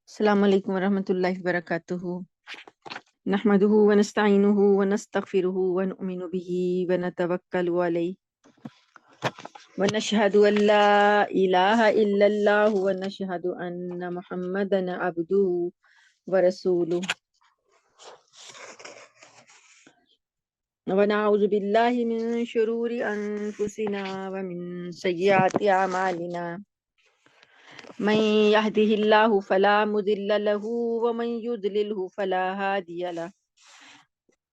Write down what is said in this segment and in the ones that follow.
السلام علیکم ورحمۃ اللہ وبرکاتہ۔ نحمده ونستعینه ونستغفره ونؤمن به ونتوکل علیہ ونشهد ان لا الہ الا اللہ ونشهد ان محمدا عبده ورسولہ ونعوذ باللہ من شرور انفسنا ومن سیئات اعمالنا من يهده الله فلا مضل له ومن يضلله فلا هادي له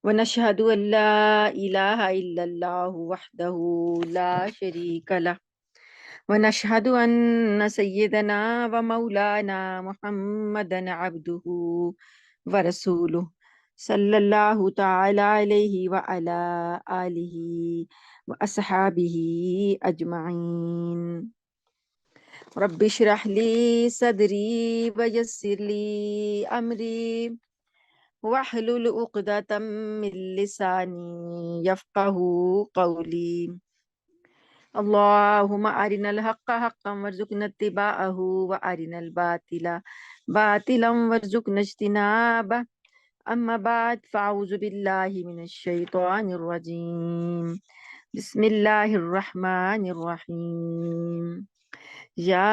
ونشهد أن لا إله إلا الله وحده لا شريك له ونشهد أن سيدنا ومولانا محمدا عبده ورسوله صلى الله تعالى عليه وعلى آله وأصحابه أجمعين رب اشرح لي صدري ويسر لي أمري واحلل عقدة من لساني يفقهوا قولي اللهم أرنا الحق حقا وارزقنا اتباعه وأرنا الباطل باطلا وارزقنا اجتنابه أما بعد فأعوذ بالله من الشيطان الرجيم بسم الله الرحمن الرحيم يا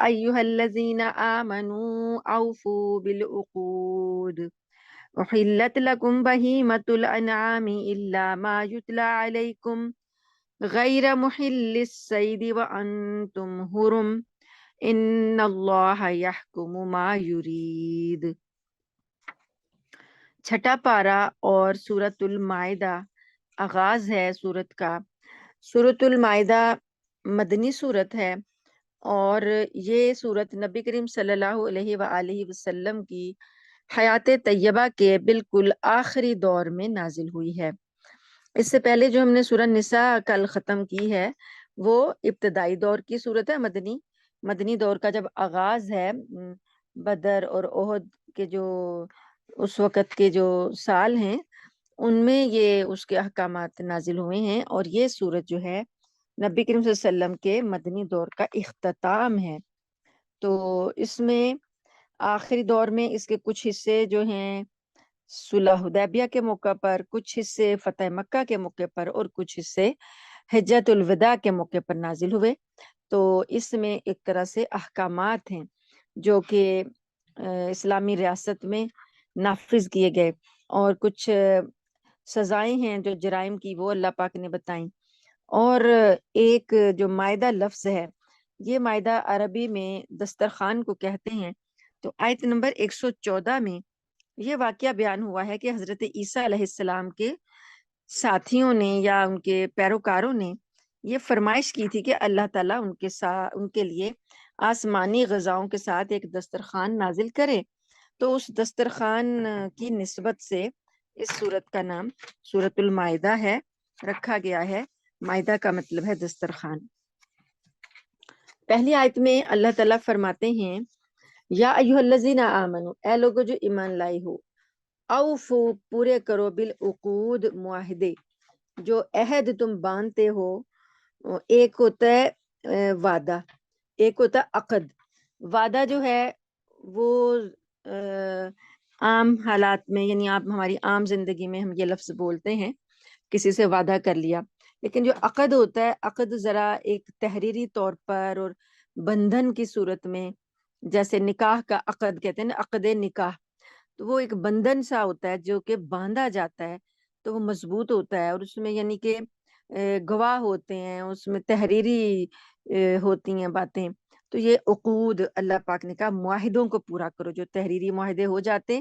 أيها الذين آمنوا أوفوا بالعقود أحلت لكم بهيمة الأنعام إلا ما يتلى عليكم غير محل الصيد وأنتم حرم إن الله يحكم ما يريد۔ چھٹا پارا اور سورۃ المائدہ آغاز ہے سورت کا۔ سورۃ المائدہ مدنی سورت ہے اور یہ سورت نبی کریم صلی اللہ علیہ وآلہ وسلم کی حیات طیبہ کے بالکل آخری دور میں نازل ہوئی ہے۔ اس سے پہلے جو ہم نے سورہ نساء کل ختم کی ہے وہ ابتدائی دور کی صورت ہے، مدنی دور کا جب آغاز ہے، بدر اور احد کے جو اس وقت کے جو سال ہیں ان میں یہ اس کے احکامات نازل ہوئے ہیں، اور یہ سورت جو ہے نبی کریم صلی اللہ علیہ وسلم کے مدنی دور کا اختتام ہے۔ تو اس میں آخری دور میں اس کے کچھ حصے جو ہیں صلح حدیبیہ کے موقع پر، کچھ حصے فتح مکہ کے موقع پر، اور کچھ حصے حجۃ الوداع کے موقع پر نازل ہوئے۔ تو اس میں ایک طرح سے احکامات ہیں جو کہ اسلامی ریاست میں نافذ کیے گئے، اور کچھ سزائیں ہیں جو جرائم کی وہ اللہ پاک نے بتائیں۔ اور ایک جو مائدہ لفظ ہے، یہ مائدہ عربی میں دسترخوان کو کہتے ہیں۔ تو آیت نمبر 114 میں یہ واقعہ بیان ہوا ہے کہ حضرت عیسیٰ علیہ السلام کے ساتھیوں نے یا ان کے پیروکاروں نے یہ فرمائش کی تھی کہ اللہ تعالیٰ ان کے لیے آسمانی غذاؤں کے ساتھ ایک دسترخوان نازل کرے۔ تو اس دسترخوان کی نسبت سے اس سورت کا نام سورۃ المائدہ ہے، رکھا گیا ہے۔ مائدہ کا مطلب ہے دسترخوان۔ پہلی آیت میں اللہ تعالیٰ فرماتے ہیں یا ایھا الذین آمنو، اے لوگو جو ایمان لائے ہو، اوفو پورے کرو بالعقود معاہدے، جو عہد تم باندھتے ہو۔ ایک ہوتا ہے وعدہ، ایک ہوتا ہے عقد۔ وعدہ جو ہے وہ عام حالات میں، یعنی آپ ہماری عام زندگی میں ہم یہ لفظ بولتے ہیں، کسی سے وعدہ کر لیا۔ لیکن جو عقد ہوتا ہے، عقد ذرا ایک تحریری طور پر اور بندھن کی صورت میں، جیسے نکاح کا عقد کہتے ہیں نا، عقد نکاح، تو وہ ایک بندھن سا ہوتا ہے جو کہ باندھا جاتا ہے، تو وہ مضبوط ہوتا ہے، اور اس میں یعنی کہ گواہ ہوتے ہیں، اس میں تحریری ہوتی ہیں باتیں۔ تو یہ عقود اللہ پاک نے کہا معاہدوں کو پورا کرو، جو تحریری معاہدے ہو جاتے،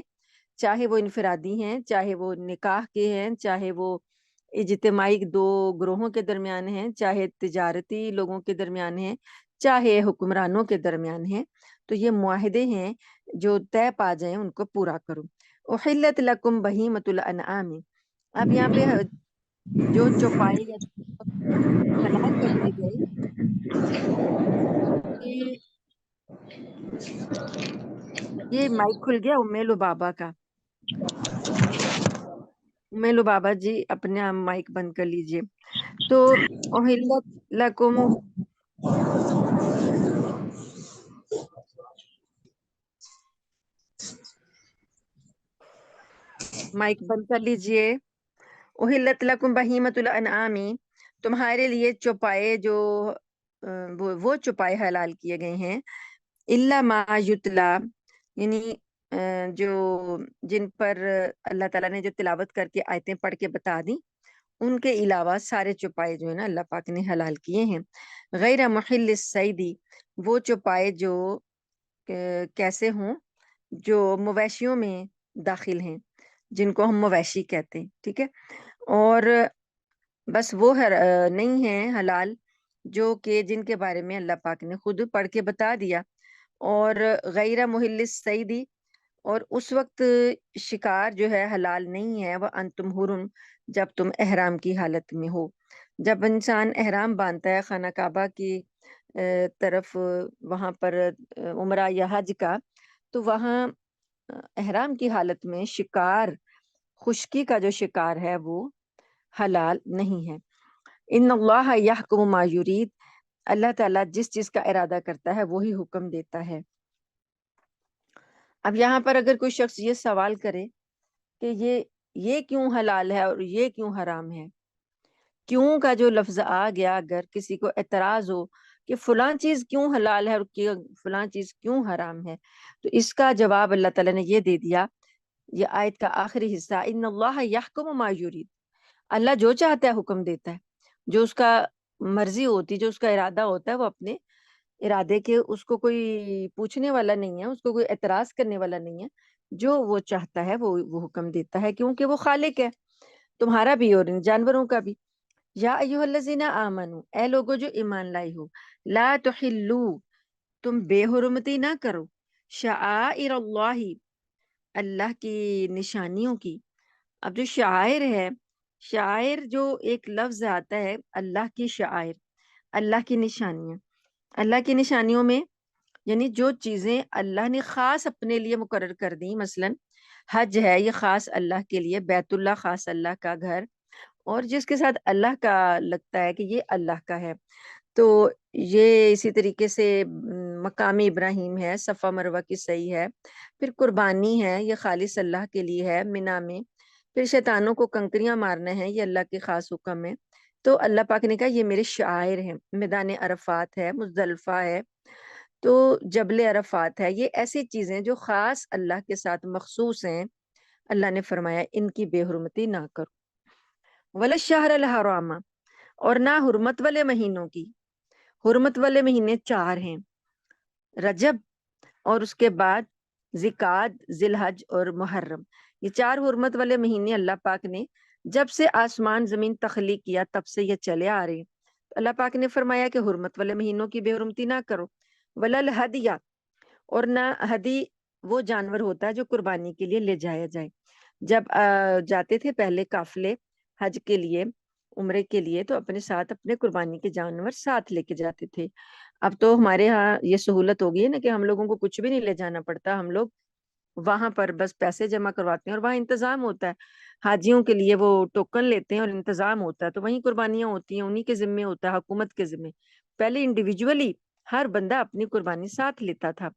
چاہے وہ انفرادی ہیں، چاہے وہ نکاح کے ہیں، چاہے وہ اجتماعی دو گروہوں کے درمیان ہیں، چاہے تجارتی لوگوں کے درمیان ہیں، چاہے حکمرانوں کے درمیان ہیں۔ تو یہ معاہدے ہیں جو طے پا جائیں ان کو پورا کرو۔ احلت لکم بہیمۃ الانعام، اب یہاں پہ جو چوپائے یا حلال کر دیے گئے، یہ مائک کھل گیا ام لبابہ کا۔ ام لبابہ جی اپنے مائک بند کر لیجئے۔ تو احلت لکم، مائک بند کر لیجئے۔ احلت لکم بہیمۃ الانعامی، تمہارے لیے چوپائے جو وہ چوپائے حلال کیے گئے ہیں، الا ما یتلا، یعنی جو جن پر اللہ تعالیٰ نے جو تلاوت کر کے آیتیں پڑھ کے بتا دی، ان کے علاوہ سارے چوپائے جو ہے نا اللہ پاک نے حلال کیے ہیں۔ غیر محل الصیدی، وہ چوپائے جو کیسے ہوں، جو مویشیوں میں داخل ہیں، جن کو ہم مویشی کہتے ہیں، ٹھیک ہے۔ اور بس وہ نہیں ہے حلال جو کہ جن کے بارے میں اللہ پاک نے خود پڑھ کے بتا دیا۔ اور غیر محل الصیدی، اور اس وقت شکار جو ہے حلال نہیں ہے، وہ انتم حرم، جب تم احرام کی حالت میں ہو۔ جب انسان احرام باندھتا ہے خانہ کعبہ کی طرف، وہاں پر عمرہ یا حج کا، تو وہاں احرام کی حالت میں شکار، خشکی کا جو شکار ہے وہ حلال نہیں ہے۔ ان اللہ یحکم ما یرید، اللہ تعالیٰ جس چیز کا ارادہ کرتا ہے وہی حکم دیتا ہے۔ اب یہاں پر اگر کوئی شخص یہ سوال کرے کہ یہ کیوں حلال ہے اور یہ کیوں حرام ہے، کیوں کا جو لفظ آ گیا، اگر کسی کو اعتراض ہو کہ فلاں چیز کیوں حلال ہے اور فلاں چیز کیوں حرام ہے، تو اس کا جواب اللہ تعالیٰ نے یہ دے دیا، یہ آیت کا آخری حصہ، ان اللہ یحکم ما یرید، اللہ جو چاہتا ہے حکم دیتا ہے، جو اس کا مرضی ہوتی، جو اس کا ارادہ ہوتا ہے، وہ اپنے ارادے کے اس کو کوئی پوچھنے والا نہیں ہے، اس کو کوئی اعتراض کرنے والا نہیں ہے، جو وہ چاہتا ہے وہ حکم دیتا ہے، کیونکہ وہ خالق ہے، تمہارا بھی اور ان جانوروں کا بھی۔ یا ایھا الذین آمنو، اے لوگو جو ایمان لائے ہو، لا تحلو، تم بے حرمتی نہ کرو، شعائر اللہ، اللہ کی نشانیوں کی۔ اب جو شعائر ہے، شعائر جو ایک لفظ آتا ہے، اللہ کی شعائر، اللہ کی نشانیاں، اللہ کی نشانیوں میں یعنی جو چیزیں اللہ نے خاص اپنے لیے مقرر کر دی، مثلا حج ہے، یہ خاص اللہ کے لیے، بیت اللہ خاص اللہ کا گھر، اور جس کے ساتھ اللہ کا لگتا ہے کہ یہ اللہ کا ہے، تو یہ اسی طریقے سے مقام ابراہیم ہے، صفا مروہ کی صحیح ہے، پھر قربانی ہے، یہ خالص اللہ کے لیے ہے منا میں، پھر شیطانوں کو کنکریاں مارنا ہے، یہ اللہ کے خاص حکم ہے۔ تو اللہ پاک نے کہا یہ میرے شعائر ہیں، میدان عرفات ہے، مزدلفہ ہے، تو جبل عرفات ہے، یہ ایسی چیزیں جو خاص اللہ کے ساتھ مخصوص ہیں، اللہ نے فرمایا ان کی بے حرمتی نہ کرو۔ ولا الشہر الحرام، اور نہ حرمت والے مہینوں کی، حرمت والے مہینے 4 ہیں، رجب اور اس کے بعد ذیقعد، ذی الحج اور محرم، یہ 4 حرمت والے مہینے اللہ پاک نے جب سے آسمان زمین تخلیق کیا تب سے یہ چلے آ رہے ہیں۔ اللہ پاک نے فرمایا کہ حرمت والے مہینوں کی بے حرمتی نہ کرو۔ ولا الہدیہ، اور نہ ہدی وہ جانور ہوتا ہے جو قربانی کے لیے لے جایا جائے۔ جب جاتے تھے پہلے قافلے حج کے لیے، عمرے کے لیے، تو اپنے ساتھ اپنے قربانی کے جانور ساتھ لے کے جاتے تھے۔ اب تو ہمارے ہاں یہ سہولت ہو گئی ہے نا کہ ہم لوگوں کو کچھ بھی نہیں لے جانا پڑتا، ہم لوگ وہاں پر بس پیسے جمع کرواتے ہیں اور وہاں انتظام ہوتا ہے، حاجیوں کے لیے وہ ٹوکن لیتے ہیں اور انتظام ہوتا ہے، تو وہیں قربانیاں ہوتی ہیں، انہی کے ذمے ہوتا ہے، حکومت کے ذمے۔ پہلے انڈیویجولی ہر بندہ اپنی قربانی ساتھ لیتا تھا،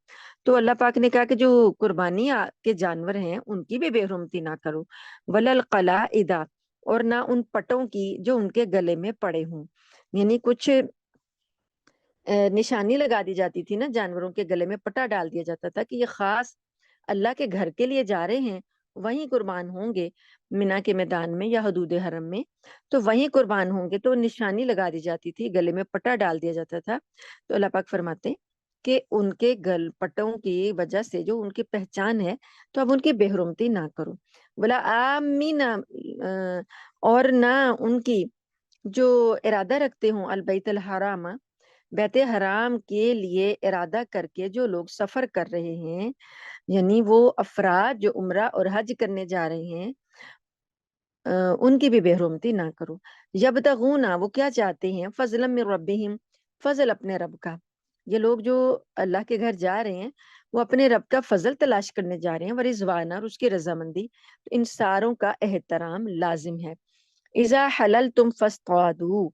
تو اللہ پاک نے کہا کہ جو قربانی کے جانور ہیں ان کی بھی بے حرمتی نہ کرو۔ ولا القلائد، اور نہ ان پٹوں کی جو ان کے گلے میں پڑے ہوں، یعنی کچھ نشانی لگا دی جاتی تھی نا، جانوروں کے گلے میں پٹا ڈال دیا جاتا تھا کہ یہ خاص اللہ کے گھر کے لیے جا رہے ہیں، وہیں قربان ہوں گے، منا کے میدان میں یا حدود حرم میں، تو وہیں قربان ہوں گے، تو نشانی لگا دی جاتی تھی، گلے میں پٹا ڈال دیا جاتا تھا۔ تو اللہ پاک فرماتے ہیں کہ ان کے گل پٹوں کی وجہ سے جو ان کی پہچان ہے، تو اب ان کی بے حرمتی نہ کرو۔ بولا آمین، اور نہ ان کی جو ارادہ رکھتے ہوں البیت الحرام، بیت حرام کے لیے ارادہ کر کے جو لوگ سفر کر رہے ہیں، یعنی وہ افراد جو عمرہ اور حج کرنے جا رہے ہیں، ان کی بھی بے حرمتی نہ کرو۔ یبتغون، وہ کیا چاہتے ہیں، فضلا من ربہم، فضل اپنے رب کا، یہ لوگ جو اللہ کے گھر جا رہے ہیں وہ اپنے رب کا فضل تلاش کرنے جا رہے ہیں، ورضوان، اور اس کی رضامندی، تو ان ساروں کا احترام لازم ہے۔ اذا حللتم فاصطادوا،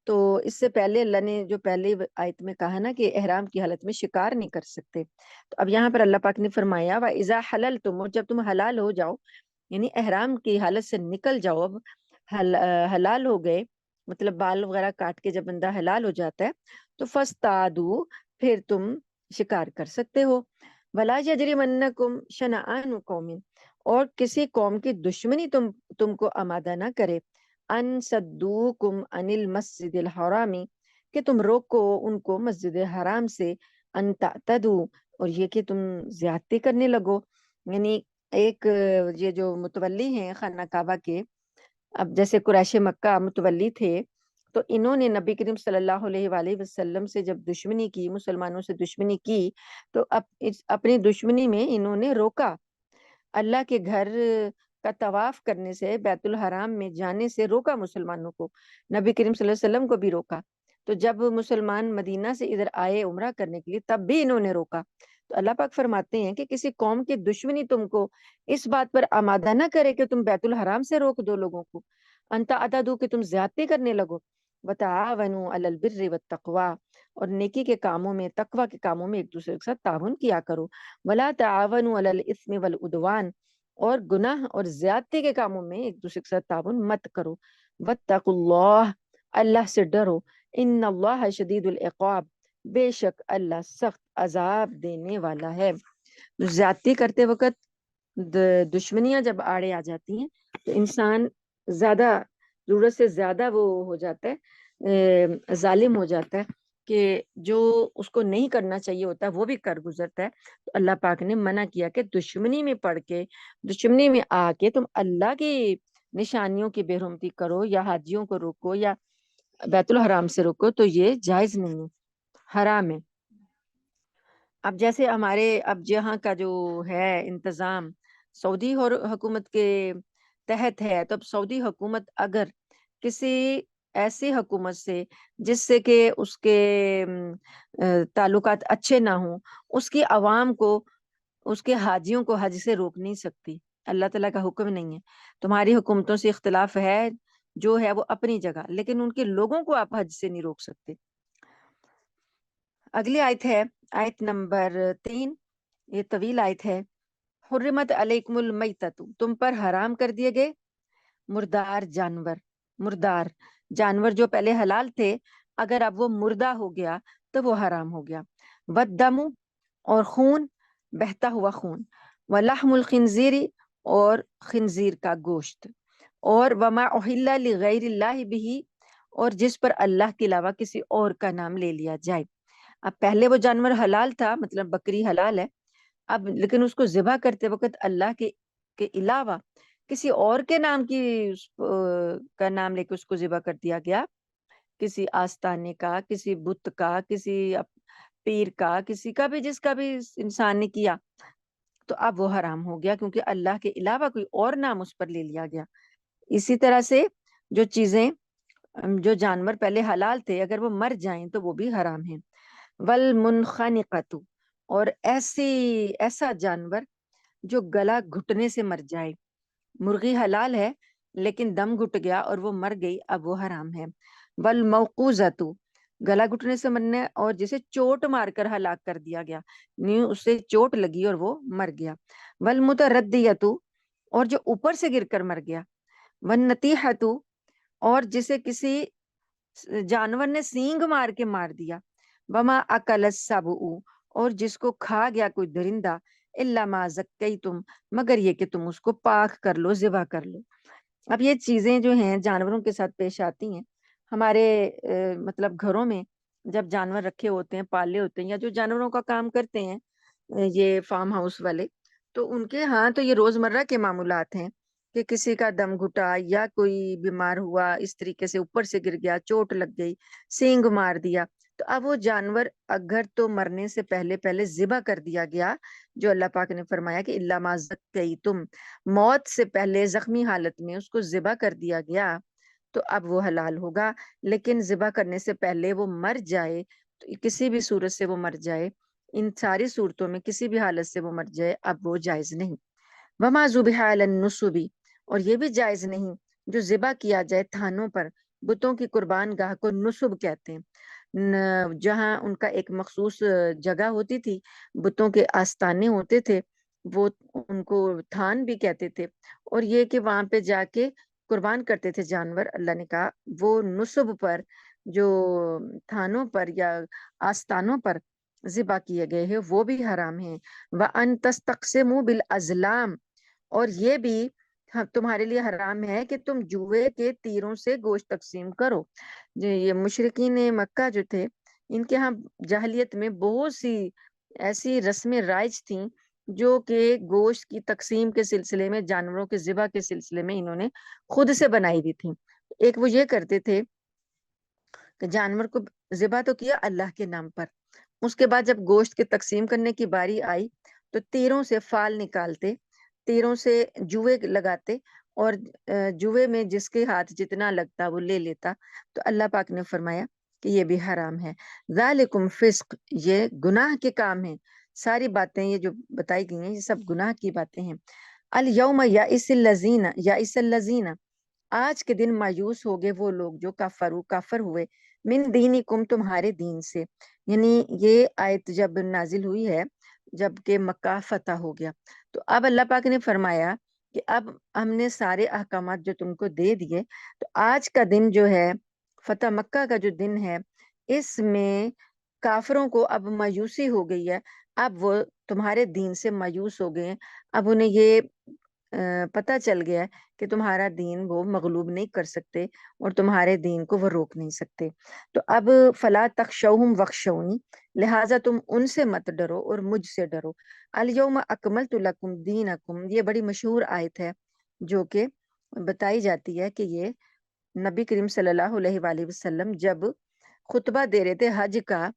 تو اس سے پہلے اللہ نے جو پہلے آیت میں کہا نا کہ احرام کی حالت میں شکار نہیں کر سکتے، تو اب یہاں پر اللہ پاک نے فرمایا وَإِذَا حَلَلْتُمْ، اور جب تم حلال ہو جاؤ، یعنی احرام کی حالت سے نکل جاؤ، اب حلال ہو گئے، مطلب بال وغیرہ کاٹ کے جب بندہ حلال ہو جاتا ہے تو فاستعدوا، پھر تم شکار کر سکتے ہو۔ ولا یجرمنکم شنآن قوم، اور کسی قوم کی دشمنی تم کو آمادہ نہ کرے، ان صدوکم عن المسجد الحرامی، کہ تم روکو ان کو مسجد حرام سے، ان تعتدوا، اور یہ کہ تم زیادتی کرنے لگو۔ یعنی ایک یہ جو متولی ہیں خانہ کعبہ کے، اب جیسے قریش مکہ متولی تھے، تو انہوں نے نبی کریم صلی اللہ علیہ وآلہ وسلم سے جب دشمنی کی، مسلمانوں سے دشمنی کی، تو اپنی دشمنی میں انہوں نے روکا، اللہ کے گھر کا طواف کرنے سے، بیت الحرام میں جانے سے روکا مسلمانوں کو، نبی کریم صلی اللہ علیہ وسلم کو بھی روکا۔ تو جب مسلمان مدینہ سے ادھر آئے عمرہ کرنے کے لیے تب بھی انہوں نے روکا۔ تو اللہ پاک فرماتے ہیں کہ کسی قوم کی دشمنی تم کو اس بات پر آمادہ نہ کرے کہ تم بیت الحرام سے روک دو لوگوں کو، انت عددو، کہ تم زیادتی کرنے لگو، وتعاونوا علی البر والتقوی، اور نیکی کے کاموں میں، تقوی کے کاموں میں ایک دوسرے کے ساتھ تعاون کیا کرو، ولا تعاونوا علی الاثم والعدوان، اور گناہ اور زیادتی کے کاموں میں ایک دوسرے کے ساتھ تعاون مت کرو، واتقوا اللہ، اللہ سے ڈرو، ان اللہ شدید العقاب، بے شک اللہ سخت عذاب دینے والا ہے۔ زیادتی کرتے وقت دشمنیاں جب آڑے آ جاتی ہیں تو انسان زیادہ ضرورت سے زیادہ وہ ہو جاتا ہے، ظالم ہو جاتا ہے، کہ جو اس کو نہیں کرنا چاہیے ہوتا ہے وہ بھی کر گزرتا ہے۔ تو اللہ پاک نے منع کیا کہ دشمنی میں پڑھ کے، دشمنی میں آ کے تم اللہ کی نشانیوں کی بے حرمتی کرو، یا حاجیوں کو روکو، یا بیت الحرام سے روکو، تو یہ جائز نہیں ہے، حرام ہے۔ اب جیسے ہمارے اب جہاں کا جو ہے انتظام سعودی حکومت کے تحت ہے، تو اب سعودی حکومت اگر کسی ایسی حکومت سے جس سے کہ اس کے تعلقات اچھے نہ ہوں، اس کی عوام کو، اس کے حاجیوں کو حج سے روک نہیں سکتی، اللہ تعالیٰ کا حکم نہیں ہے۔ تمہاری حکومتوں سے اختلاف ہے جو ہے وہ اپنی جگہ، لیکن ان کے لوگوں کو آپ حج سے نہیں روک سکتے۔ اگلی آیت ہے آیت نمبر 3، یہ طویل آیت ہے۔ حرمت علیکم المیتۃ، تم پر حرام کر دیے گئے مردار جانور، مردار جانور جو پہلے حلال تھے، اگر اب وہ مردہ ہو گیا تو وہ حرام ہو گیا۔ والدم، اور خون، بہتا ہوا خون، ولحم الخنزیر، اور خنزیر کا گوشت، اور وما احل لغیر اللہ بھی، اور جس پر اللہ کے علاوہ کسی اور کا نام لے لیا جائے۔ اب پہلے وہ جانور حلال تھا، مطلب بکری حلال ہے، اب لیکن اس کو ذبح کرتے وقت اللہ کے علاوہ کسی اور کے نام کی کا نام لے کے اس کو ذبح کر دیا گیا، کسی آستانے کا، کسی بت کا، کسی پیر کا، کسی کا بھی، جس کا بھی انسان نے کیا، تو اب وہ حرام ہو گیا، کیونکہ اللہ کے علاوہ کوئی اور نام اس پر لے لیا گیا۔ اسی طرح سے جو چیزیں، جو جانور پہلے حلال تھے، اگر وہ مر جائیں تو وہ بھی حرام ہیں۔ والمنخنقۃ، اور ایسا جانور جو گلا گھٹنے سے مر جائے، مرغی حلال ہے لیکن دم گھٹ گیا اور وہ مر گئی، اب وہ حرام ہے۔ والموقوذۃ، گلا گھٹنے سے مرنے، اور جسے چوٹ مار کر ہلاک کر دیا گیا، نہیں اسے چوٹ لگی اور وہ مر گیا۔ والمتردیۃ، اور جو اوپر سے گر کر مر گیا۔ والنطیحۃ، اور جسے کسی جانور نے سینگ مار کے مار دیا۔ وما اکل السبع، اور جس کو کھا گیا کوئی درندہ، الا ما زکیتم، مگر یہ کہ تم اس کو پاک کر لو، ذبح کر لو۔ اب یہ چیزیں جو ہیں جانوروں کے ساتھ پیش آتی ہیں ہمارے مطلب گھروں میں، جب جانور رکھے ہوتے ہیں، پالے ہوتے ہیں، یا جو جانوروں کا کام کرتے ہیں یہ فارم ہاؤس والے، تو ان کے ہاں تو یہ روزمرہ کے معمولات ہیں کہ کسی کا دم گھٹا یا کوئی بیمار ہوا، اس طریقے سے اوپر سے گر گیا، چوٹ لگ گئی، سینگ مار دیا، تو اب وہ جانور اگر تو مرنے سے پہلے ذبح کر دیا گیا، جو اللہ پاک نے فرمایا کہ الا ما زکیتم، موت سے پہلے زخمی حالت میں اس کو ذبح کر دیا گیا، تو اب وہ حلال ہوگا۔ لیکن ذبح کرنے سے پہلے وہ مر جائے، تو کسی بھی صورت سے وہ مر جائے، ان ساری صورتوں میں کسی بھی حالت سے وہ مر جائے، اب وہ جائز نہیں۔ وما ذبح علی النصب، اور یہ بھی جائز نہیں جو ذبح کیا جائے تھانوں پر، بتوں کی قربان گاہ کو نصب کہتے ہیں، جہاں ان کا ایک مخصوص جگہ ہوتی تھی، بتوں کے آستانے ہوتے تھے، وہ ان کو تھان بھی کہتے تھے، اور یہ کہ وہاں پہ جا کے قربان کرتے تھے جانور۔ اللہ نے کہا وہ نصب پر، جو تھانوں پر یا آستانوں پر ذبح کیے گئے ہیں وہ بھی حرام ہیں۔ وَأَن تَسْتَقْسِمُوا بِالْأَزْلَامِ، اور یہ بھی تمہارے لیے حرام ہے کہ تم جوئے کے تیروں سے گوشت تقسیم کرو۔ یہ مشرکین مکہ جو تھے، ان کے ہاں جاہلیت میں بہت سی ایسی رسمیں رائج تھیں جو کہ گوشت کی تقسیم کے سلسلے میں، جانوروں کے ذبح کے سلسلے میں انہوں نے خود سے بنائی ہوئی تھی۔ ایک وہ یہ کرتے تھے کہ جانور کو ذبح تو کیا اللہ کے نام پر، اس کے بعد جب گوشت کے تقسیم کرنے کی باری آئی تو تیروں سے فال نکالتے، تیروں سے جوئے لگاتے، اور جوئے میں جس کے ہاتھ جتنا لگتا وہ لے لیتا۔ تو اللہ پاک نے فرمایا کہ یہ بھی حرام ہے۔ ذالکم فسق، یہ گناہ کے کام ہیں، ساری باتیں یہ جو بتائی گئی ہیں یہ سب گناہ کی باتیں ہیں۔ الیوم یئس الذین، یئس الذین، آج کے دن مایوس ہو گئے وہ لوگ جو کافر ہوئے، من دینکم، تمہارے دین سے۔ یعنی یہ آیت جب نازل ہوئی ہے جب کہ مکہ فتح ہو گیا، تو اب اللہ پاک نے فرمایا کہ اب ہم نے سارے احکامات جو تم کو دے دیے، تو آج کا دن جو ہے، فتح مکہ کا جو دن ہے، اس میں کافروں کو اب مایوسی ہو گئی ہے، اب وہ تمہارے دین سے مایوس ہو گئے ہیں، اب انہیں یہ پتہ چل گیا کہ تمہارا دین وہ مغلوب نہیں کر سکتے اور تمہارے دین کو وہ روک نہیں سکتے۔ تو اب فلا تخشوہم وخشونی، لہٰذا تم ان سے مت ڈرو اور مجھ سے ڈرو۔ الیوم اکملت لکم دینکم، یہ بڑی مشہور آیت ہے جو کہ بتائی جاتی ہے کہ یہ نبی کریم صلی اللہ علیہ وآلہ وسلم جب خطبہ دے رہے تھے حج کا،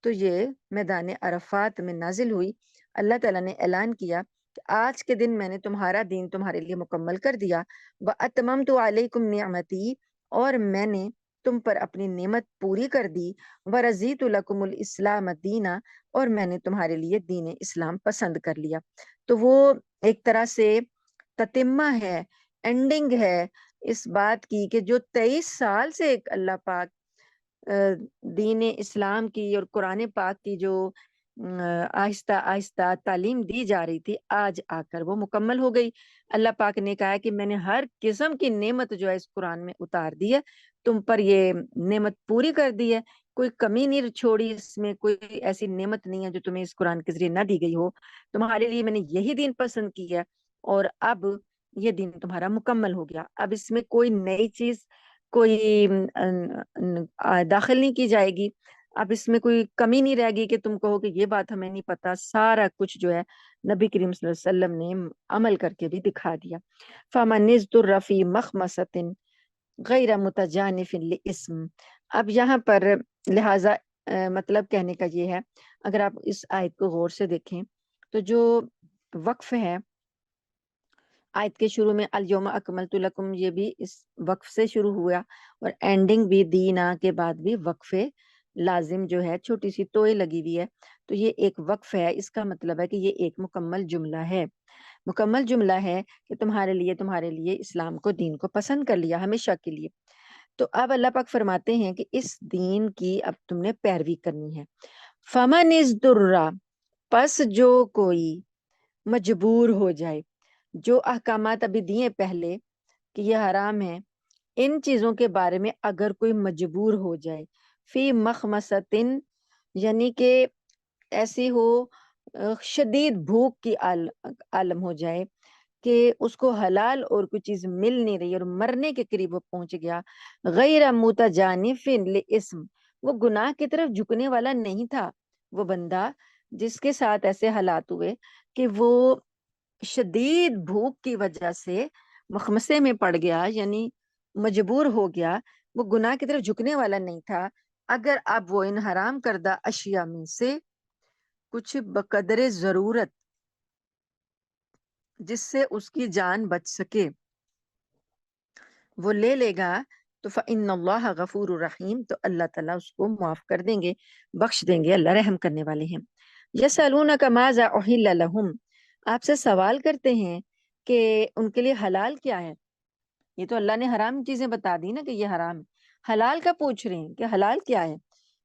تو یہ میدان عرفات میں نازل ہوئی۔ اللہ تعالیٰ نے اعلان کیا کہ آج کے دن میں نے تمہارا دین تمہارے لیے مکمل کر دیا، وَأَتْمَمْتُ عَلَيْكُمْ نِعْمَتِي، اور میں نے تم پر اپنی نعمت پوری کر دی، وَرَضِيتُ لَكُمُ الْإِسْلَامَ دِينًا، اور میں نے تمہارے لیے دین اسلام پسند کر لیا۔ تو وہ ایک طرح سے تتمہ ہے، اینڈنگ ہے اس بات کی کہ جو 23 سال سے ایک اللہ پاک دین اسلام کی اور قرآن پاک کی جو آہستہ آہستہ تعلیم دی جا رہی تھی، آج آ کر وہ مکمل ہو گئی۔ اللہ پاک نے کہا کہ میں نے ہر قسم کی نعمت جو ہے اس قرآن میں اتار دی ہے، تم پر یہ نعمت پوری کر دی ہے، کوئی کمی نہیں چھوڑی، اس میں کوئی ایسی نعمت نہیں ہے جو تمہیں اس قرآن کے ذریعے نہ دی گئی ہو۔ تمہارے لیے میں نے یہی دین پسند کی ہے، اور اب یہ دین تمہارا مکمل ہو گیا۔ اب اس میں کوئی نئی چیز کوئی داخل نہیں کی جائے گی، اب اس میں کوئی کمی نہیں رہے گی کہ تم کہو کہ یہ بات ہمیں نہیں پتا۔ سارا کچھ جو ہے نبی کریم صلی اللہ علیہ وسلم نے عمل کر کے بھی دکھا دیا۔ فَمَنِ اضْطُرَّ فِي مَخْمَصَةٍ غَيْرَ مُتَجَانِفٍ لِإِثْمٍ، اب یہاں پر لہٰذا مطلب کہنے کا یہ ہے، اگر آپ اس آیت کو غور سے دیکھیں تو جو وقف ہے آیت کے شروع میں الیوم اکملت لکم، یہ بھی اس وقف سے شروع ہوا، اور اینڈنگ بھی دینا کے بعد بھی وقف لازم جو ہے چھوٹی سی توئے لگی ہوئی ہے، تو یہ ایک وقف ہے۔ اس کا مطلب ہے کہ یہ ایک مکمل جملہ ہے، مکمل جملہ ہے کہ تمہارے لیے اسلام کو، دین کو پسند کر لیا ہمیشہ کے لیے۔ تو اب اللہ پاک فرماتے ہیں کہ اس دین کی اب تم نے پیروی کرنی ہے۔ فمن اضطر، پس جو کوئی مجبور ہو جائے، جو احکامات ابھی دیے پہلے کہ یہ حرام ہے، ان چیزوں کے بارے میں اگر کوئی مجبور ہو جائے، فی مخمصتن، یعنی کہ ایسی ہو شدید بھوک کی عالم ہو جائے کہ اس کو حلال اور کوئی چیز مل نہیں رہی اور مرنے کے قریب وہ پہنچ گیا، غیر متجانف لاسم، وہ گناہ کی طرف جھکنے والا نہیں تھا، وہ بندہ جس کے ساتھ ایسے حالات ہوئے کہ وہ شدید بھوک کی وجہ سے مخمسے میں پڑ گیا، یعنی مجبور ہو گیا، وہ گناہ کی طرف جھکنے والا نہیں تھا، اگر اب وہ ان حرام کردہ اشیاء میں سے کچھ بقدر ضرورت جس سے اس کی جان بچ سکے وہ لے لے گا، تو فإن اللہ غفور الرحیم، تو اللہ تعالیٰ اس کو معاف کر دیں گے، بخش دیں گے، اللہ رحم کرنے والے ہیں۔ یسألونک ماذا احل لہم، آپ سے سوال کرتے ہیں کہ ان کے لیے حلال کیا ہے۔ یہ تو اللہ نے حرام چیزیں بتا دی نا کہ یہ حرام ہے، حلال کا پوچھ رہے ہیں کہ حلال کیا ہے۔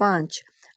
5,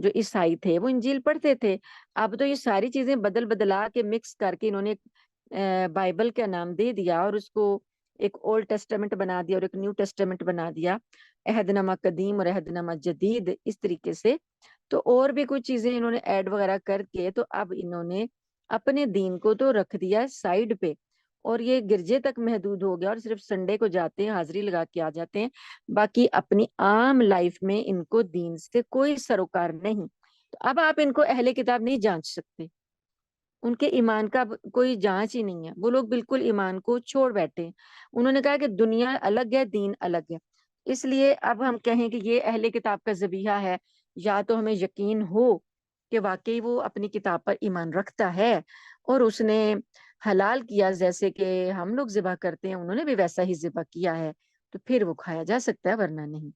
جو عیسائی تھے وہ انجیل پڑھتے تھے. اب تو یہ ساری چیزیں بدل بدلا کے مکس کر کے انہوں نے بائبل کا نام دے دیا اور اس کو ایک اولڈ ٹیسٹامنٹ بنا دیا اور ایک نیو ٹیسٹامنٹ بنا دیا, عہد نامہ قدیم اور عہد نامہ جدید اس طریقے سے. تو اور بھی کچھ چیزیں انہوں نے ایڈ وغیرہ کر کے تو اب انہوں نے اپنے دین کو تو رکھ دیا سائیڈ پہ, اور یہ گرجے تک محدود ہو گیا اور صرف سنڈے کو جاتے ہیں, حاضری لگا کے آ جاتے ہیں. باقی اپنی عام لائف میں ان کو دین سے کوئی سروکار نہیں. تو اب آپ ان کو اہل کتاب نہیں جانچ سکتے, ان کے ایمان کا کوئی جانچ ہی نہیں ہے. وہ لوگ بالکل ایمان کو چھوڑ بیٹھے ہیں. انہوں نے کہا کہ دنیا الگ ہے, دین الگ ہے. اس لیے اب ہم کہیں کہ یہ اہل کتاب کا ذبیحہ ہے, یا تو ہمیں یقین ہو کہ واقعی وہ اپنی کتاب پر ایمان رکھتا ہے اور اس نے حلال کیا جیسے کہ ہم لوگ ذبح کرتے ہیں, انہوں نے بھی ویسا ہی ذبح کیا ہے, تو پھر وہ کھایا جا سکتا ہے, ورنہ نہیں.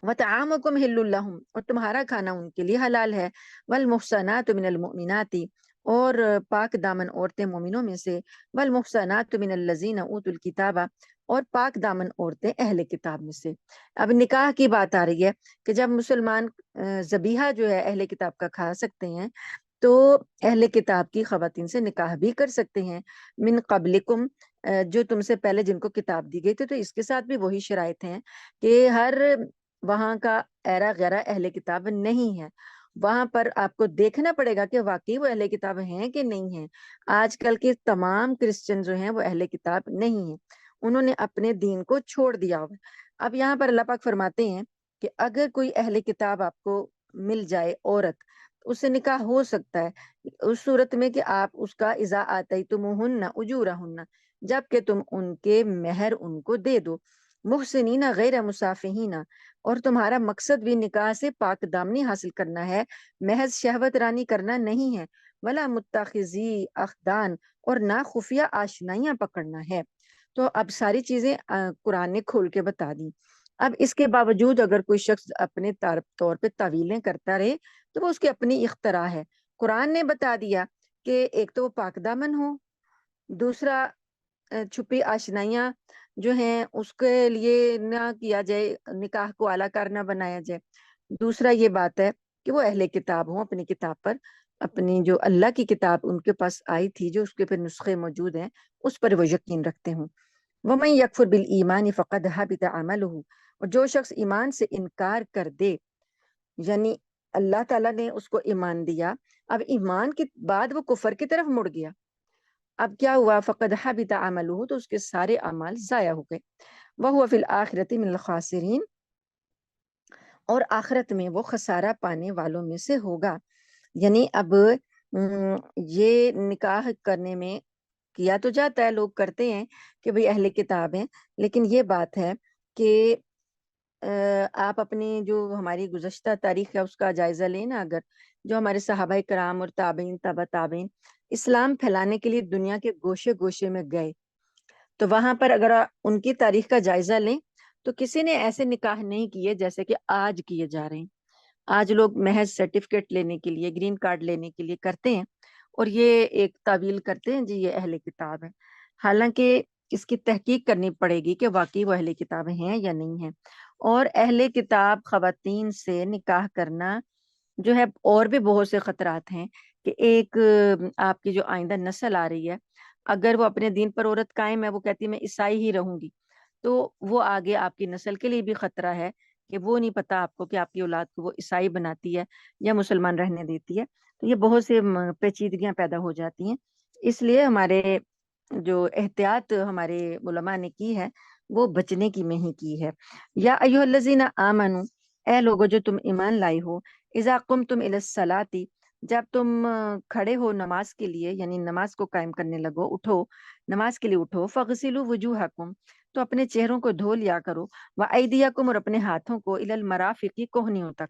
وَطَعَامُكُمْ حِلٌّ لَّهُمْ, اور تمہارا کھانا ان کے لیے حلال ہے. وَالْمُحْصَنَاتُ مِنَ الْمُؤْمِنَاتِ, اور پاک دامن عورتیں مومنوں میں سے. وَالْمُحْصَنَاتُ مِنَ الَّذِينَ أُوتُوا الْكِتَابَ, اور پاک دامن عورتیں اہل کتاب میں سے. اب نکاح کی بات آ رہی ہے کہ جب مسلمان ذبیحہ جو ہے اہل کتاب کا کھا سکتے ہیں, تو اہل کتاب کی خواتین سے نکاح بھی کر سکتے ہیں. من قبلکم, جو تم سے پہلے جن کو کتاب دی گئی تھی. تو اس کے ساتھ بھی وہی شرائط ہیں کہ ہر وہاں کا ایرا غیرہ اہل کتاب نہیں ہے. وہاں پر آپ کو دیکھنا پڑے گا کہ واقعی وہ اہل کتاب ہیں کہ نہیں ہیں. آج کل کے تمام کرسچن جو ہیں وہ اہل کتاب نہیں ہیں, انہوں نے اپنے دین کو چھوڑ دیا ہوا. اب یہاں پر اللہ پاک فرماتے ہیں کہ اگر کوئی اہل کتاب آپ کو مل جائے عورت, اس سے نکاح ہو سکتا ہے اس صورت میں کہ آپ اس کا اذا آتیتموہن اجورہن, جب کہ تم ان کے مہر ان کو دے دو. محسنین غیر مسافہین, اور تمہارا مقصد بھی نکاح سے پاک دامنی حاصل کرنا ہے, محض شہوت رانی کرنا نہیں ہے. ولا متخذی اخدان, اور نہ خفیہ آشنائیاں پکڑنا ہے. تو اب ساری چیزیں قرآن نے کھول کے بتا دی. اب اس کے باوجود اگر کوئی شخص اپنے طور پہ تعویلیں کرتا رہے تو وہ اس کی اپنی اختراع ہے. قرآن نے بتا دیا کہ ایک تو وہ پاک دامن ہو, دوسرا چھپی آشنائیاں جو ہیں اس کے لیے نہ کیا جائے, نکاح کو اعلیٰ کار نہ بنایا جائے. دوسرا یہ بات ہے کہ وہ اہل کتاب ہوں, اپنی کتاب پر, اپنی جو اللہ کی کتاب ان کے پاس آئی تھی جو اس کے پھر نسخے موجود ہیں اس پر وہ یقین رکھتے ہوں. وَمَن يَكْفُرْ بِالْإِيمَانِ فَقَدْ حَبِطَ عَمَلُهُ, اور جو شخص ایمان سے انکار کر دے, یعنی اللہ تعالیٰ نے اس کو ایمان دیا, اب ایمان کے بعد وہ کفر کی طرف مڑ گیا, اب کیا ہوا؟ فقد حبط عملہ, تو اس کے سارے اعمال ضائع ہو گئے. وہو فی الآخرۃ من الخاسرین, اور آخرت میں وہ خسارہ پانے والوں میں سے ہوگا. یعنی اب یہ نکاح کرنے میں کیا تو جاتا ہے, لوگ کرتے ہیں کہ بھئی اہل کتاب ہیں, لیکن یہ بات ہے کہ آپ اپنی جو ہماری گزشتہ تاریخ ہے اس کا جائزہ لیں نا, اگر جو ہمارے صحابہ کرام اور تابعین تبع تابعین اسلام پھیلانے کے لیے دنیا کے گوشے گوشے میں گئے, تو وہاں پر اگر ان کی تاریخ کا جائزہ لیں تو کسی نے ایسے نکاح نہیں کیے جیسے کہ آج کیے جا رہے ہیں. آج لوگ محض سرٹیفکیٹ لینے کے لیے, گرین کارڈ لینے کے لیے کرتے ہیں, اور یہ ایک تعویل کرتے ہیں جی یہ اہل کتاب ہے, حالانکہ اس کی تحقیق کرنی پڑے گی کہ واقعی وہ اہل کتاب ہیں یا نہیں ہیں. اور اہل کتاب خواتین سے نکاح کرنا جو ہے, اور بھی بہت سے خطرات ہیں کہ ایک آپ کی جو آئندہ نسل آ رہی ہے, اگر وہ اپنے دین پر عورت قائم ہے, وہ کہتی ہے میں عیسائی ہی رہوں گی, تو وہ آگے آپ کی نسل کے لیے بھی خطرہ ہے کہ وہ نہیں پتا آپ کو کہ آپ کی اولاد کو وہ عیسائی بناتی ہے یا مسلمان رہنے دیتی ہے. تو یہ بہت سے پیچیدگیاں پیدا ہو جاتی ہیں. اس لیے ہمارے جو احتیاط ہمارے علماء نے کی ہے وہ بچنے کی میں ہی کی ہے. یا ایھا الذین آمنو, اے لوگو جو تم ایمان لائے ہو, اذا قمتم الی الصلاۃ, جب تم کھڑے ہو نماز کے لیے, یعنی نماز کو قائم کرنے لگو, اٹھو نماز کے لیے اٹھو. فغسلوا وجوہکم, تو اپنے چہروں کو دھو لیا کرو. وایدیکم, اور اپنے ہاتھوں کو, الی المرافق, کوہنیوں تک.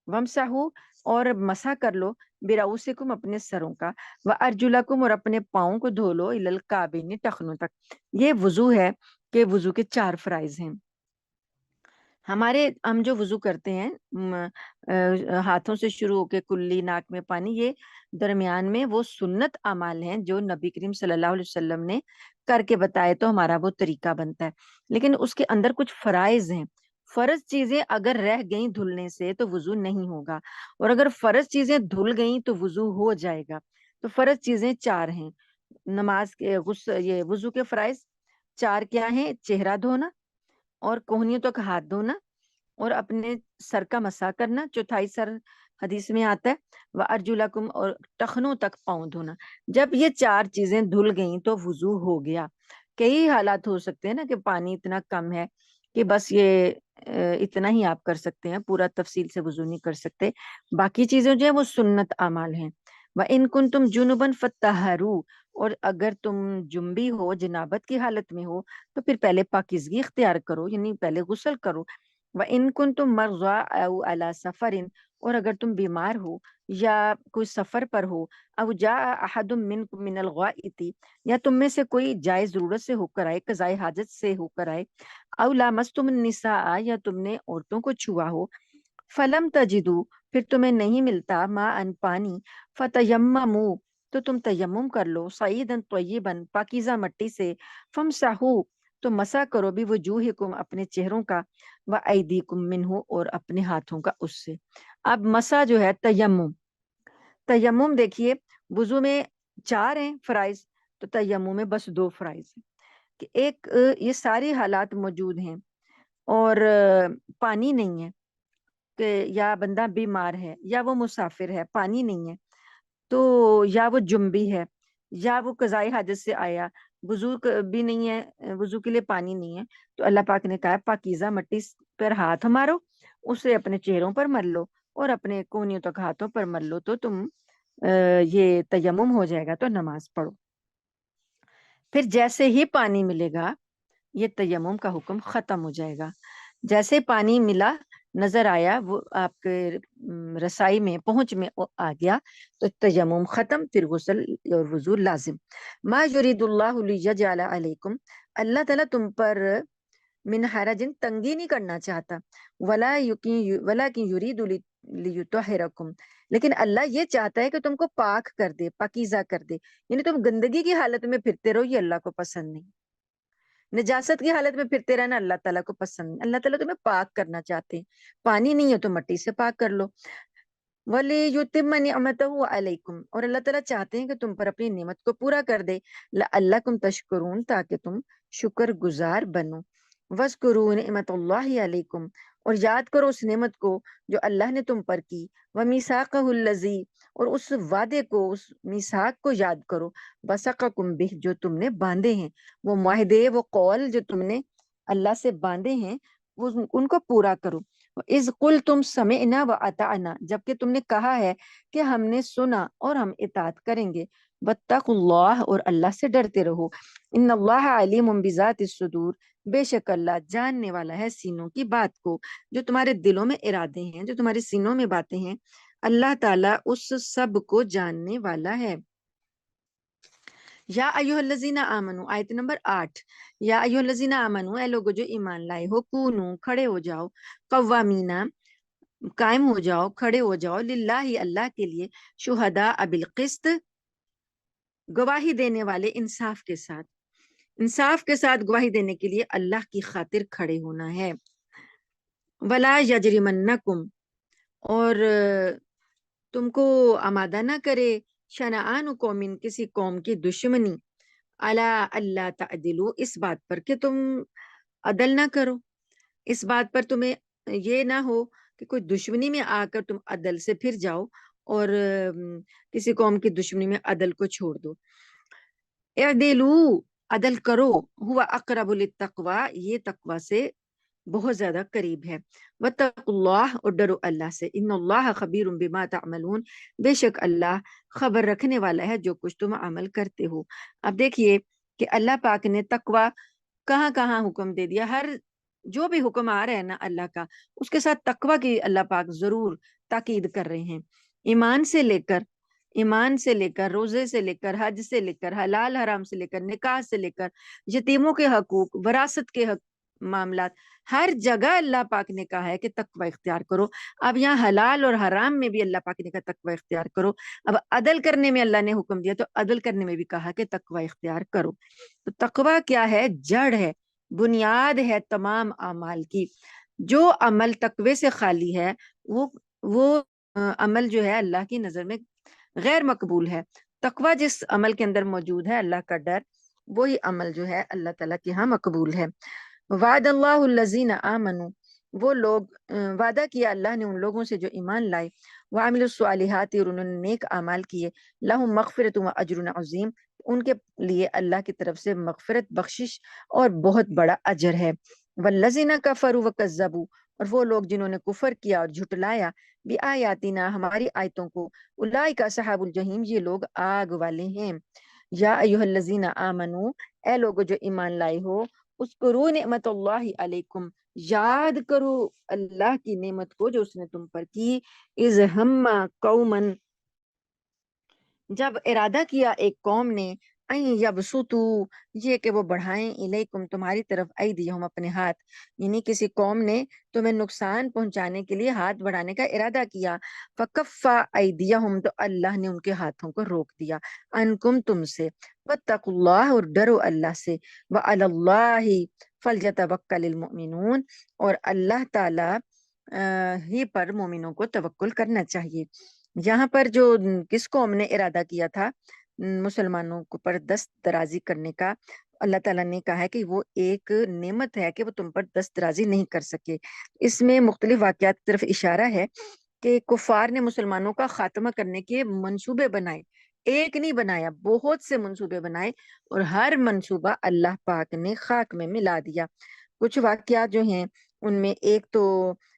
وامسحوا, اور مسح کر لو, برؤسکم, اپنے سروں کا. وارجلکم, اور اپنے پاؤں کو دھو لو, الی الکعبین, ٹخنوں تک. یہ وضو ہے کہ وضو کے 4 فرائض ہیں. ہم جو وضو کرتے ہیں ہاتھوں سے شروع ہو کے کلی ناک میں پانی, یہ درمیان میں وہ سنت اعمال ہیں جو نبی کریم صلی اللہ علیہ وسلم نے کر کے بتائے, تو ہمارا وہ طریقہ بنتا ہے. لیکن اس کے اندر کچھ فرائض ہیں. فرض چیزیں اگر رہ گئیں دھلنے سے تو وضو نہیں ہوگا، اور اگر فرض چیزیں دھل گئیں تو وضو ہو جائے گا۔ تو فرض چیزیں 4 ہیں نماز کے یہ وضو کے فرائض 4 کیا ہیں؟ چہرہ دھونا اور کوہنیوں تک ہاتھ دھونا اور اپنے سر کا مسح کرنا، چوتھائی سر حدیث میں آتا ہے، وَأَرْجُلَكُمْ اور ٹخنوں تک پاؤں دھونا۔ جب یہ 4 چیزیں دھل گئیں تو وضو ہو گیا۔ کئی حالات ہو سکتے ہیں نا کہ پانی اتنا کم ہے کہ بس یہ اتنا ہی آپ کر سکتے ہیں، پورا تفصیل سے وضو نہیں کر سکتے، باقی چیزیں جو ہیں وہ سنت اعمال ہیں۔ وَإِن كُنتُمْ جُنُبًا فَطَّهَّرُوا اور اگر تم جنبی ہو، جنابت کی حالت میں ہو تو پھر پہلے پاکیزگی اختیار کرو، یعنی پہلے غسل کرو۔ وَإِن كُنتُمْ مَرْضَىٰ أَوْ عَلَىٰ سَفَرٍ اور اگر تم بیمار ہو یا کوئی سفر پر ہو، أَوْ جَاءَ أَحَدٌ مِّنكُم مِّنَ الْغَائِطِ یا تم میں سے کوئی جائز ضرورت سے ہو کر آئے، قضائے حاجت سے ہو کر آئے، أَوْ لَامَسْتُمُ النِّسَاءَ یا تم نے عورتوں کو چھوا ہو، فَلَمْ تَجِدُوا پھر تمہیں نہیں ملتا ماءً پانی، فَتَيَمَّمُوا تو تم تیمم کر لو، صعیداً طیباً پاکیزہ مٹی سے، فَامْسَحُوا تو مسح کرو بھی وجوہکم اپنے چہروں کا، وَأَيْدِيكُم مِّنْهُ اور اپنے ہاتھوں کا اس سے۔ اب مسح جو ہے تیمم، تیمم دیکھیے وضو میں 4 ہیں فرائض، تو تیمم میں بس 2 فرائض ہیں کہ ایک یہ ساری حالات موجود ہیں اور پانی نہیں ہے کہ یا بندہ بیمار ہے یا وہ مسافر ہے، پانی نہیں ہے تو یا وہ جنبی ہے یا وہ قضائی حاجت سے آیا، وضو بھی نہیں ہے، وضو کے لیے پانی نہیں ہے، تو اللہ پاک نے کہا پاکیزہ مٹی پر ہاتھ مارو، اسے اپنے چہروں پر مل لو اور اپنے کونیوں تک ہاتھوں پر مل لو تو تم یہ تیمم ہو جائے گا، تو نماز پڑھو۔ پھر جیسے ہی پانی ملے گا یہ تیمم کا حکم ختم ہو جائے گا۔ جیسے پانی ملا، نظر آیا، وہ آپ کے رسائی میں پہنچ میں آ گیا تو تیمم ختم، پھر غسل اور وضو لازم۔ ما یرید اللہ لیجعل علیکم اللہ تعالیٰ تم پر من حرج تنگی نہیں کرنا چاہتا، ولکن یرید لیطہرکم لیکن اللہ یہ چاہتا ہے کہ تم کو پاک کر دے، پاکیزہ کر دے، یعنی تم گندگی کی حالت میں پھرتے رہو، یہ اللہ کو پسند نہیں۔ نجاست کی حالت میں پھرتے رہنا اللہ تعالیٰ کو پسند نہیں، اللہ تعالیٰ تمہیں پاک کرنا چاہتے ہیں۔ پانی نہیں ہے تو مٹی سے پاک کر لو۔ وَلِيُتِمَّ نِعْمَتَهُ عَلَيْكُمْ اور اللہ تعالیٰ چاہتے ہیں کہ تم پر اپنی نعمت کو پورا کر دے، لَعَلَّكُمْ تَشْكُرُونَ تاکہ تم شکر گزار بنو۔ وَاذْكُرُوا نِعْمَتَ اللَّهِ عَلَيْكُمْ اور یاد کرو اس نعمت کو جو اللہ نے تم پر کی، وَمِيثَاقَهُ الَّذِي اور اس وعدے کو، اس میثاق کو یاد کرو، وَثَقَكُمْ بِهِ جو تم نے باندھے ہیں، وہ معاہدے، وہ قول جو تم نے اللہ سے باندھے ہیں وہ ان کو پورا کرو۔ اذ قلتم سمعنا واطعنا جبکہ تم نے کہا ہے کہ ہم نے سنا اور ہم اطاعت کریں گے، واتقوا اللہ اور اللہ سے ڈرتے رہو، ان اللہ علیم بذات الصدور بے شک اللہ جاننے والا ہے سینوں کی بات کو، جو تمہارے دلوں میں ارادے ہیں، جو تمہارے سینوں میں باتیں ہیں، اللہ تعالیٰ اس سب کو جاننے والا ہے۔ یا ایھا الذین آمنو آیت نمبر 8، یا ایھا الذین آمنو اے لوگو جو ایمان لائے ہو، کونو کھڑے ہو جاؤ، قوامینا قائم ہو جاؤ، کھڑے ہو جاؤ، للہ اللہ کے لیے، شہداء بالقسط گواہی دینے والے انصاف کے ساتھ، انصاف کے ساتھ گواہی دینے کے لیے اللہ کی خاطر کھڑے ہونا ہے۔ ولا یجرمنکم اور تم کو آمادہ نہ کرے، شنآن قوم کسی قوم کی دشمنی، الا اللہ تعدلوا اس بات پر کہ تم عدل نہ کرو، اس بات پر تمہیں یہ نہ ہو کہ کوئی دشمنی میں آ کر تم عدل سے پھر جاؤ اور کسی قوم کی دشمنی میں عدل کو چھوڑ دو۔ اعدلوا عدل کرو، ہوا اقرب للتقوی یہ تقوی سے بہت زیادہ قریب ہے، واتقوا اللہ اور ڈرو اللہ سے، ان اللہ خبیر بما تعملون بے شک اللہ خبر رکھنے والا ہے جو کچھ تم عمل کرتے ہو۔ اب دیکھیے کہ اللہ پاک نے تقوی کہاں کہاں حکم دے دیا، ہر جو بھی حکم آ رہا ہے نا اللہ کا، اس کے ساتھ تقوی کی اللہ پاک ضرور تاکید کر رہے ہیں۔ ایمان سے لے کر روزے سے لے کر حج سے لے کر حلال حرام سے لے کر نکاح سے لے کر یتیموں کے حقوق، وراثت کے معاملات، ہر جگہ اللہ پاک نے کہا ہے کہ تقوی اختیار کرو۔ اب یہاں حلال اور حرام میں بھی اللہ پاک نے کہا تقوی اختیار کرو، اب عدل کرنے میں اللہ نے حکم دیا تو عدل کرنے میں بھی کہا کہ تقوی اختیار کرو۔ تو تقوی کیا ہے؟ جڑ ہے، بنیاد ہے تمام اعمال کی۔ جو عمل تقوی سے خالی ہے وہ عمل جو ہے اللہ کی نظر میں غیر مقبول ہے۔ تقوی جس عمل کے اندر موجود ہے، اللہ کا ڈر، وہی عمل جو ہے اللہ تعالیٰ کے ہاں مقبول ہے۔ وعد اللہ الذین آمنوا، وہ لوگ وعدہ کیا اللہ نے ان لوگوں سے جو ایمان لائے، وعملوا الصالحات، اور انہوں نے نیک اعمال کیے، لہم مغفرۃ و اجر عظیم، ان کے لیے اللہ کی طرف سے مغفرت، بخشش اور بہت بڑا اجر ہے۔ والذین کفروا وکذبوا، اور وہ لوگ جنہوں نے کفر کیا اور جھٹلایا، بآیاتنا، ہماری آیتوں کو، اولئک اصحاب الجحیم، یہ لوگ آگ والے ہیں۔ یا ایھا الذین آمنو، اے لوگو جو ایمان لائے ہو، اذکروا نعمت اللہ علیکم، یاد کرو اللہ کی نعمت کو جو اس نے تم پر کی، اذ ہم قومن، جب ارادہ کیا ایک قوم نے، این یبسطو، یہ کہ وہ بڑھائیں، الیکم، تمہاری طرف، ایدیہم، اپنے ہاتھ، یعنی کسی قوم نے تمہیں نقصان پہنچانے کے لیے ہاتھ بڑھانے کا ارادہ کیا، فکفا ایدیہم، تو اللہ نے ان کے ہاتھوں کو روک دیا، انکم، تم سے، واتقوا اللہ، اور ڈرو اللہ سے، وعلی اللہ فلیتوکل المؤمنون، اور اللہ تعالی ہی پر مومنوں کو توکل کرنا چاہیے۔ یہاں پر جو کس قوم نے ارادہ کیا تھا مسلمانوں کو پر دست درازی کرنے کا، اللہ تعالیٰ نے کہا ہے کہ وہ ایک نعمت ہے کہ وہ تم پر دست درازی نہیں کر سکے۔ اس میں مختلف واقعات کی طرف اشارہ ہے کہ کفار نے مسلمانوں کا خاتمہ کرنے کے منصوبے بنائے، ایک نہیں بنایا، بہت سے منصوبے بنائے، اور ہر منصوبہ اللہ پاک نے خاک میں ملا دیا۔ کچھ واقعات جو ہیں ان میں ایک تو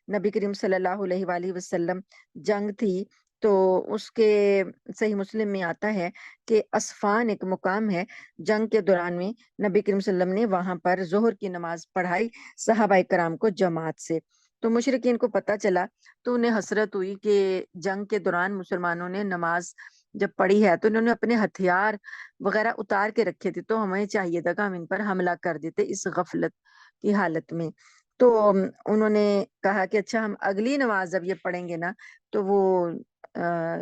نبی کریم صلی اللہ علیہ وآلہ وسلم، جنگ تھی، تو اس کے صحیح مسلم میں آتا ہے کہ اسفان ایک مقام ہے، جنگ کے دوران میں نبی کریم صلی اللہ علیہ وسلم نے وہاں پر ظہر کی نماز پڑھائی صحابہ کرام کو جماعت سے، تو مشرکین کو پتہ چلا، تو انہیں حسرت ہوئی کہ جنگ کے دوران مسلمانوں نے نماز جب پڑھی ہے تو انہوں نے اپنے ہتھیار وغیرہ اتار کے رکھے تھے، تو ہمیں چاہیے تھا کہ ہم ان پر حملہ کر دیتے اس غفلت کی حالت میں۔ تو انہوں نے کہا کہ اچھا، ہم اگلی نماز جب یہ پڑھیں گے نا، تو وہ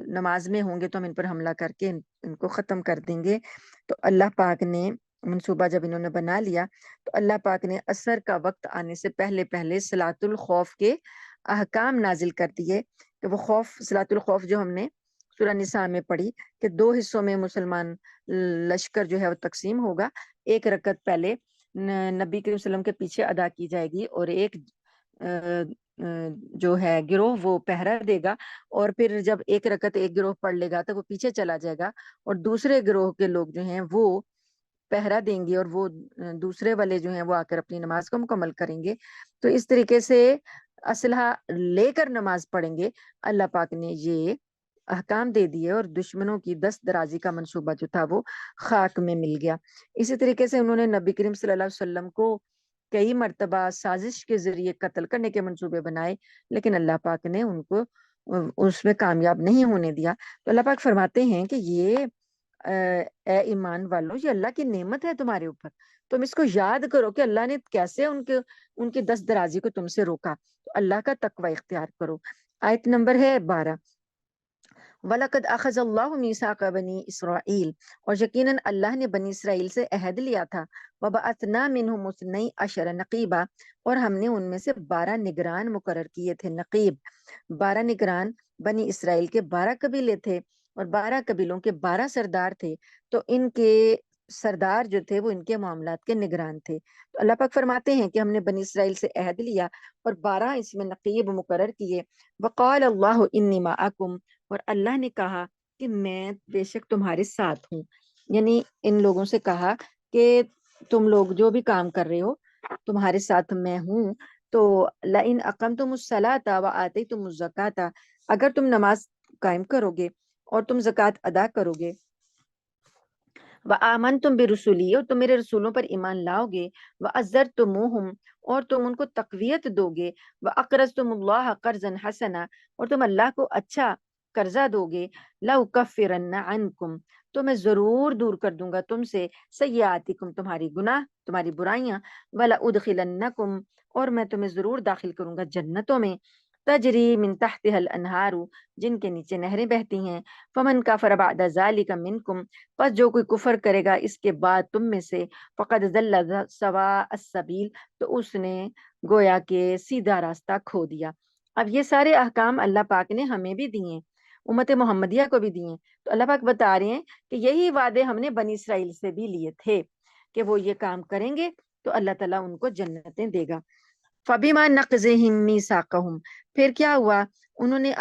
نماز میں ہوں گے تو ہم ان پر حملہ کر کے ان کو ختم کر دیں گے۔ تو اللہ پاک نے منصوبہ جب انہوں نے بنا لیا، تو اللہ پاک نے عصر کا وقت آنے سے پہلے پہلے صلاۃ الخوف کے احکام نازل کر دیے، کہ وہ خوف، صلاۃ الخوف جو ہم نے سورہ نساء میں پڑھی کہ 2 حصوں میں مسلمان لشکر جو ہے وہ تقسیم ہوگا، ایک رکعت پہلے نبی کریم صلی اللہ علیہ وسلم کے پیچھے ادا کی جائے گی، اور ایک جو ہے گروہ وہ پہرا دے گا، اور پھر جب ایک رکعت ایک گروہ پڑھ لے گا تو وہ پیچھے چلا جائے گا، اور دوسرے گروہ کے لوگ جو ہیں وہ پہرا دیں گے، اور وہ دوسرے والے جو ہیں وہ آ کر اپنی نماز کو مکمل کریں گے۔ تو اس طریقے سے اسلحہ لے کر نماز پڑھیں گے۔ اللہ پاک نے یہ احکام دے دیے، اور دشمنوں کی دست درازی کا منصوبہ جو تھا وہ خاک میں مل گیا۔ اسی طریقے سے انہوں نے نبی کریم صلی اللہ علیہ وسلم کو کئی مرتبہ سازش کے ذریعے قتل کرنے کے منصوبے بنائے، لیکن اللہ پاک نے ان کو اس میں کامیاب نہیں ہونے دیا۔ تو اللہ پاک فرماتے ہیں کہ یہ اے ایمان والو، یہ اللہ کی نعمت ہے تمہارے اوپر، تم اس کو یاد کرو کہ اللہ نے کیسے ان کی دست درازی کو تم سے روکا، تو اللہ کا تقوی اختیار کرو۔ آیت نمبر ہے 12، وَلَقَدْ أَخَذَ اللَّهُ مِيثَاقَ بَنِي إِسْرَائِيلَ، اور یقیناً اللہ نے بنی اسرائیل سے عہد لیا تھا، وَبَعَثْنَا مِنْهُمُ اثْنَيْ عَشَرَ نَقِيبًا، اور ہم نے ان میں سے 12 نگران مقرر کیے تھے۔ نقیب، 12 نگران، بنی اسرائیل کے 12 قبیلے تھے، اور 12 قبیلوں کے 12 سردار تھے، تو ان کے سردار جو تھے وہ ان کے معاملات کے نگران تھے۔ تو اللہ پاک فرماتے ہیں کہ ہم نے بنی اسرائیل سے عہد لیا اور 12 اس میں نقیب مقرر کیے۔ وقال اللہ انی معکم، اور اللہ نے کہا کہ میں بے شک تمہارے ساتھ ہوں، یعنی ان لوگوں سے کہا کہ تم لوگ جو بھی کام کر رہے ہو تمہارے ساتھ میں ہوں۔ تو لئن اقمتم الصلاۃ وآتیتم الزکاۃ، اگر تم نماز قائم کرو گے اور تم زکوٰۃ ادا کرو گے، وآمنتم برسولی، اور تم میرے رسولوں پر ایمان لاؤ گے، وعزرتموہم، اور تم ان کو تقویت دو گے، واقرضتم اللہ قرضا حسنا، اور تم اللہ کو اچھا قرضہ دو گے، لأکفرن عنکم، تو میں ضرور دور کر دوں گا تم سے، سیئاتکم، تمہاری گناہ، تمہاری برائیاں، ولأدخلنکم، اور میں تمہیں ضرور داخل کروں گا جنتوں میں، تجری من تحتها الانہار، جن کے نیچے نہریں بہتی ہیں، فمن کفر بعد ذلک منکم، پس جو کوئی کفر کرے گا اس کے بعد تم میں سے، فقد ضل سواء السبیل، تو اس نے گویا کہ سیدھا راستہ کھو دیا۔ اب یہ سارے احکام اللہ پاک نے ہمیں بھی دیے، امت محمدیہ کو بھی دیے، تو اللہ پاک بتا رہے ہیں کہ یہی وعدے ہم نے بنی اسرائیل سے بھی لیے تھے کہ وہ یہ کام کریں گے تو اللہ تعالیٰ ان کو جنتیں دے گا۔ فَبِمَا نَقْضِهِم مِّيثَاقَهُم، پھر کیا ہوا، انہوں نے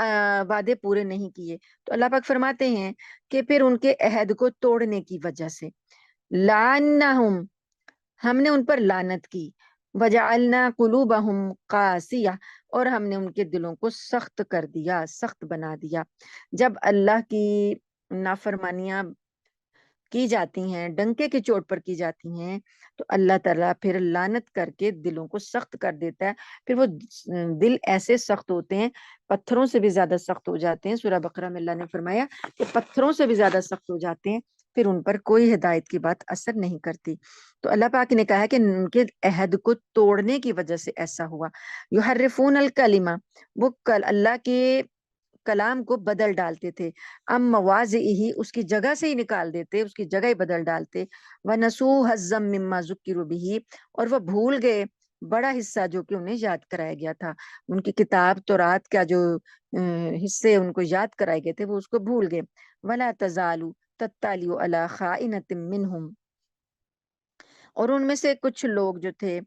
وعدے پورے نہیں کیے، تو اللہ پاک فرماتے ہیں کہ پھر ان کے عہد کو توڑنے کی وجہ سے لَعَنَّهُم، ہم نے ان پر لعنت کی، وَجَعَلْنَا قُلُوبَهُمْ قَاسِيَةً، اور ہم نے ان کے دلوں کو سخت کر دیا، سخت بنا دیا۔ جب اللہ کی نافرمانیاں کی جاتی ہیں، ڈنکے کی چوٹ پر کی جاتی ہیں، تو اللہ تعالیٰ پھر لعنت کر کے دلوں کو سخت کر دیتا ہے، پھر وہ دل ایسے سخت ہوتے ہیں، پتھروں سے بھی زیادہ سخت ہو جاتے ہیں۔ سورہ بقرہ میں اللہ نے فرمایا کہ پتھروں سے بھی زیادہ سخت ہو جاتے ہیں، پھر ان پر کوئی ہدایت کی بات اثر نہیں کرتی۔ تو اللہ پاک نے کہا ہے کہ ان کے عہد کو توڑنے کی وجہ سے ایسا ہوا۔ یحرفون الکلمہ، وہ اللہ کے کلام کو بدل ڈالتے تھے، ام مواضعہ، اس کی جگہ سے ہی نکال دیتے، اس کی جگہ ہی بدل ڈالتے، وَنَسُوا حَظًّا مِّمَّا ذُكِّرُوا بِهِ، اور وہ بھول گئے بڑا حصہ جو کہ انہیں یاد کرایا گیا تھا، ان کی کتاب تورات کا جو حصے ان کو یاد کرائے گئے تھے وہ اس کو بھول گئے۔ وَلَا تَزَالُ تَطَّلِعُ عَلَىٰ خَائِنَةٍ مِّنْهُمْ، اور ان میں سے کچھ لوگ جو تھے،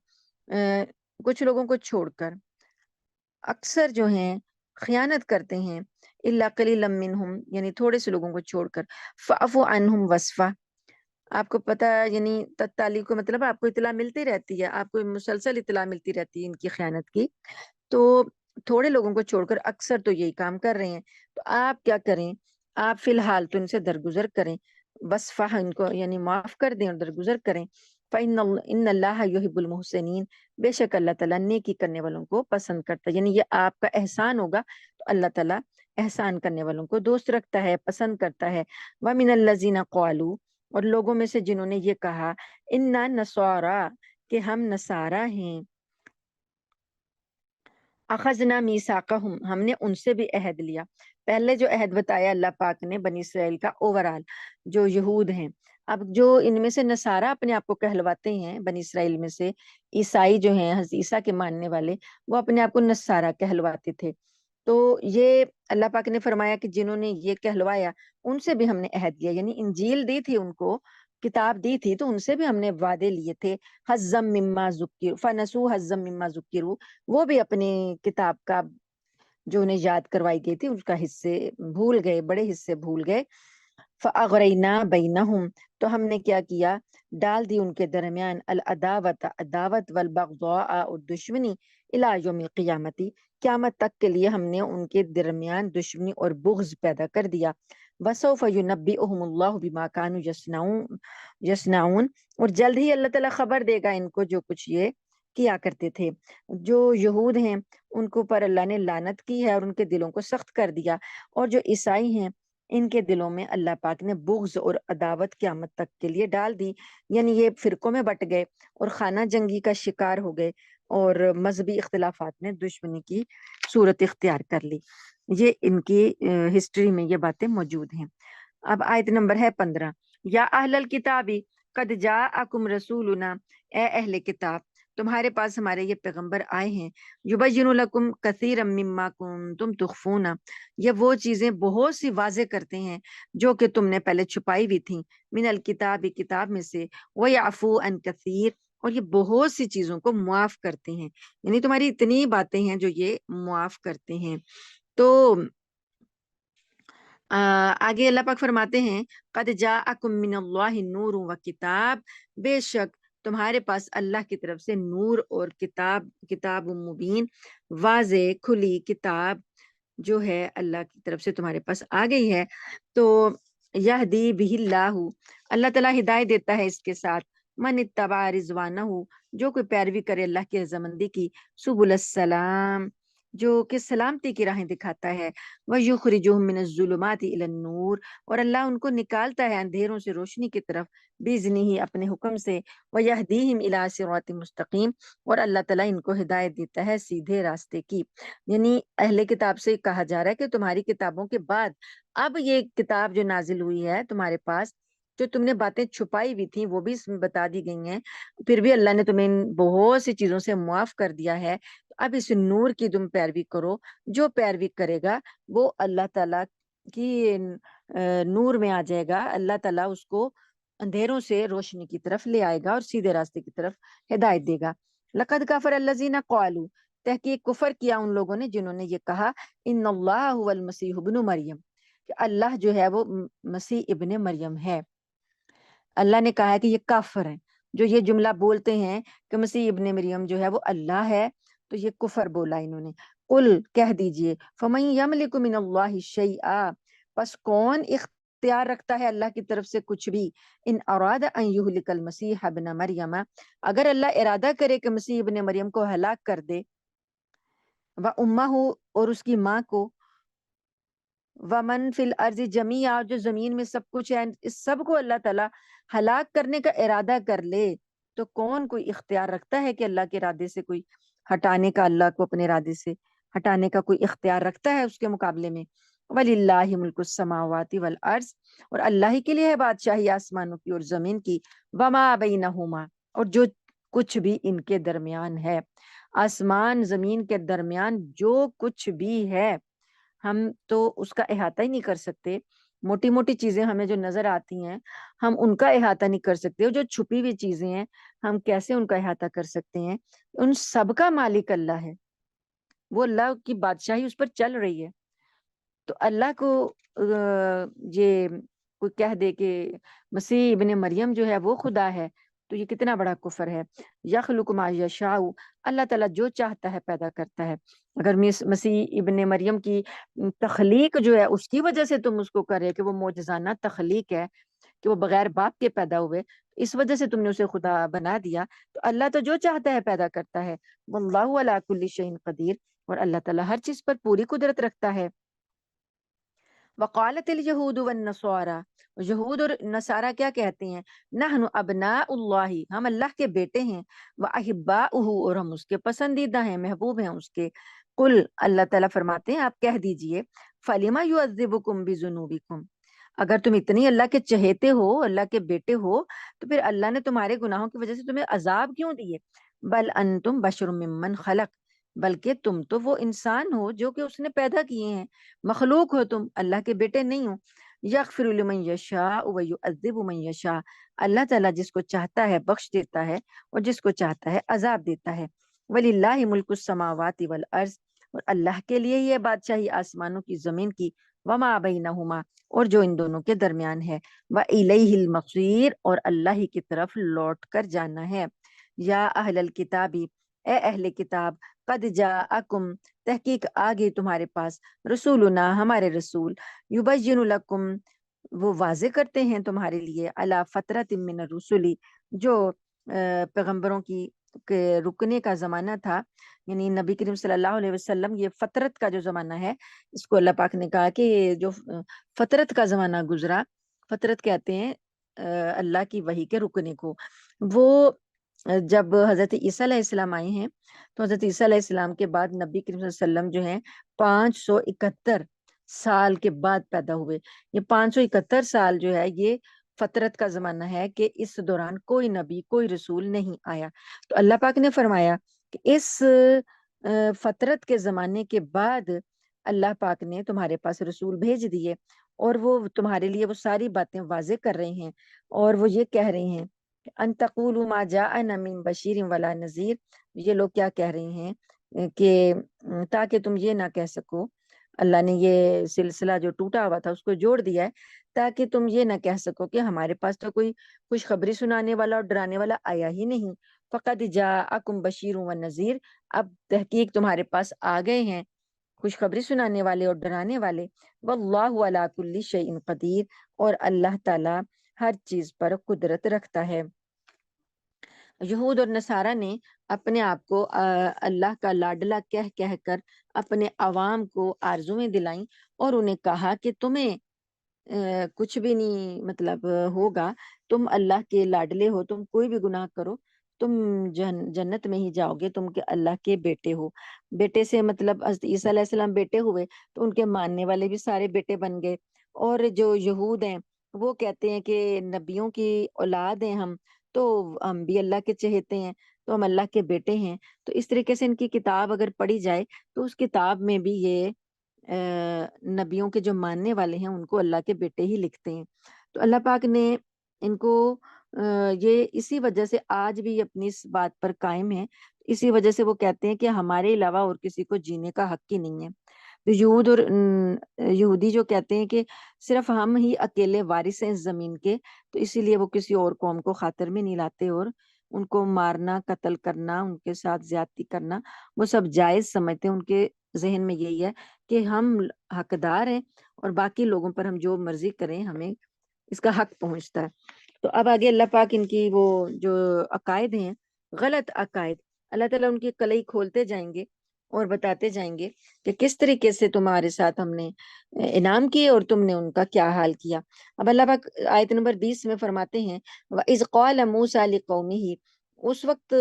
کچھ لوگوں کو چھوڑ کر اکثر جو ہیں خیانت کرتے ہیں، الا قلیلا منہم، یعنی تھوڑے سے لوگوں کو چھوڑ کر، فاعف عنہم وصفا، آپ کو پتا یعنی تتالی کو مطلب آپ کو اطلاع ملتی رہتی ہے، آپ کو مسلسل اطلاع ملتی رہتی ہے ان کی خیانت کی، تو تھوڑے لوگوں کو چھوڑ کر اکثر تو یہی کام کر رہے ہیں، تو آپ کیا کریں، آپ فی الحال تو ان سے درگزر کریں، وصفہ ان کو یعنی معاف کر دیں اور درگزر کریں۔ فإن اللہ یحب المحسنین، بے شک اللہ تعالیٰ نیکی کرنے والوں کو پسند کرتا ہے، یعنی یہ آپ کا احسان ہوگا تو اللہ تعالیٰ احسان کرنے والوں کو دوست رکھتا ہے، پسند کرتا ہے۔ وَمِنَ الَّذِينَ قَالُوا، اور لوگوں میں سے جنہوں نے یہ کہا، اِنَّا نَصَارَىٰ، کہ ہم نصارہ ہیں، اخذنا میثاقہم، ہم نے ان سے بھی عہد لیا۔ پہلے جو عہد بتایا اللہ پاک نے بنی اسرائیل کا اوورال، جو یہود ہیں، اب جو ان میں سے نصارہ اپنے آپ کو کہلواتے ہیں، بنی اسرائیل میں سے عیسائی جو ہیں، حضرت عیسیٰ کے ماننے والے، وہ اپنے آپ کو نصارہ کہلواتے تھے، تو یہ اللہ پاک نے فرمایا کہ جنہوں نے یہ کہلوایا ان سے بھی ہم نے عہد لیا، یعنی انجیل دی تھی ان کو، کتاب دی تھی، تو ان سے بھی ہم نے وعدے لیے تھے، حظم مما ذکر فنسو حظم مما ذکروا، وہ بھی اپنی کتاب کا جو انہیں یاد کروائی گئی تھی اس کا حصے بھول گئے، بڑے حصے بھول گئے۔ فَأَغْرَيْنَا بَيْنَهُمْ، تو ہم نے کیا کیا، ڈال دی ان کے درمیان العداوت، عداوت، والبغضاء، اور دشمنی، الی یوم القیامت، قیامت تک کے لیے ہم نے ان کے درمیان دشمنی اور بغض پیدا کر دیا۔ وَسَوْفَ يُنَبِّئُهُمُ اللَّهُ بِمَا كَانُوا يَصْنَعُونَ، اور جلد ہی اللہ تعالیٰ خبر دے گا ان کو جو کچھ یہ کیا کرتے تھے۔ جو یہود ہیں ان کو پر اللہ نے لعنت کی ہے اور ان کے دلوں کو سخت کر دیا، اور جو عیسائی ہیں ان کے دلوں میں اللہ پاک نے بغض اور عداوت قیامت تک کے لیے ڈال دی، یعنی یہ فرقوں میں بٹ گئے اور خانہ جنگی کا شکار ہو گئے، اور مذہبی اختلافات نے دشمنی کی صورت اختیار کر لی۔ یہ ان کی ہسٹری میں یہ باتیں موجود ہیں۔ اب آیت نمبر ہے 15، یا اہل الکتابی قد جاءکم رسولنا، اے اہل کتاب تمہارے پاس ہمارے یہ پیغمبر آئے ہیں، یبین لکم کثیرا مما کنتم تخفون، یہ وہ چیزیں بہت سی واضح کرتے ہیں جو کہ تم نے پہلے چھپائی ہوئی تھیں، من الکتاب، کتاب میں سے، ویعفو عن کثیر، اور یہ بہت سی چیزوں کو معاف کرتے ہیں، یعنی تمہاری اتنی باتیں ہیں جو یہ معاف کرتے ہیں۔ تو آگے اللہ پاک فرماتے ہیں، قد جاءکم من اللہ نور و کتاب، بے شک تمہارے پاس اللہ کی طرف سے نور اور کتاب مبین، واضح کھلی کتاب جو ہے اللہ کی طرف سے تمہارے پاس آ گئی ہے۔ تو یہدی بہ اللہ، اللہ تعالیٰ ہدایت دیتا ہے اس کے ساتھ، من اتبع رضوانہ، جو کوئی پیروی کرے اللہ کی رضامندی کی، سبل السلام، جو کہ سلامتی کی راہیں دکھاتا ہے، وَيُخْرِجُهُم مِّنَ الظُّلُمَاتِ إِلَى النُّورِ، اور اللہ ان کو نکالتا ہے اندھیروں سے روشنی کی طرف، بِإِذْنِهِ اپنے حکم سے، وَيَهْدِيهِمْ إِلَىٰ صِرَاطٍ مُسْتَقِيمٍ، اور اللہ تعالیٰ ان کو ہدایت دیتا ہے سیدھے راستے کی۔ یعنی اہل کتاب سے کہا جا رہا ہے کہ تمہاری کتابوں کے بعد اب یہ کتاب جو نازل ہوئی ہے تمہارے پاس، جو تم نے باتیں چھپائی ہوئی تھیں وہ بھی اس میں بتا دی گئی ہیں، پھر بھی اللہ نے تمہیں ان بہت سی چیزوں سے معاف کر دیا ہے۔ اب اس نور کی تم پیروی کرو، جو پیروی کرے گا وہ اللہ تعالیٰ کی نور میں آ جائے گا، اللہ تعالیٰ اس کو اندھیروں سے روشنی کی طرف لے آئے گا اور سیدھے راستے کی طرف ہدایت دے گا۔ لقد کفر الذین قالوا، تحقیق کفر کیا ان لوگوں نے جنہوں نے یہ کہا، ان اللہ هو المسیح ابن مریم، کہ اللہ جو ہے وہ مسیح ابن مریم ہے۔ اللہ نے کہا ہے کہ یہ کافر ہیں جو یہ جملہ بولتے ہیں کہ مسیح ابن مریم جو ہے وہ اللہ ہے، تو یہ کفر بولا انہوں نے۔ قل کہہ دیجئے، فمن یملک من اللہ شیئا، پس کون اختیار رکھتا ہے اللہ کی طرف سے کچھ بھی، ان اراد ان یہلک المسیح ابن مریم، اگر اللہ ارادہ کرے کہ مسیح ابن مریم کو ہلاک کر دے، و امہ، اور اس کی ماں کو، ومن فی الارض جمیعا، جو زمین میں سب کچھ ہے، اس سب کو اللہ تعالیٰ ہلاک کرنے کا ارادہ کر لے، تو کون کوئی اختیار رکھتا ہے کہ اللہ کے ارادے سے کوئی ہٹانے کا، اللہ کو اپنے ارادے سے ہٹانے کا کوئی اختیار رکھتا ہے اس کے مقابلے میں؟ وَلِلَّهِ مُلْكُ السَّمَاوَاتِ وَالْأَرْضِ، اور اللہ ہی کے لیے ہے بادشاہی آسمانوں کی اور زمین کی، وَمَا بَيْنَهُمَا، اور جو کچھ بھی ان کے درمیان ہے، آسمان زمین کے درمیان جو کچھ بھی ہے، ہم تو اس کا احاطہ ہی نہیں کر سکتے۔ موٹی موٹی چیزیں ہمیں جو نظر آتی ہیں ہم ان کا احاطہ نہیں کر سکتے، اور جو چھپی ہوئی چیزیں ہیں ہم کیسے ان کا احاطہ کر سکتے ہیں؟ ان سب کا مالک اللہ ہے، وہ اللہ کی بادشاہی اس پر چل رہی ہے۔ تو اللہ کو یہ کوئی کہہ دے کہ مسیح ابن مریم جو ہے وہ خدا ہے، تو یہ کتنا بڑا کفر ہے۔ یخلق ما یشاء، اللہ تعالیٰ جو چاہتا ہے پیدا کرتا ہے۔ اگر مسیح ابن مریم کی تخلیق جو ہے اس کی وجہ سے تم اس کو کرے کہ وہ معجزانہ تخلیق ہے، کہ وہ بغیر باپ کے پیدا ہوئے، اس وجہ سے تم نے اسے خدا بنا دیا، تو اللہ تو جو چاہتا ہے پیدا کرتا ہے۔ واللہ علی کل شیء قدیر، اور اللہ تعالیٰ ہر چیز پر پوری قدرت رکھتا ہے۔ وقالت اليہود والنصارى، یہود اور نصارہ کیا کہتے ہیں؟ نحن ابناء اللہ، ہم اللہ کے بیٹے ہیں، واحباؤہ، اور ہم اس کے پسندیدہ ہیں، محبوب ہیں اس کے۔ قل، اللہ تعالیٰ فرماتے ہیں آپ کہہ دیجئے، فلما یعذبکم بذنوبکم، اگر تم اتنی اللہ کے چہیتے ہو، اللہ کے بیٹے ہو، تو پھر اللہ نے تمہارے گناہوں کی وجہ سے تمہیں عذاب کیوں دیے؟ بل انتم بشر ممن خلق، بلکہ تم تو وہ انسان ہو جو کہ اس نے پیدا کیے ہیں، مخلوق ہو تم، اللہ کے بیٹے نہیں ہو۔ یغفر لمن یشاء ویعذب من یشاء، اللہ تعالیٰ جس کو چاہتا ہے بخش دیتا ہے اور جس کو چاہتا ہے عذاب دیتا ہے۔ وللہ ملک السماوات والارض، اور اللہ کے لیے یہ بادشاہی آسمانوں کی زمین کی، وما بینہما، اور جو ان دونوں کے درمیان ہے، وإلیہ المصیر، اور اللہ ہی کی طرف لوٹ کر جانا ہے۔ یا اہل الکتابی، اے اہل کتاب، قد جاءکم، تحقیق آ گئی تمہارے پاس، رسولنا، ہمارے رسول، یبین لکم، وہ واضح کرتے ہیں تمہارے لیے، علی فترۃ من الرسل، جو پیغمبروں کی کے رکنے کا زمانہ تھا، یعنی نبی کریم صلی اللہ علیہ وسلم، یہ فترت کا جو زمانہ ہے، اس کو اللہ پاک نے کہا کہ یہ جو فترت کا زمانہ گزرا، فترت کہتے ہیں اللہ کی وحی کے رکنے کو، وہ جب حضرت عیسیٰ علیہ السلام آئے ہیں، تو حضرت عیسیٰ علیہ السلام کے بعد نبی کریم صلی اللہ علیہ وسلم جو ہیں 571 سال کے بعد پیدا ہوئے۔ یہ 571 سال جو ہے یہ فترت کا زمانہ ہے کہ اس دوران کوئی نبی کوئی رسول نہیں آیا۔ تو اللہ پاک نے فرمایا کہ اس فترت کے زمانے کے بعد اللہ پاک نے تمہارے پاس رسول بھیج دیے، اور وہ تمہارے لیے وہ ساری باتیں واضح کر رہے ہیں، اور وہ یہ کہہ رہے ہیں ان تقولوا ما جاءنا من بشیر ولا نذیر، یہ لوگ کیا کہہ رہے ہیں کہ تاکہ تم یہ نہ کہہ سکو، اللہ نے یہ سلسلہ جو ٹوٹا ہوا تھا اس کو جوڑ دیا ہے، تاکہ تم یہ نہ کہہ سکو کہ ہمارے پاس تو کوئی خوشخبری سنانے والا اور ڈرانے والا آیا ہی نہیں۔ فقد جاءکم بشیر و نذیر، اب تحقیق تمہارے پاس آ گئے ہیں خوشخبری سنانے والے اور ڈرانے والے۔ واللہ علی کل شیء قدیر، اور اللہ تعالی ہر چیز پر قدرت رکھتا ہے۔ یہود اور نصارہ نے اپنے آپ کو اللہ کا لاڈلا کہہ کہہ کر اپنے عوام کو آرزویں دلائیں اور انہیں کہا کہ تمہیں کچھ بھی نہیں مطلب ہوگا، تم اللہ کے لاڈلے ہو، تم کوئی بھی گناہ کرو تم جنت میں ہی جاؤ گے، تم کے اللہ کے بیٹے ہو۔ بیٹے سے مطلب حضرت عیسیٰ علیہ السلام بیٹے ہوئے تو ان کے ماننے والے بھی سارے بیٹے بن گئے، اور جو یہود ہیں وہ کہتے ہیں کہ نبیوں کی اولاد ہیں ہم، تو ہم بھی اللہ کے چہیتے ہیں، تو ہم اللہ کے بیٹے ہیں۔ تو اس طریقے سے ان کی کتاب اگر پڑھی جائے تو اس کتاب میں بھی یہ نبیوں کے جو ماننے والے ہیں ان کو اللہ کے بیٹے ہی لکھتے ہیں۔ تو اللہ پاک نے ان کو یہ اسی وجہ سے آج بھی اپنی اس بات پر قائم ہے، اسی وجہ سے وہ کہتے ہیں کہ ہمارے علاوہ اور کسی کو جینے کا حق ہی نہیں ہے۔ تو یہود اور یہودی جو کہتے ہیں کہ صرف ہم ہی اکیلے وارث ہیں اس زمین کے، تو اسی لیے وہ کسی اور قوم کو خاطر میں نہیں لاتے، اور ان کو مارنا، قتل کرنا، ان کے ساتھ زیادتی کرنا وہ سب جائز سمجھتے ہیں۔ ان کے ذہن میں یہی ہے کہ ہم حقدار ہیں اور باقی لوگوں پر ہم جو مرضی کریں ہمیں اس کا حق پہنچتا ہے۔ تو اب آگے اللہ پاک ان کی وہ جو عقائد ہیں، غلط عقائد، اللہ تعالیٰ ان کی کلئی کھولتے جائیں گے اور بتاتے جائیں گے کہ کس طریقے سے تمہارے ساتھ ہم نے انعام کیے اور تم نے ان کا کیا حال کیا۔ اب اللہ پاک آیت نمبر 20 میں فرماتے ہیں وَإِذْ قَالَ مُوسَىٰ لِقَوْمِهِ، اس وقت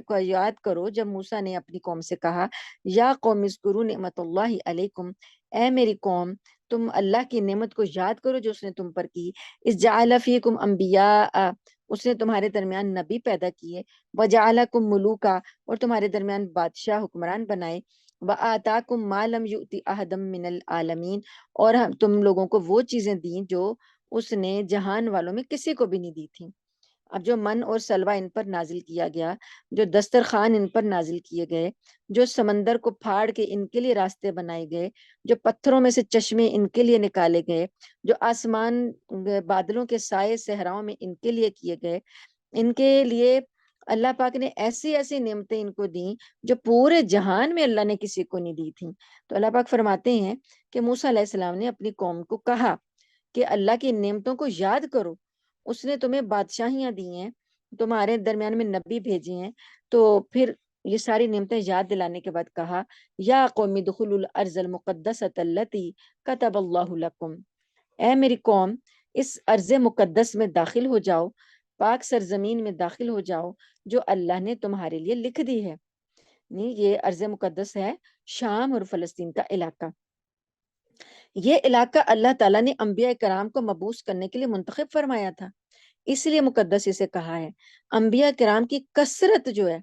کو یاد کرو جب موسیٰ نے اپنی قوم سے کہا یا قوم اذکروا نعمت اللہ علیکم، اے میری قوم تم اللہ کی نعمت کو یاد کرو جو اس نے تم پر کی، اس جعل فیکم انبیاء، اس نے تمہارے درمیان نبی پیدا کیے، وجعلکم ملوکا، اور تمہارے درمیان بادشاہ حکمران بنائے، وآتاکم ما لم یؤتی احدا من العالمین، اور تم لوگوں کو وہ چیزیں دیں جو اس نے جہان والوں میں کسی کو بھی نہیں دی تھی۔ اب جو من اور سلوہ ان پر نازل کیا گیا، جو دسترخوان ان پر نازل کیے گئے، جو سمندر کو پھاڑ کے ان کے لیے راستے بنائے گئے، جو پتھروں میں سے چشمے ان کے لیے نکالے گئے، جو آسمان بادلوں کے سائے صحراؤں میں ان کے لیے کیے گئے، ان کے لیے اللہ پاک نے ایسی ایسی نعمتیں ان کو دیں جو پورے جہان میں اللہ نے کسی کو نہیں دی تھی۔ تو اللہ پاک فرماتے ہیں کہ موسیٰ علیہ السلام نے اپنی قوم کو کہا کہ اللہ کی نعمتوں کو یاد کرو، اس نے تمہیں بادشاہیاں دی ہیں، تمہارے درمیان میں نبی بھیجے ہیں، تو پھر یہ ساری نعمتیں یاد دلانے کے بعد کہا یا قوم ادخلوا الارض المقدسۃ التی کتب اللہ لکم، اے میری قوم اس ارض مقدس میں داخل ہو جاؤ، پاک سرزمین میں داخل ہو جاؤ جو اللہ نے تمہارے لیے لکھ دی ہے۔ نہیں، یہ ارض مقدس ہے شام اور فلسطین کا علاقہ۔ یہ علاقہ اللہ تعالیٰ نے انبیاء کرام کو مبعوث کرنے کے لیے منتخب فرمایا تھا، اس لیے مقدس اسے کہا ہے۔ انبیاء کرام کی کثرت جو ہے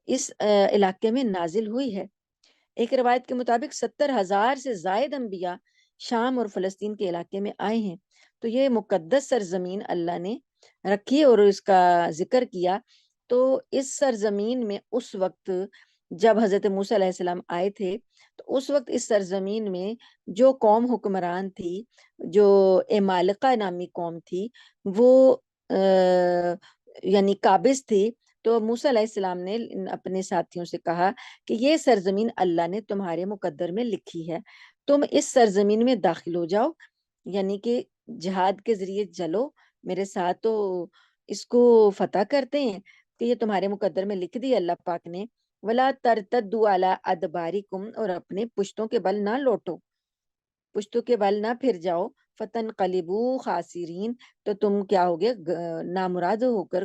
اس علاقے میں نازل ہوئی ہے۔ ایک روایت کے مطابق 70,000 سے زائد انبیاء شام اور فلسطین کے علاقے میں آئے ہیں۔ تو یہ مقدس سرزمین اللہ نے رکھی اور اس کا ذکر کیا۔ تو اس سرزمین میں اس وقت جب حضرت موسیٰ علیہ السلام آئے تھے تو اس وقت اس سرزمین میں جو قوم حکمران تھی، جو عمالقہ نامی قوم تھی، وہ یعنی قابض تھی۔ تو موسیٰ علیہ السلام نے اپنے ساتھیوں سے کہا کہ یہ سرزمین اللہ نے تمہارے مقدر میں لکھی ہے، تم اس سرزمین میں داخل ہو جاؤ، یعنی کہ جہاد کے ذریعے چلو میرے ساتھ، تو اس کو فتح کرتے ہیں کہ یہ تمہارے مقدر میں لکھ دی اللہ پاک نے۔ ولا ترتدوا علی ادبارکم، اور اپنے پشتوں کے بل نہ لوٹو، پشتوں کے بل نہ پھر جاؤ، فتنقلبوا خاسرین، تو تم کیا ہوگے نامراد ہو کر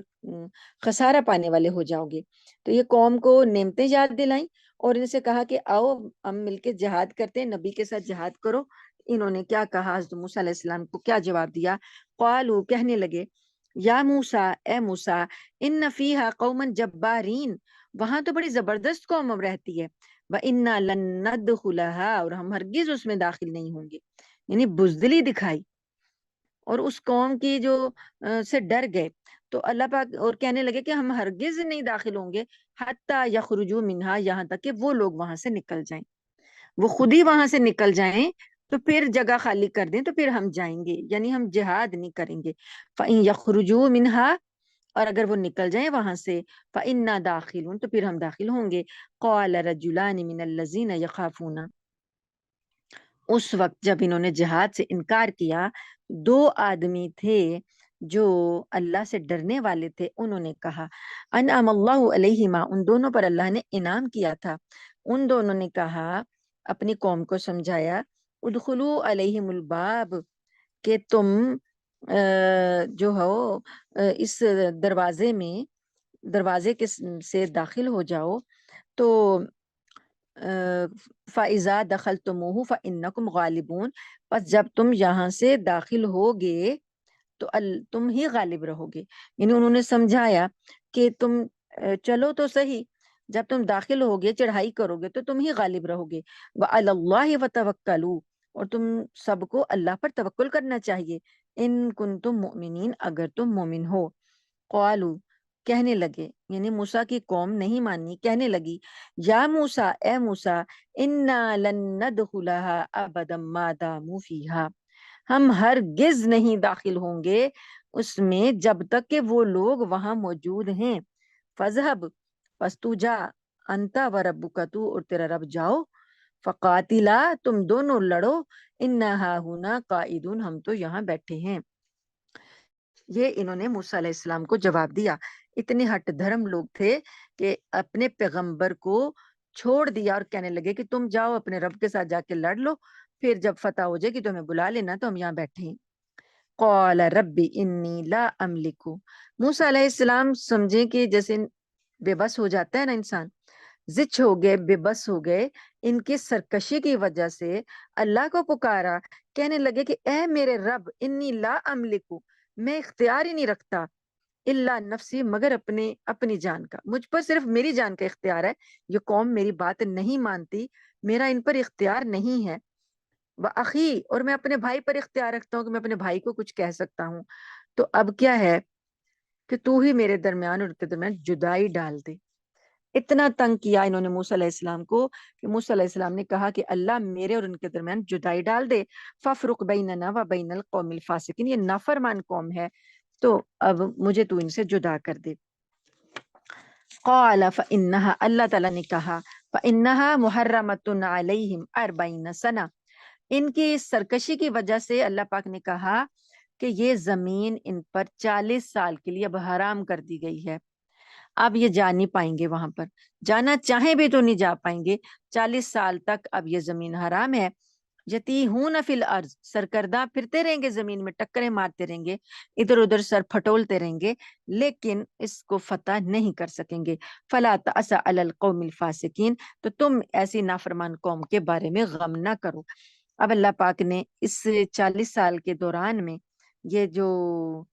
خسارہ پانے والے ہو جاؤ گے۔ تو یہ قوم کو نعمتیں یاد دلائیں اور ان سے کہا کہ آؤ ہم مل کے جہاد کرتے ہیں، نبی کے ساتھ جہاد کرو۔ انہوں نے کیا کہا، حضرت موسیٰ علیہ السلام کو کیا جواب دیا؟ قالوا، کہنے لگے، یا موسیٰ، اے موسیٰ، ان فیہا قوما جبارین، وہاں تو بڑی زبردست قوم رہتی ہے، وَإِنَّا لَن نَدْخُلَهَا، اور ہم ہرگز اس میں داخل نہیں ہوں گے، یعنی بزدلی دکھائی اور اس قوم کی جو سے ڈر گئے۔ تو اللہ پاک اور کہنے لگے کہ ہم ہرگز نہیں داخل ہوں گے حتی یخرجوا منہا، یہاں تک کہ وہ لوگ وہاں سے نکل جائیں، وہ خود ہی وہاں سے نکل جائیں تو پھر جگہ خالی کر دیں تو پھر ہم جائیں گے، یعنی ہم جہاد نہیں کریں گے۔ فَإِن يَخْرُجُوا مِنْهَا، اور اگر وہ نکل جائیں وہاں سے، فَإِنَّا دَاخِلُونَ، تو پھر ہم داخل ہوں گے۔ قَالَ رَجُلَانِ مِنَ الَّذِينَ يَخَافُونَ، اس وقت جب انہوں نے جہاد سے انکار کیا، دو آدمی تھے جو اللہ سے ڈرنے والے تھے انہوں نے کہا، انعم اللہ علیہما، ان دونوں پر اللہ نے انعام کیا تھا، ان دونوں نے کہا، اپنی قوم کو سمجھایا، ادخلوا علیہم الباب، کہ تم جو ہو اس دروازے کے سے داخل ہو جاؤ، تو فَإِذَا دَخَلْتُمُوهُ فَإِنَّكُمْ غَالِبُونَ، پس جب تم یہاں سے داخل ہوگے تو تم ہی غالب رہو گے. یعنی انہوں نے سمجھایا کہ تم چلو تو صحیح، جب تم داخل ہوگے چڑھائی کرو گے تو تم ہی غالب رہو گے. وَعَلَى اللَّهِ وَتَوَكَّلُوا، اور تم سب کو اللہ پر توکل کرنا چاہیے. ان کنتم مؤمنین، اگر تم مومن ہو. قالوا، کہنے لگے، یعنی موسیٰ کی قوم نہیں مانی، کہنے لگی، یا موسیٰ، اے موسیٰ، انا لن ندخلها ابدا ما داموا فیہا، ہم ہرگز نہیں داخل ہوں گے اس میں جب تک کہ وہ لوگ وہاں موجود ہیں. فذهب، پس تو جا، انتا و ربک، تو اور تیرا رب جاؤ، فقاتلا، تم دونوں لڑو، انا ہاہنا قائدون، ہم تو یہاں بیٹھے ہیں. یہ انہوں نے موسیٰ علیہ السلام کو جواب دیا. اتنے ہٹ دھرم لوگ تھے کہ اپنے پیغمبر کو چھوڑ دیا اور کہنے لگے کہ تم جاؤ اپنے رب کے ساتھ جا کے لڑ لو، پھر جب فتح ہو جائے گی تو ہمیں بلا لینا، تو ہم یہاں بیٹھے ہیں. قال ربی انی لا املک، موسیٰ علیہ السلام سمجھے کہ جیسے بے بس ہو جاتا ہے نا انسان، زچ ہو گئے، بے بس ہو گئے ان کی سرکشی کی وجہ سے. اللہ کو پکارا، کہنے لگے کہ اے میرے رب، انی لا املک، میں اختیار ہی نہیں رکھتا، الا نفسی، مگر اپنی جان کا، مجھ پر صرف میری جان کا اختیار ہے. یہ قوم میری بات نہیں مانتی، میرا ان پر اختیار نہیں ہے. وَأَخِي، اور میں اپنے بھائی پر اختیار رکھتا ہوں کہ میں اپنے بھائی کو کچھ کہہ سکتا ہوں. تو اب کیا ہے کہ تو ہی میرے درمیان اور ان کے درمیان جدائی ڈال دے. اتنا تنگ کیا انہوں نے موسیٰ علیہ السلام کو کہ موسیٰ علیہ السلام نے کہا کہ اللہ میرے اور ان کے درمیان جدائی ڈال دے. فَافْرُقْ بَيْنَنَا وَبَيْنَ الْقَوْمِ الْفَاسِقِينَ، یہ نافرمان قوم ہے تو اب مجھے تو ان سے جدا کر دے. قال فإنها، اللہ تعالیٰ نے کہا، فإنها محرمۃ علیہم 40 سنہ، ان کی سرکشی کی وجہ سے اللہ پاک نے کہا کہ یہ زمین ان پر 40 سال کے لیے اب حرام کر دی گئی ہے. اب یہ جا نہیں پائیں گے وہاں پر، جانا چاہیں بھی تو نہیں جا پائیں گے. 40 سال تک اب یہ زمین حرام ہے. یتیہون فی الارض، سرکردہ پھرتے رہیں گے زمین میں، ٹکریں مارتے رہیں گے، ادھر ادھر سر پھٹولتے رہیں گے، لیکن اس کو فتح نہیں کر سکیں گے. فلا تأس علی القوم الفاسقین، تو تم ایسی نافرمان قوم کے بارے میں غم نہ کرو. اب اللہ پاک نے اس 40 سال کے دوران میں یہ جو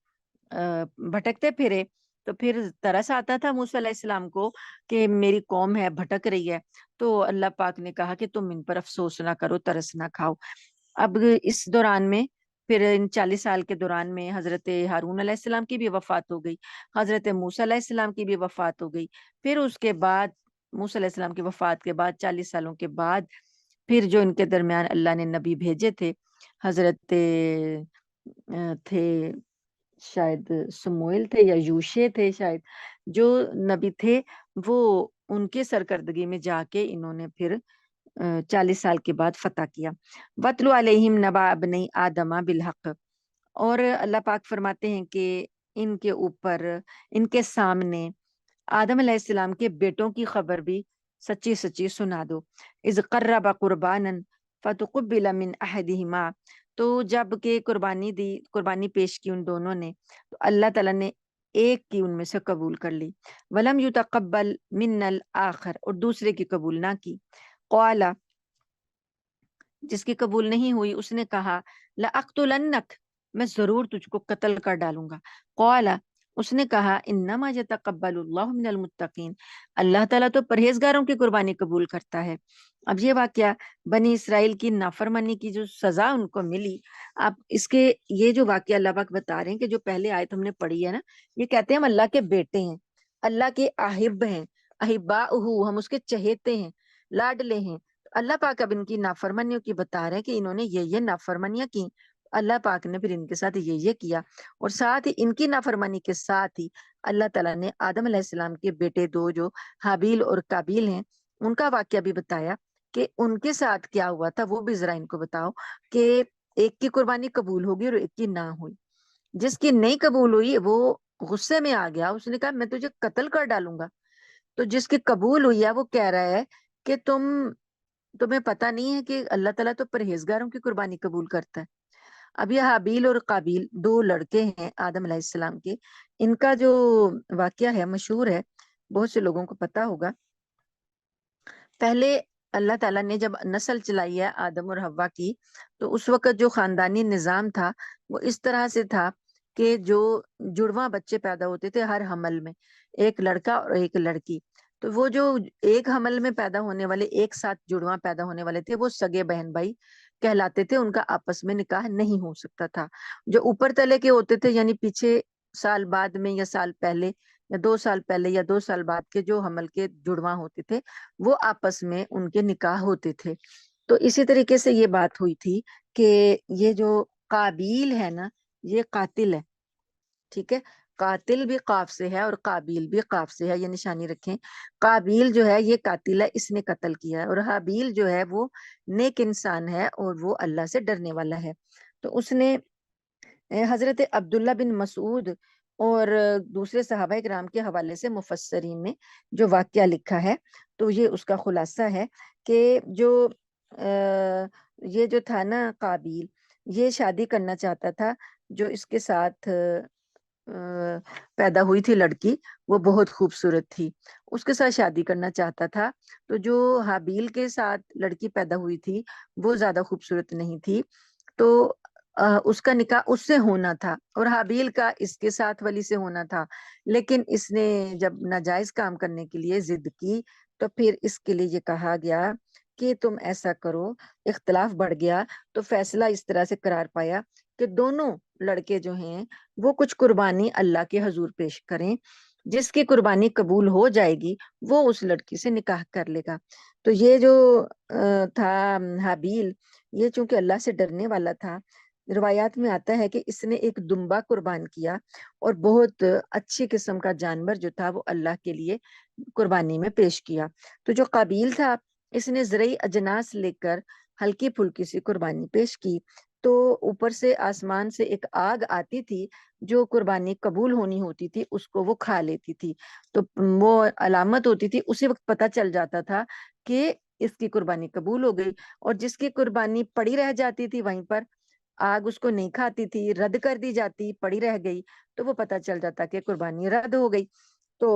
بھٹکتے پھرے، تو پھر ترس آتا تھا موسیٰ علیہ السلام کو کہ میری قوم ہے بھٹک رہی ہے، تو اللہ پاک نے کہا کہ تم ان پر افسوس نہ کرو، ترس نہ کھاؤ. اب اس دوران میں پھر ان 40 سال کے دوران میں حضرت ہارون علیہ السلام کی بھی وفات ہو گئی، حضرت موسیٰ علیہ السلام کی بھی وفات ہو گئی. پھر اس کے بعد موسیٰ علیہ السلام کی وفات کے بعد 40 سالوں کے بعد پھر جو ان کے درمیان اللہ نے نبی بھیجے تھے، حضرت تھے شاید سموئیل تھے یا یوشے تھے شاید، جو نبی تھے وہ ان کے سرکردگی میں جا کے انہوں نے پھر 40 سال کے بعد فتح کیا. وَاتْلُ عَلَيْهِمْ نَبَأَ ابْنَيْ آدَمَ بِالْحَقِّ، اور اللہ پاک فرماتے ہیں کہ ان کے اوپر، ان کے سامنے آدم علیہ السلام کے بیٹوں کی خبر بھی سچی سچی سنا دو. اذ قرب قربانا فتقبل من احدہما، تو جب کہ قربانی پیش کی ان دونوں نے، تو اللہ تعالیٰ نے ایک کی ان میں سے قبول کر لی. ولم یتقبل من الآخر، اور دوسرے کی قبول نہ کی. قال، جس کی قبول نہیں ہوئی اس نے کہا، لأقتلنک، میں ضرور تجھ کو قتل کر ڈالوں گا. قال، اس نے کہا، انما یتقبل اللہ من المتقین، اللہ تعالیٰ تو پرہیزگاروں کی قربانی قبول کرتا ہے. اب یہ واقعہ بنی اسرائیل کی نافرمانی کی جو سزا ان کو ملی، اب اس کے یہ جو واقعہ اللہ پاک بتا رہے ہیں کہ جو پہلے آیت ہم نے پڑھی ہے نا، یہ کہتے ہیں ہم اللہ کے بیٹے ہیں، اللہ کے احب ہیں، احباؤہ، ہم اس کے چہیتے ہیں، لاڈلے ہیں. اللہ پاک اب ان کی نافرمانیوں کی بتا رہے ہیں کہ انہوں نے یہ نافرمانیاں کی، اللہ پاک نے پھر ان کے ساتھ یہ کیا. اور ساتھ ہی ان کی نافرمانی کے ساتھ ہی اللہ تعالیٰ نے آدم علیہ السلام کے بیٹے دو جو حابیل اور قابیل ہیں، ان کا واقعہ بھی بتایا کہ ان کے ساتھ کیا ہوا تھا. وہ بھی ذرا ان کو بتاؤ کہ ایک کی قربانی قبول ہوگی اور ایک کی نہ ہوئی. جس کی نہیں قبول ہوئی وہ غصے میں آ گیا, اس نے کہا میں تجھے قتل کر ڈالوں گا. تو جس کی قبول ہوئی ہے وہ کہہ رہا ہے کہ تمہیں پتہ نہیں ہے کہ اللہ تعالیٰ تو پرہیزگاروں کی قربانی قبول کرتا ہے. اب یہ حابیل اور قابیل دو لڑکے ہیں آدم علیہ السلام کے, ان کا جو واقعہ ہے مشہور ہے, بہت سے لوگوں کو پتا ہوگا. پہلے اللہ تعالیٰ نے جب نسل چلائی ہے آدم اور حوا کی, تو اس وقت جو خاندانی نظام تھا وہ اس طرح سے تھا کہ جو جڑواں بچے پیدا ہوتے تھے ہر حمل میں, ایک لڑکا اور ایک لڑکی, تو وہ جو ایک حمل میں پیدا ہونے والے ایک ساتھ جڑواں پیدا ہونے والے تھے وہ سگے بہن بھائی کہلاتے تھے, ان کا آپس میں نکاح نہیں ہو سکتا تھا. جو اوپر تلے کے ہوتے تھے یعنی پیچھے سال بعد میں یا سال پہلے یا 2 سال پہلے یا 2 سال بعد کے جو حمل کے جڑواں ہوتے تھے وہ آپس میں ان کے نکاح ہوتے تھے. تو اسی طریقے سے یہ بات ہوئی تھی کہ یہ جو قابیل ہے نا یہ قاتل ہے, ٹھیک ہے, قاتل بھی قاف سے ہے اور قابیل بھی قاف سے ہے, یہ نشانی رکھیں. قابیل جو ہے یہ قاتل ہے, اس نے قتل کیا ہے, اور حابیل جو ہے وہ نیک انسان ہے اور وہ اللہ سے ڈرنے والا ہے. تو اس نے حضرت عبداللہ بن مسعود اور دوسرے صحابہ کرام کے حوالے سے مفسرین نے جو واقعہ لکھا ہے تو یہ اس کا خلاصہ ہے کہ یہ جو تھا نا قابیل, یہ شادی کرنا چاہتا تھا جو اس کے ساتھ پیدا ہوئی تھی لڑکی, وہ بہت خوبصورت تھی, اس کے ساتھ شادی کرنا چاہتا تھا. تو جو حابیل کے ساتھ لڑکی پیدا ہوئی تھی وہ زیادہ خوبصورت نہیں تھی, تو اس کا نکاح اس سے ہونا تھا اور حابیل کا اس کے ساتھ ولی سے ہونا تھا. لیکن اس نے جب ناجائز کام کرنے کے لیے ضد کی تو پھر اس کے لیے یہ کہا گیا کہ تم ایسا کرو, اختلاف بڑھ گیا تو فیصلہ اس طرح سے قرار پایا کہ دونوں لڑکے جو ہیں وہ کچھ قربانی اللہ کے حضور پیش کریں, جس کی قربانی قبول ہو جائے گی وہ اس لڑکی سے نکاح کر لے گا. تو یہ جو تھا حابیل, یہ چونکہ اللہ سے ڈرنے والا تھا, روایات میں آتا ہے کہ اس نے ایک دمبا قربان کیا اور بہت اچھی قسم کا جانور جو تھا وہ اللہ کے لیے قربانی میں پیش کیا. تو جو قابیل تھا اس نے زرعی اجناس لے کر ہلکی پھلکی سی قربانی پیش کی, تو اوپر سے آسمان سے ایک آگ آتی تھی جو قربانی قبول ہونی ہوتی تھی اس کو وہ کھا لیتی تھی, تو وہ علامت ہوتی تھی, اسی وقت پتہ چل جاتا تھا کہ اس کی قربانی قبول ہو گئی. اور جس کی قربانی پڑی رہ جاتی تھی وہیں پر, آگ اس کو نہیں کھاتی تھی, رد کر دی جاتی, پڑی رہ گئی, تو وہ پتہ چل جاتا کہ قربانی رد ہو گئی. تو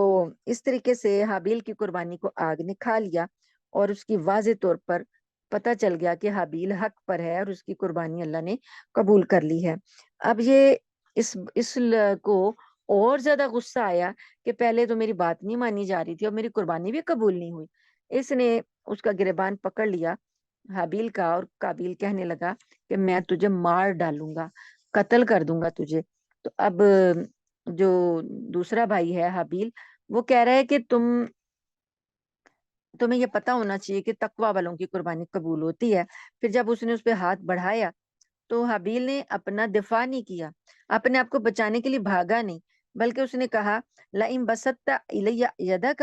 اس طریقے سے حابیل کی قربانی کو آگ نے کھا لیا اور اس کی واضح طور پر پتہ چل گیا کہ حابیل حق پر ہے اور اس کی قربانی اللہ نے قبول کر لی ہے. اب یہ اس کو اور زیادہ غصہ آیا کہ پہلے تو میری بات نہیں مانی جا رہی تھی اور میری قربانی بھی قبول نہیں ہوئی. اس نے اس کا گریبان پکڑ لیا حابیل کا, اور قابیل کہنے لگا کہ میں تجھے مار ڈالوں گا, قتل کر دوں گا تجھے. تو اب جو دوسرا بھائی ہے حابیل, وہ کہہ رہا ہے کہ تمہیں یہ پتا ہونا چاہیے کہ تقوی والوں کی قربانی قبول ہوتی ہے. پھر جب اس نے اس پہ ہاتھ بڑھایا تو حابیل نے اپنا دفاع نہیں کیا, اپنے آپ کو بچانے کے لیے بھاگا نہیں, بلکہ اس نے کہا لئن بسطت الی یدک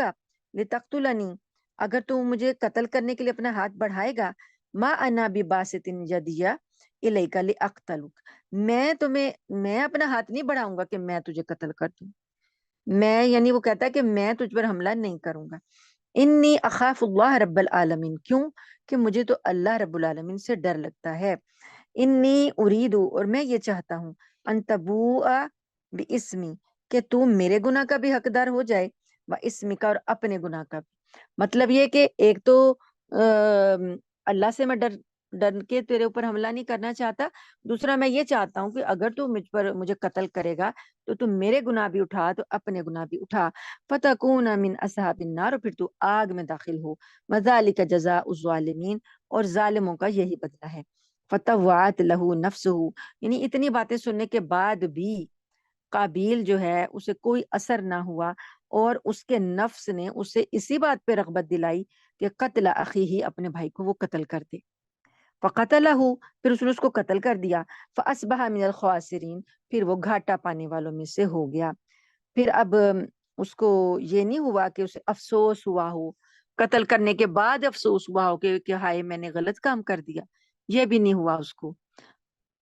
لتقتلنی, اگر تو مجھے قتل کرنے کے لیے اپنا ہاتھ بڑھائے گا, ما انا بباسط یدی الیک لاقتلک, میں اپنا ہاتھ نہیں بڑھاؤں گا کہ میں تجھے قتل کر دوں. میں یعنی وہ کہتا ہے کہ میں تجھ پر حملہ نہیں کروں گا. انی اخاف اللہ رب العالمین, کیوں کہ مجھے تو اللہ رب العالمین سے ڈر لگتا ہے. انی اریدو, اور میں یہ چاہتا ہوں, ان تبوء باسمی, کہ تو میرے گناہ کا بھی حقدار ہو جائے, و اسمی کا, اور اپنے گناہ کا بھی. مطلب یہ کہ ایک تو اللہ سے میں ڈر کے تیرے اوپر حملہ نہیں کرنا چاہتا, دوسرا میں یہ چاہتا ہوں کہ اگر تو مجھے قتل کرے گا تو تم میرے گناہ بھی اٹھا تو اپنے گناہ بھی اٹھا. فتکون من اصحاب النار, اور پھر تو آگ میں داخل ہو. وذالک جزاء الظالمین, اور ظالموں کا یہی بدلہ ہے. فطوعت لہ نفسہ, یعنی اتنی باتیں سننے کے بعد بھی قابیل جو ہے اسے کوئی اثر نہ ہوا, اور اس کے نفس نے اسے اسی بات پہ رغبت دلائی کہ قتل اخیہ, اپنے بھائی کو وہ قتل کر دے. فقتلہ, پھر اس نے اس کو قتل کر دیا. فاصبح من الخاسرین, پھر وہ گھاٹا پانے والوں میں سے ہو گیا. پھر اب اس کو یہ نہیں ہوا کہ اسے افسوس ہوا ہو, قتل کرنے کے بعد افسوس ہوا ہو کہ ہائے میں نے غلط کام کر دیا, یہ بھی نہیں ہوا اس کو.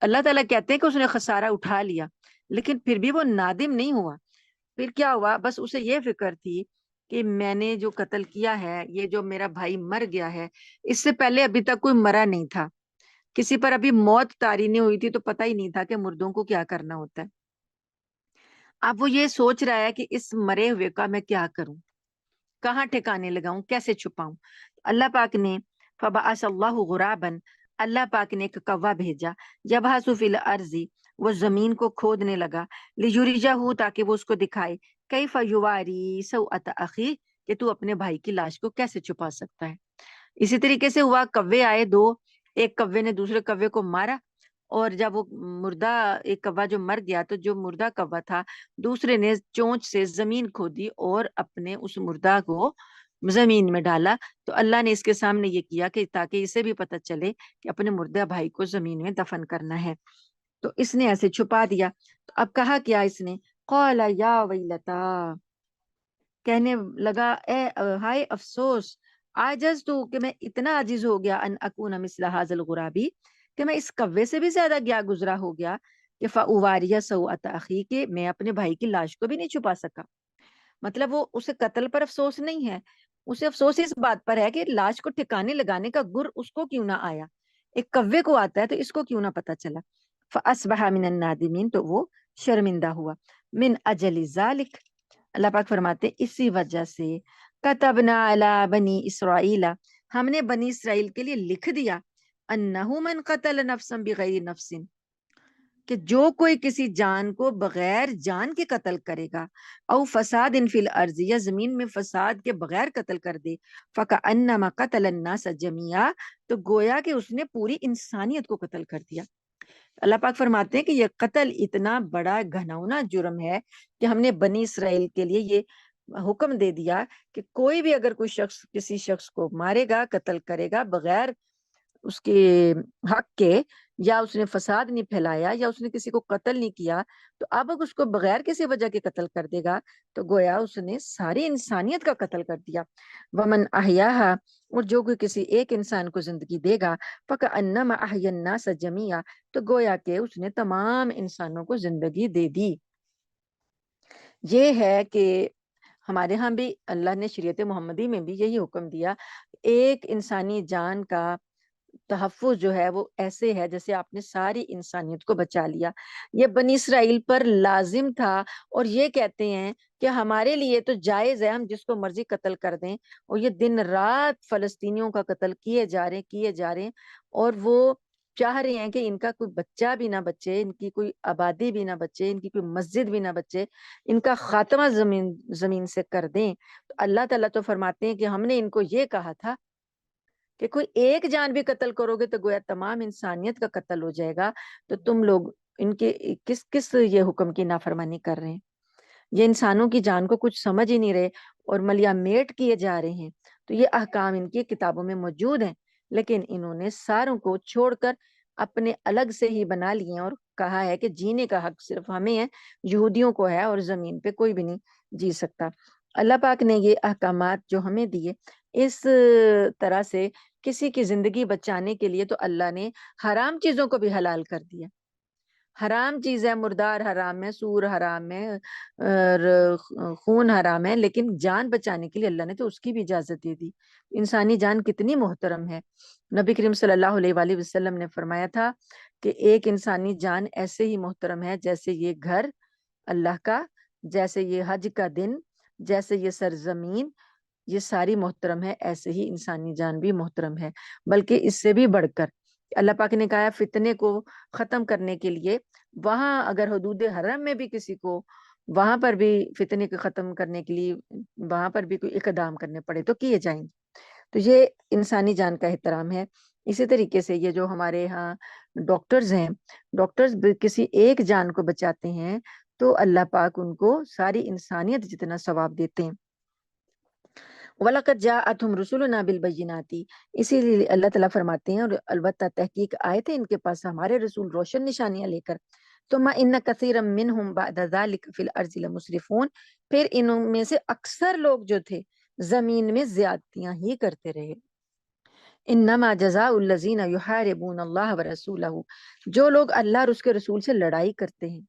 اللہ تعالیٰ کہتے ہیں کہ اس نے خسارہ اٹھا لیا, لیکن پھر بھی وہ نادم نہیں ہوا. پھر کیا ہوا؟ بس اسے یہ فکر تھی کہ میں نے جو قتل کیا ہے، یہ جو میرا بھائی مر گیا ہے، اس سے پہلے ابھی تک کوئی مرا نہیں تھا، کسی پر ابھی موت طاری نہیں ہوئی تھی، تو پتہ ہی نہیں تھا کہ مردوں کو کیا کرنا ہوتا ہے. اب وہ یہ سوچ رہا ہے کہ اس مرے ہوئے کا میں کیا کروں، کہاں ٹھکانے لگاؤں، کیسے چھپاؤں. اللہ پاک نے فبعث اللہ غرابا، اللہ پاک نے ایک کوا بھیجا، یبحث فی الارض، وہ زمین کو کھودنے لگا، لیجرجہ، تاکہ وہ اس کو دکھائے، کیف یواری سوءۃ اخی، کہ تو اپنے بھائی کی لاش کو کیسے چھپا سکتا ہے. اسی طریقے سے ہوا، کوے آئے دو، ایک کوے نے دوسرے کوے کو مارا، اور جب وہ مردہ ایک کوا جو مر گیا، تو جو مردہ کوا تھا دوسرے نے چونچ سے زمین کھودی اور اپنے اس مردہ کو زمین میں ڈالا. تو اللہ نے اس کے سامنے یہ کیا کہ تاکہ اسے بھی پتہ چلے کہ اپنے مردہ بھائی کو زمین میں دفن کرنا ہے. تو اس نے ایسے چھپا دیا. تو اب کہا کیا اس نے؟ قال یا ویلتا، کہنے لگا اے ہائے افسوس، عاجز تو، کہ میں اتنا عاجز ہو گیا، ان اکون مثل ھذا الغرابی، کہ میں اس کوے سے بھی زیادہ گیا گزرا ہو گیا، کہ فاواریہ سوءۃ اخی، کہ میں اپنے بھائی کی لاش کو بھی نہیں چھپا سکا. مطلب وہ اسے قتل پر افسوس نہیں ہے، اسے افسوس اس بات پر ہے کہ لاش کو ٹھکانے لگانے کا گر اس کو کیوں نہ آیا، ایک کوے کو آتا ہے تو اس کو کیوں نہ پتا چلا. فاصبح من النادمین، تو وہ شرمندہ ہوا. من اجل ذالک، اللہ پاک فرماتے اسی وجہ سے، کتبنا علی بنی اسرائیل، ہم نے بنی اسرائیل کے لیے لکھ دیا، انہ من قتل نفسا بغیر نفس، کہ جو کوئی کسی جان کو بغیر جان کے قتل کرے گا، او فساد فی الارض، یا زمین میں فساد کے بغیر قتل کر دے، فکأنما قتل الناس جميعا، تو گویا کہ اس نے پوری انسانیت کو قتل کر دیا. اللہ پاک فرماتے ہیں کہ یہ قتل اتنا بڑا گھناؤنا جرم ہے کہ ہم نے بنی اسرائیل کے لیے یہ حکم دے دیا کہ کوئی بھی اگر کوئی شخص کسی شخص کو مارے گا، قتل کرے گا بغیر اس کے حق کے، یا اس نے فساد نہیں پھیلایا، یا اس نے کسی کو قتل نہیں کیا، تو اب اگر اس کو بغیر کسی وجہ کے قتل کر دے گا تو گویا اس نے ساری انسانیت کا قتل کر دیا. ومن احیاہا، اور جو کوئی کسی ایک انسان کو زندگی دے گا، فکأنما احیا الناس جميعا، تو گویا کہ اس نے تمام انسانوں کو زندگی دے دی. یہ ہے کہ ہمارے ہاں بھی اللہ نے شریعت محمدی میں بھی یہی حکم دیا، ایک انسانی جان کا تحفظ جو ہے وہ ایسے ہے جیسے آپ نے ساری انسانیت کو بچا لیا. یہ بنی اسرائیل پر لازم تھا، اور یہ کہتے ہیں کہ ہمارے لیے تو جائز ہے، ہم جس کو مرضی قتل کر دیں، اور یہ دن رات فلسطینیوں کا قتل کیے جا رہے ہیں، اور وہ چاہ رہے ہیں کہ ان کا کوئی بچہ بھی نہ بچے، ان کی کوئی آبادی بھی نہ بچے، ان کی کوئی مسجد بھی نہ بچے، ان کا خاتمہ زمین سے کر دیں. تو اللہ تعالیٰ تو فرماتے ہیں کہ ہم نے ان کو یہ کہا تھا کہ کوئی ایک جان بھی قتل کرو گے تو گویا تمام انسانیت کا قتل ہو جائے گا. تو تم لوگ ان کے کس یہ حکم کی نافرمانی کر رہے ہیں؟ یہ انسانوں کی جان کو کچھ سمجھ ہی نہیں رہے اور ملیا میٹ کیے جا رہے ہیں. تو یہ احکام ان کی کتابوں میں موجود ہیں، لیکن انہوں نے ساروں کو چھوڑ کر اپنے الگ سے ہی بنا لیے اور کہا ہے کہ جینے کا حق صرف ہمیں ہے، یہودیوں کو ہے، اور زمین پہ کوئی بھی نہیں جی سکتا. اللہ پاک نے یہ احکامات جو ہمیں دیے، اس طرح سے کسی کی زندگی بچانے کے لیے تو اللہ نے حرام چیزوں کو بھی حلال کر دیا. حرام چیز ہے، مردار حرام ہے، سور حرام ہے، اور خون حرام ہے، لیکن جان بچانے کے لیے اللہ نے تو اس کی بھی اجازت دے دی. انسانی جان کتنی محترم ہے. نبی کریم صلی اللہ علیہ وآلہ وسلم نے فرمایا تھا کہ ایک انسانی جان ایسے ہی محترم ہے جیسے یہ گھر اللہ کا، جیسے یہ حج کا دن، جیسے یہ سرزمین، یہ ساری محترم ہے، ایسے ہی انسانی جان بھی محترم ہے. بلکہ اس سے بھی بڑھ کر اللہ پاک نے کہا فتنے کو ختم کرنے کے لیے، وہاں اگر حدود حرم میں بھی کسی کو وہاں پر بھی فتنے کو ختم کرنے کے لیے وہاں پر بھی کوئی اقدام کرنے پڑے تو کیے جائیں گے. تو یہ انسانی جان کا احترام ہے. اسی طریقے سے یہ جو ہمارے ہاں ڈاکٹرز ہیں، ڈاکٹرز کسی ایک جان کو بچاتے ہیں تو اللہ پاک ان کو ساری انسانیت جتنا ثواب دیتے ہیں. وَلَقَدْ جَاءَتْهُمْ رُسُلُنَا بِالْبَيِّنَاتِ، اسی لیے اللہ تعالیٰ فرماتے ہیں اور البتہ تحقیق آئے تھے ان کے پاس ہمارے رسول روشن نشانیاں لے کر. ثُمَّ إِنَّ كَثِيرًا مِّنْهُمْ بَعْدَ ذَلِكَ فِي الْأَرْضِ لَمُسْرِفُونَ، پھر ان میں سے اکثر لوگ جو تھے زمین میں زیادتیاں ہی کرتے رہے. انما جزاء الذین یحاربون اللہ ورسولہ، جو لوگ اللہ اور اس کے رسول سے لڑائی کرتے ہیں،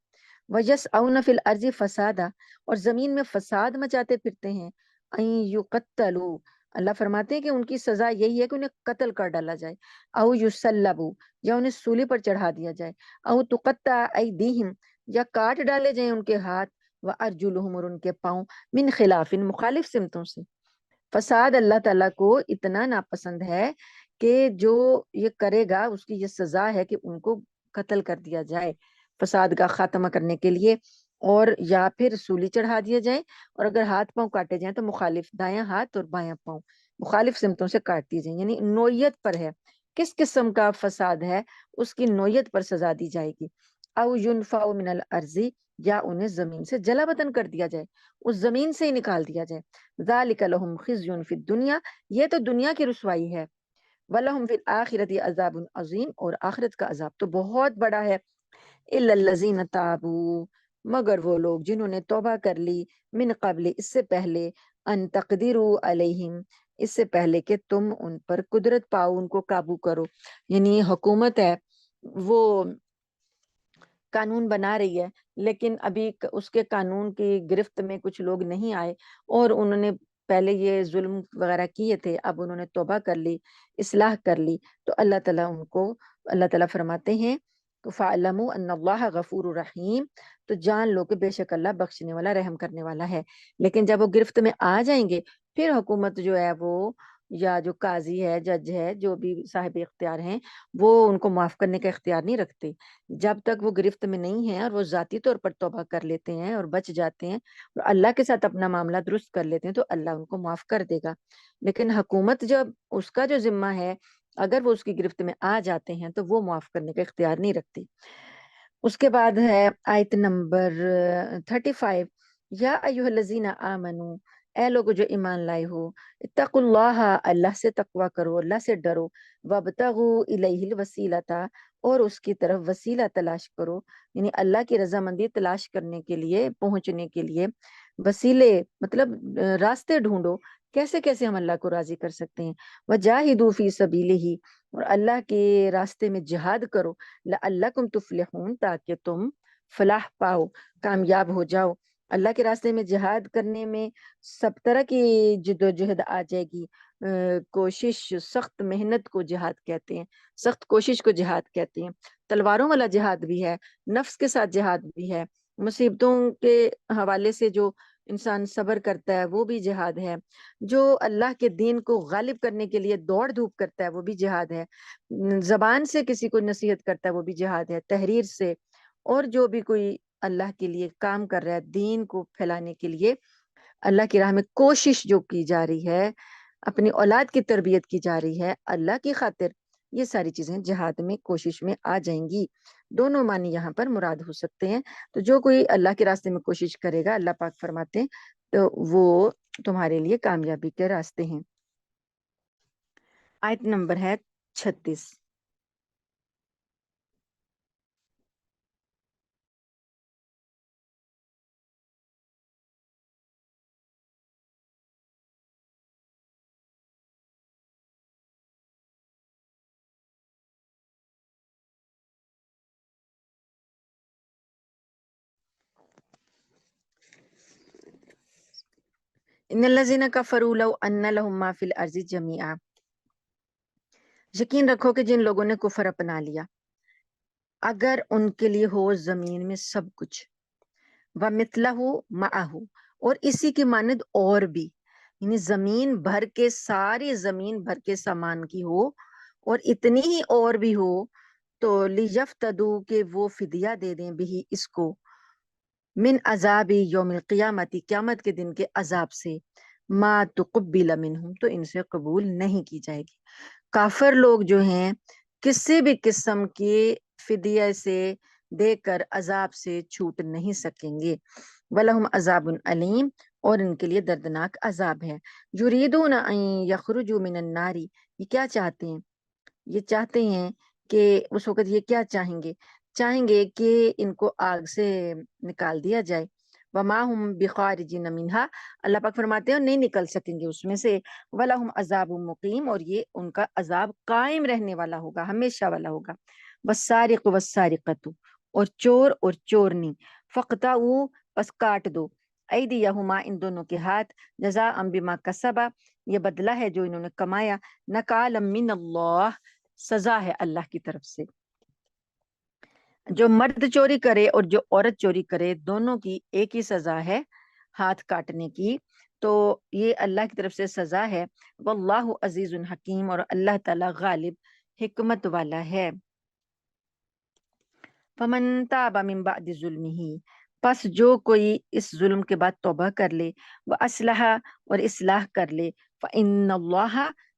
وَيَسْعَوْنَ فِي الْأَرْضِ فَسَادًا، اور زمین میں فساد مچاتے پھرتے ہیں. اَن يُقَتَّلُوا، اللہ فرماتے ہیں کہ ان کی سزا یہی ہے کہ انہیں قتل کر ڈالا جائے. او یُسَلَّبُوا، یا انہیں سولی پر چڑھا دیا جائے. او تُقَطَّعَ أَيْدِيهِمْ، یا کاٹ ڈالے جائیں ان کے ہاتھ. وَأَرْجُلُهُمْ، اور ان کے پاؤں. من خلاف، مخالف سمتوں سے. فساد اللہ تعالیٰ کو اتنا ناپسند ہے کہ جو یہ کرے گا اس کی یہ سزا ہے کہ ان کو قتل کر دیا جائے فساد کا خاتمہ کرنے کے لیے، اور یا پھر سولی چڑھا دیا جائے. اور اگر ہاتھ پاؤں کاٹے جائیں تو مخالف، دایاں ہاتھ اور بایاں پاؤں مخالف سمتوں سے کاٹ دی جائیں. یعنی نوعیت پر ہے، کس قسم کا فساد ہے اس کی نوعیت پر سزا دی جائے گی. او ينفع من الارض، یا انہیں زمین سے جلا وطن کر دیا جائے، اس زمین سے ہی نکال دیا جائے. ذالک لہم خزی فی الدنیا، یہ تو دنیا کی رسوائی ہے. وَلَهُمْ فِي الْآخِرَةِ عَذَابٌ عَظِيمٌ، اور آخرت کا عذاب تو بہت بڑا ہے. إِلَّا الَّذِينَ تَابُوا، مگر وہ لوگ جنہوں نے توبہ کر لی، من قبل، اس سے پہلے، ان تقدروا علیہم، اس سے پہلے کہ تم ان پر قدرت پاؤ، ان کو قابو کرو. یعنی حکومت ہے، وہ قانون بنا رہی ہے، لیکن ابھی اس کے قانون کی گرفت میں کچھ لوگ نہیں آئے، اور انہوں نے پہلے یہ ظلم وغیرہ کیے تھے، اب انہوں نے توبہ کر لی، اصلاح کر لی، تو اللہ تعالیٰ ان کو، اللہ تعالیٰ فرماتے ہیں فَاعْلَمُوا أَنَّ اللَّهَ غَفُورٌ رَحِيمٌ، تو جان لو کہ بے شک اللہ بخشنے والا، رحم کرنے والا ہے. لیکن جب وہ گرفت میں آ جائیں گے، پھر حکومت جو ہے وہ، یا جو قاضی ہے، جج ہے، جو بھی صاحب اختیار ہیں، وہ ان کو معاف کرنے کا اختیار نہیں رکھتے. جب تک وہ گرفت میں نہیں ہیں اور وہ ذاتی طور پر توبہ کر لیتے ہیں اور بچ جاتے ہیں اور اللہ کے ساتھ اپنا معاملہ درست کر لیتے ہیں، تو اللہ ان کو معاف کر دے گا. لیکن حکومت جب اس کا جو ذمہ ہے، اگر وہ اس کی گرفت میں آ جاتے ہیں تو وہ معاف کرنے کا اختیار نہیں رکھتی. اس کے بعد ہے آیت نمبر 35، یا ایھا الذین آمنو، اے لوگ جو ایمان لائے ہو، اتقوا اللہ، اللہ سے تقوی کرو، اللہ سے ڈرو. وابتغوا الیہ الوسیلۃ، اور اس کی طرف وسیلہ تلاش کرو، یعنی اللہ کی رضامندی تلاش کرنے کے لیے، پہنچنے کے لیے وسیلے، مطلب راستے ڈھونڈو، کیسے کیسے ہم اللہ کو راضی کر سکتے ہیں. وجاہدوا فی سبیلہ، اور اللہ کے راستے میں جہاد کرو. لعلکم تفلحون، تاکہ تم فلاح پاؤ، کامیاب ہو جاؤ. اللہ کے راستے میں جہاد کرنے میں سب طرح کی جد و جہد آ جائے گی. کوشش، سخت محنت کو جہاد کہتے ہیں، سخت کوشش کو جہاد کہتے ہیں. تلواروں والا جہاد بھی ہے، نفس کے ساتھ جہاد بھی ہے، مصیبتوں کے حوالے سے جو انسان صبر کرتا ہے وہ بھی جہاد ہے، جو اللہ کے دین کو غالب کرنے کے لیے دوڑ دھوپ کرتا ہے وہ بھی جہاد ہے، زبان سے کسی کو نصیحت کرتا ہے وہ بھی جہاد ہے، تحریر سے، اور جو بھی کوئی اللہ کے لیے کام کر رہا ہے، دین کو پھیلانے کے لیے اللہ کی راہ میں کوشش جو کی جا رہی ہے، اپنی اولاد کی تربیت کی جا رہی ہے اللہ کی خاطر، یہ ساری چیزیں جہاد میں، کوشش میں آ جائیں گی. دونوں معنی یہاں پر مراد ہو سکتے ہیں. تو جو کوئی اللہ کے راستے میں کوشش کرے گا، اللہ پاک فرماتے ہیں، تو وہ تمہارے لیے کامیابی کے راستے ہیں. آیت نمبر ہے 36. ان الذین کفروا لو ان لهم ما فی الارض جمیعا، یقین رکھو کہ جن لوگوں نے کفر اپنا لیا، اگر ان کے لیے ہو زمین میں سب کچھ، وَمِثْلَهُ مَعَهُ، اور اسی کی مانند اور بھی، یعنی زمین بھر کے، ساری زمین بھر کے سامان کی ہو اور اتنی ہی اور بھی ہو، تو لِيَفْتَدُوا، کہ وہ فدیہ دے دیں بھی اس کو، من عذاب یوم القیامت، قیامت کے دن کے عذاب سے، ما تقبل منہم، تو ان سے قبول نہیں کی جائے گی. کافر لوگ جو ہیں کسی بھی قسم کے فدیہ سے دے کر عذاب سے چھوٹ نہیں سکیں گے. وَلَهُمْ عَذَابٌ علیم، اور ان کے لیے دردناک عذاب ہے. یریدون ان یخرجوا من النار، یہ کیا چاہتے ہیں؟ یہ چاہتے ہیں کہ اس وقت یہ کیا چاہیں گے؟ چاہیں گے کہ ان کو آگ سے نکال دیا جائے. وما ہم بخارجین منہا، اللہ پاک فرماتے ہیں نہیں نکل سکیں گے اس میں سے. ولہم عذاب مقیم، اور یہ ان کا عذاب قائم رہنے والا ہوگا، ہمیشہ والا ہوگا. والسارق والسارقۃ، اور چور اور چورنی. فقطعوا پس کاٹ دو، ایدیہما ان دونوں کے ہاتھ، جزاء بما کسبا یہ بدلہ ہے جو انہوں نے کمایا، نکالا من اللہ سزا ہے اللہ کی طرف سے۔ جو مرد چوری کرے اور جو عورت چوری کرے دونوں کی ایک ہی سزا ہے، ہاتھ کاٹنے کی، تو یہ اللہ کی طرف سے سزا ہے۔ واللہ عزیز حکیم اور اللہ تعالی غالب حکمت والا ہے۔ فمن تاب من بعد ظلمہ پس جو کوئی اس ظلم کے بعد توبہ کر لے، واصلح اور اصلاح کر لے، فإن اللہ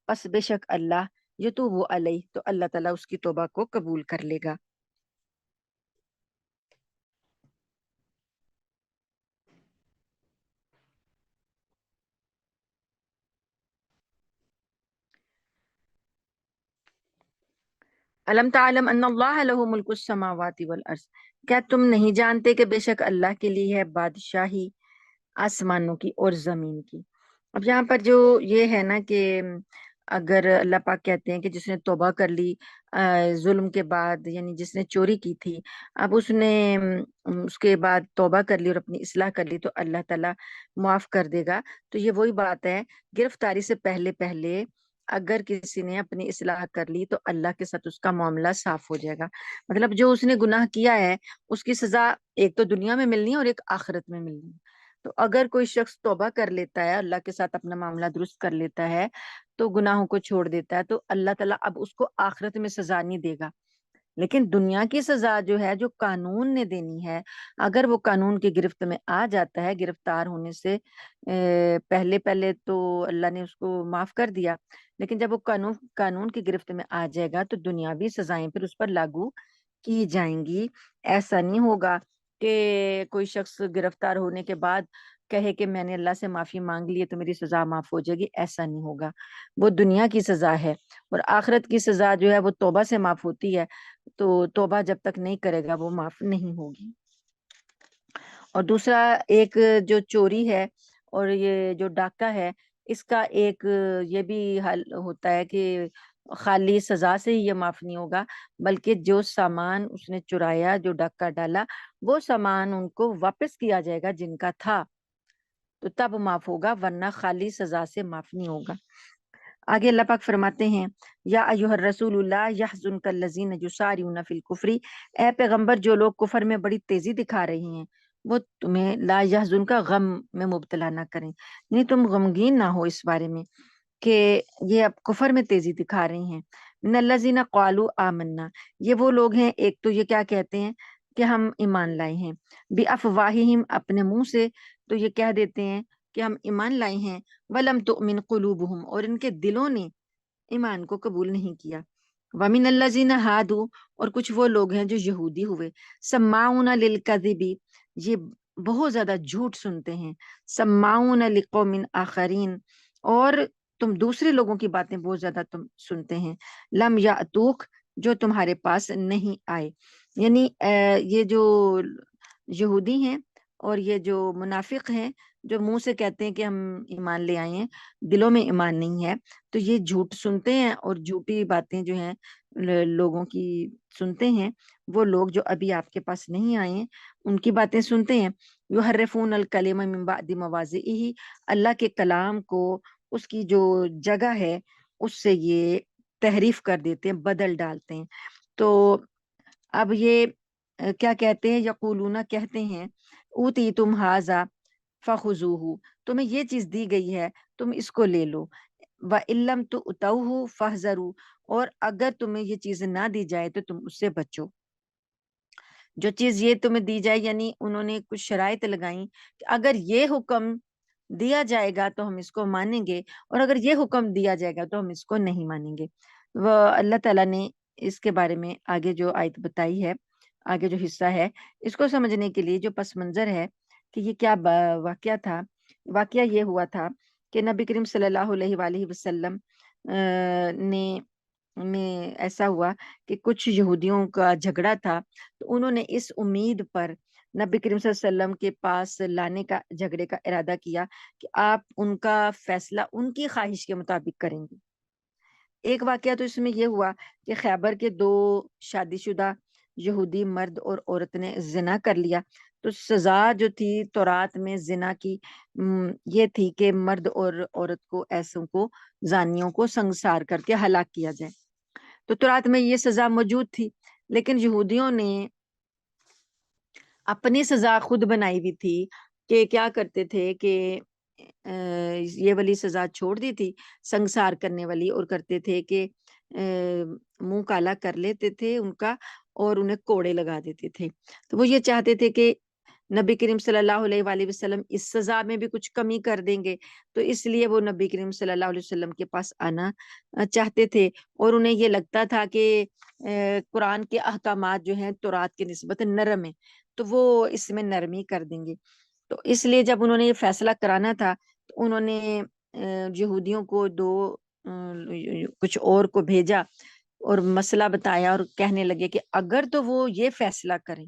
پس بے شک اللہ یتوب علیہ تو اللہ تعالیٰ اس کی توبہ کو قبول کر لے گا۔ علم تعلم ان اللہ لہ ملک السماوات والارض کیا تم نہیں جانتے کہ بے شک اللہ کے لیے ہے بادشاہی آسمانوں کی اور زمین کی۔ اب یہاں پر جو یہ ہے نا کہ اگر اللہ پاک کہتے ہیں کہ جس نے توبہ کر لی ظلم کے بعد، یعنی جس نے چوری کی تھی، اب اس نے اس کے بعد توبہ کر لی اور اپنی اصلاح کر لی تو اللہ تعالیٰ معاف کر دے گا۔ تو یہ وہی بات ہے، گرفتاری سے پہلے پہلے اگر کسی نے اپنی اصلاح کر لی تو اللہ کے ساتھ اس کا معاملہ صاف ہو جائے گا۔ مطلب جو اس نے گناہ کیا ہے اس کی سزا ایک تو دنیا میں ملنی ہے اور ایک آخرت میں ملنی ہے۔ تو اگر کوئی شخص توبہ کر لیتا ہے، اللہ کے ساتھ اپنا معاملہ درست کر لیتا ہے، تو گناہوں کو چھوڑ دیتا ہے، تو اللہ تعالیٰ اب اس کو آخرت میں سزا نہیں دے گا، لیکن دنیا کی سزا جو ہے جو قانون نے دینی ہے، اگر وہ قانون کی گرفت میں آ جاتا ہے، گرفتار ہونے سے پہلے پہلے تو اللہ نے اس کو معاف کر دیا، لیکن جب وہ قانون کی گرفت میں آ جائے گا تو دنیاوی سزائیں پھر اس پر لاگو کی جائیں گی۔ ایسا نہیں ہوگا کہ کوئی شخص گرفتار ہونے کے بعد کہے کہ میں نے اللہ سے معافی مانگ لی ہے تو میری سزا معاف ہو جائے گی، ایسا نہیں ہوگا۔ وہ دنیا کی سزا ہے، اور آخرت کی سزا جو ہے وہ توبہ سے معاف ہوتی ہے، تو توبہ جب تک نہیں کرے گا وہ معاف نہیں ہوگی۔ اور دوسرا ایک جو چوری ہے اور یہ جو ڈاکہ ہے، اس کا ایک یہ بھی حل ہوتا ہے کہ خالی سزا سے ہی یہ معاف نہیں ہوگا، بلکہ جو سامان اس نے چرایا، جو ڈاکہ ڈالا، وہ سامان ان کو واپس کیا جائے گا جن کا تھا، تو تب معاف ہوگا، ورنہ خالی سزا سے معاف نہیں ہوگا۔ آگے اللہ پاک فرماتے ہیں یا ایھا الرسول لا یحزنک الذین یسارعون فی الکفر، اے پیغمبر جو لوگ کفر میں بڑی تیزی دکھا رہے ہیں وہ تمہیں لا یحزن کا غم میں مبتلا نہ کریں، یعنی تم غمگین نہ ہو اس بارے میں کہ یہ اب کفر میں تیزی دکھا رہی ہیں۔ من الذین قالوا آمنا، یہ وہ لوگ ہیں، ایک تو یہ کیا کہتے ہیں کہ ہم ایمان لائے ہیں، بافواہہم اپنے منہ سے تو یہ کہہ دیتے ہیں کہ ہم ایمان لائے ہیں، ولم تؤمن قلوبہم اور ان کے دلوں نے ایمان کو قبول نہیں کیا، ومن الذین ہادوا اور کچھ وہ لوگ ہیں جو یہودی ہوئے، سماعون للکذب یہ بہت زیادہ جھوٹ سنتے ہیں، سماعون لقوم آخرین اور تم دوسرے لوگوں کی باتیں بہت زیادہ تم سنتے ہیں، لم یاتوک جو تمہارے پاس نہیں آئے، یعنی یہ جو یہودی ہیں اور یہ جو منافق ہیں جو منہ سے کہتے ہیں کہ ہم ایمان لے آئے ہیں، دلوں میں ایمان نہیں ہے، تو یہ جھوٹ سنتے ہیں اور جھوٹی باتیں جو ہیں لوگوں کی سنتے ہیں، وہ لوگ جو ابھی آپ کے پاس نہیں آئے ہیں ان کی باتیں سنتے ہیں، یحرفون الکلم من بعد مواضعہ اللہ کے کلام کو اس کی جو جگہ ہے اس سے یہ تحریف کر دیتے ہیں، بدل ڈالتے ہیں۔ تو اب یہ کیا کہتے ہیں، یقولون کہتے ہیں اوتی تم ہاذا فخذوہ تمہیں یہ چیز دی گئی ہے تم اس کو لے لو، وَإِلَّمْ تُؤْتَوْهُ فَاحْذَرُوا اور اگر تمہیں یہ چیز نہ دی جائے تو تم اس سے بچو۔ جو چیز یہ تمہیں دی جائے، یعنی انہوں نے کچھ شرائط لگائیں کہ اگر یہ حکم دیا جائے گا تو ہم اس کو مانیں گے، اور اگر یہ حکم دیا جائے گا تو ہم اس کو نہیں مانیں گے۔ وہ اللہ تعالیٰ نے اس کے بارے میں آگے جو آیت بتائی ہے، آگے جو حصہ ہے، اس کو سمجھنے کے لیے جو پس منظر ہے کہ یہ کیا واقعہ تھا، واقعہ یہ ہوا تھا کہ نبی کریم صلی اللہ علیہ وآلہ وسلم نے میں ایسا ہوا کہ کچھ یہودیوں کا جھگڑا تھا، تو انہوں نے اس امید پر نبی کریم صلی اللہ علیہ وسلم کے پاس لانے کا جھگڑے کا ارادہ کیا کہ آپ ان کا فیصلہ ان کی خواہش کے مطابق کریں گے۔ ایک واقعہ تو اس میں یہ ہوا کہ خیبر کے دو شادی شدہ یہودی مرد اور عورت نے زنا کر لیا، تو سزا جو تھی تورات میں زنا کی یہ تھی کہ مرد اور عورت کو، ایسوں کو، زانیوں کو سنگسار کر کے ہلاک کیا جائے. تو تورات میں یہ سزا موجود تھی، لیکن یہودیوں نے اپنی سزا خود بنائی ہوئی تھی کہ کیا کرتے تھے کہ یہ والی سزا چھوڑ دی تھی سنگسار کرنے والی، اور کرتے تھے کہ منہ کالا کر لیتے تھے ان کا اور انہیں کوڑے لگا دیتے تھے. تو وہ یہ چاہتے تھے کہ نبی کریم صلی اللہ علیہ وآلہ وسلم اس سزا میں بھی کچھ کمی کر دیں گے، تو اس لیے وہ نبی کریم صلی اللہ علیہ وسلم کے پاس آنا چاہتے تھے. اور انہیں یہ لگتا تھا کہ قرآن کے احکامات جو ہیں تورات کے نسبت نرم ہیں، تو وہ اس میں نرمی کر دیں گے. تو اس لیے جب انہوں نے یہ فیصلہ کرانا تھا تو انہوں نے یہودیوں کو کچھ اور کو بھیجا اور مسئلہ بتایا، اور کہنے لگے کہ اگر تو وہ یہ فیصلہ کریں،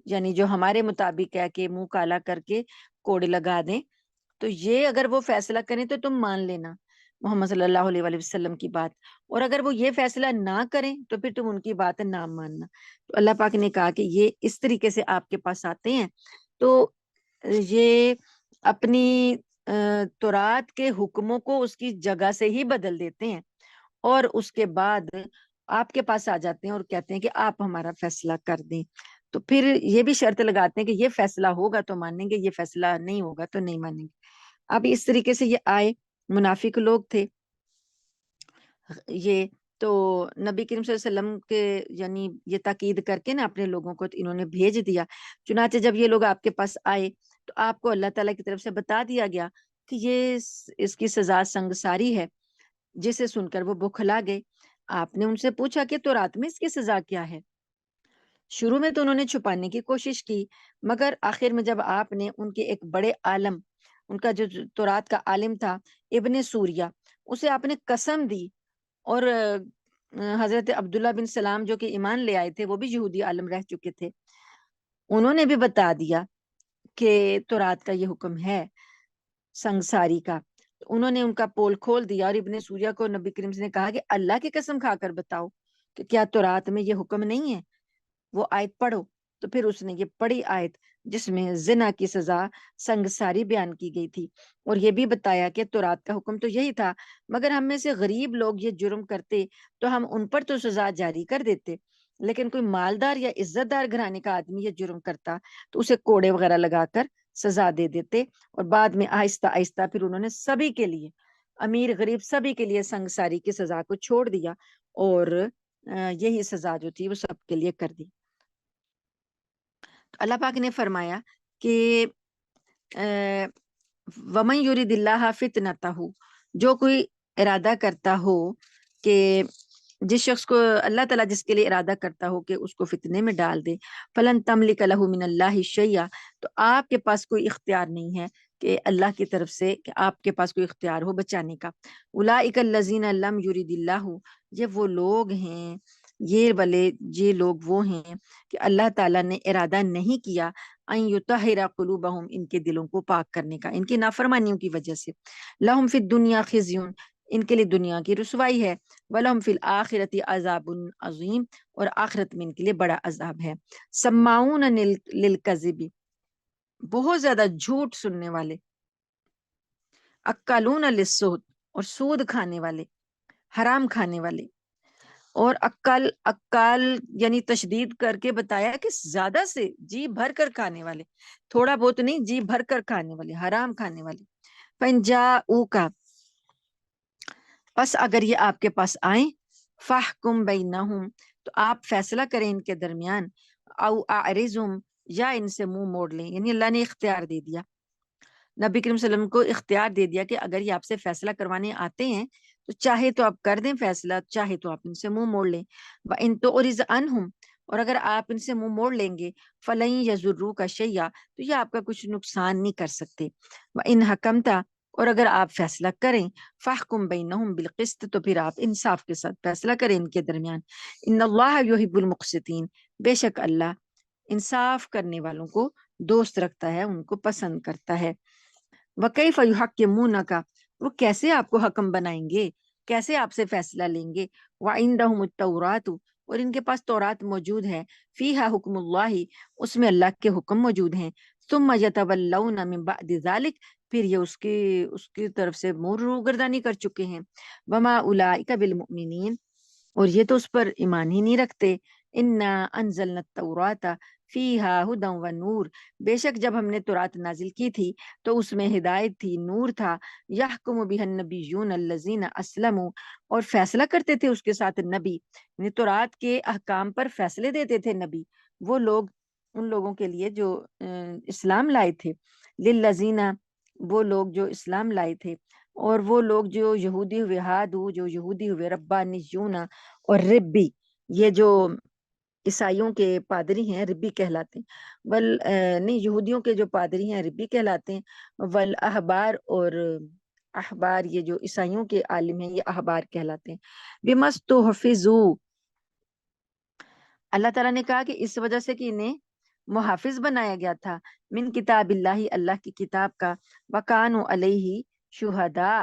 یعنی جو ہمارے مطابق ہے کہ منہ کالا کر کے کوڑے لگا دیں، تو یہ اگر وہ فیصلہ کریں تو تم مان لینا محمد صلی اللہ علیہ وآلہ وسلم کی بات، اور اگر وہ یہ فیصلہ نہ کریں تو پھر تم ان کی بات نہ ماننا. تو اللہ پاک نے کہا کہ یہ اس طریقے سے آپ کے پاس آتے ہیں تو یہ اپنی تورات کے حکموں کو اس کی جگہ سے ہی بدل دیتے ہیں، اور اس کے بعد آپ کے پاس آ جاتے ہیں اور کہتے ہیں کہ آپ ہمارا فیصلہ کر دیں. تو پھر یہ بھی شرط لگاتے ہیں کہ یہ فیصلہ ہوگا تو مانیں گے، یہ فیصلہ نہیں ہوگا تو نہیں مانیں گے. اب اس طریقے سے یہ آئے، منافق لوگ تھے یہ. تو نبی کریم صلی اللہ علیہ وسلم کے یعنی یہ تاکید کر کے نا اپنے لوگوں کو انہوں نے بھیج دیا. چنانچہ جب یہ لوگ آپ کے پاس آئے تو آپ کو اللہ تعالیٰ کی طرف سے بتا دیا گیا کہ یہ اس کی سزا سنگساری ہے، جسے سن کر وہ بوکھلا گئے. آپ نے ان سے پوچھا کہ تورات میں اس کی سزا کیا ہے. شروع میں تو انہوں نے چھپانے کی کوشش کی، مگر آخر میں جب آپ نے ان کے ایک بڑے عالم، ان کا جو تورات کا عالم تھا ابن سوریہ، اسے آپ نے قسم دی، اور حضرت عبداللہ بن سلام جو کہ ایمان لے آئے تھے، وہ بھی یہودی عالم رہ چکے تھے، انہوں نے بھی بتا دیا کہ تورات کا یہ حکم ہے سنگساری کا. انہوں نے ان کا پول کھول دیا، اور ابن سوریہ کو نبی کریم نے کہا کہ اللہ کی قسم کھا کر بتاؤ کہ کیا تورات میں یہ حکم نہیں ہے، وہ آیت پڑھو. تو پھر اس نے یہ پڑھی آیت جس میں زنا کی سزا سنگساری بیان کی گئی تھی، اور یہ بھی بتایا کہ تورات کا حکم تو یہی تھا، مگر ہم میں سے غریب لوگ یہ جرم کرتے تو ہم ان پر تو سزا جاری کر دیتے، لیکن کوئی مالدار یا عزت دار گھرانے کا آدمی یہ جرم کرتا تو اسے کوڑے وغیرہ لگا کر سزا دے دیتے. اور بعد میں آہستہ آہستہ پھر انہوں نے سبھی کے لیے، امیر غریب سبھی کے لیے سنگساری کی سزا کو چھوڑ دیا، اور یہی سزا جو تھی وہ سب کے لیے کر دی. اللہ پاک نے فرمایا کہ وَمَن يُرِدِ اللَّهَ فِتْنَتَهُ، جو کوئی ارادہ کرتا ہو کہ جس شخص کو اللہ تعالیٰ جس کے لیے ارادہ کرتا ہو کہ اس کو فتنے میں ڈال دے، فَلَن تَمْلِكَ لَهُ مِنَ اللَّهِ شَيْئًا، تو آپ کے پاس کوئی اختیار نہیں ہے کہ اللہ کی طرف سے کہ آپ کے پاس کوئی اختیار ہو بچانے کا. أُولَٰئِكَ الَّذِينَ لَمْ يُرِدِ اللَّهُ، یہ وہ لوگ ہیں، یہ لوگ وہ ہیں کہ اللہ تعالیٰ نے ارادہ نہیں کیا ان یطہر قلوبہم، ان کے دلوں کو پاک کرنے کا ان کی نافرمانیوں کی وجہ سے. لہم فی الدنیا خزی، ان کے لیے دنیا کی رسوائی ہے، ولہم فی الآخرۃ عذاب عظیم، اور آخرت میں ان کے لیے بڑا عذاب ہے. سماعون للکذب، بہت زیادہ جھوٹ سننے والے، اکالون للسحت، اور سود کھانے والے، حرام کھانے والے. اور اکال یعنی تشدید کر کے بتایا کہ زیادہ سے جی بھر کر کھانے والے، تھوڑا بہت نہیں، جی بھر کر کھانے والے، حرام کھانے والے. فَإِن جَاءُوكَ، پس اگر یہ آپ کے پاس آئیں، فَاحْكُم بَيْنَهُمْ، تو آپ فیصلہ کریں ان کے درمیان، او اعرضهم، یا ان سے منہ موڑ لیں. یعنی اللہ نے اختیار دے دیا، نبی کریم صلی اللہ علیہ وسلم کو اختیار دے دیا کہ اگر یہ آپ سے فیصلہ کروانے آتے ہیں تو چاہے تو آپ کر دیں فیصلہ، چاہے تو آپ ان سے منہ موڑ لیں. وَإِن تُعْرِضْ عَنْهُمْ، اور اگر آپ ان سے منہ موڑ لیں گے، فَلَن يَضُرُّوكَ شَيْئًا، تو یہ آپ کا کچھ نقصان نہیں کر سکتے. وَإِنْ حَكَمْتَ، اور اگر آپ فیصلہ کریں، فَاحْكُم بَيْنَهُمْ بِالْقِسْطِ، تو پھر آپ انصاف کے ساتھ فیصلہ کریں ان کے درمیان. إِنَّ اللَّهَ يُحِبُّ الْمُقْسِطِينَ، بے شک اللہ انصاف کرنے والوں کو دوست رکھتا ہے، ان کو پسند کرتا ہے. وَكَيْفَ يُحَكِّمُونَكَ، وہ کیسے آپ کو حکم بنائیں گے، کیسے آپ سے فیصلہ لیں گے. وَعِندَهُمُ التَّوْرَاتُ، اور ان کے پاس تورات موجود ہے، فیہا حکم اللہ، اس میں اللہ کے حکم موجود ہیں، ثم یتولون من بعد ذلک، پھر یہ اس کی طرف سے منہ روگردانی کر چکے ہیں، وما اولئک بالمؤمنین، اور یہ تو اس پر ایمان ہی نہیں رکھتے، انا انزلنا التوراۃ فیہا ھدی ونور، بے شک جب ہم نے تورات نازل کی تھی تو اس میں ہدایت تھی، نور تھا، یحکم بها النبیون الذین اسلموا، اور فیصلہ کرتے تھے اس کے ساتھ نبی، یعنی تورات کے احکام پر فیصلے دیتے تھے نبی، وہ لوگ، ان لوگوں کے لیے جو اسلام لائے تھے، للذین، وہ لوگ جو اسلام لائے تھے، اور وہ لوگ جو یہودی ہوئے، ہادو، جو یہودی ہوئے، ربانیون اور ربی، یہ جو عیسائیوں کے پادری ہیں ربی کہلاتے ہیں، نہیں، یہودیوں کے جو پادری ہیں ربی کہلاتے ہیں، والاحبار، اور احبار یہ جو عیسائیوں کے عالم ہیں یہ احبار کہلاتے ہیں، بمستحفظوا، اللہ تعالیٰ نے کہا کہ اس وجہ سے کہ انہیں محافظ بنایا گیا تھا، من کتاب اللہ، اللہ کی کتاب کا، وکانوا علیہ شہداء،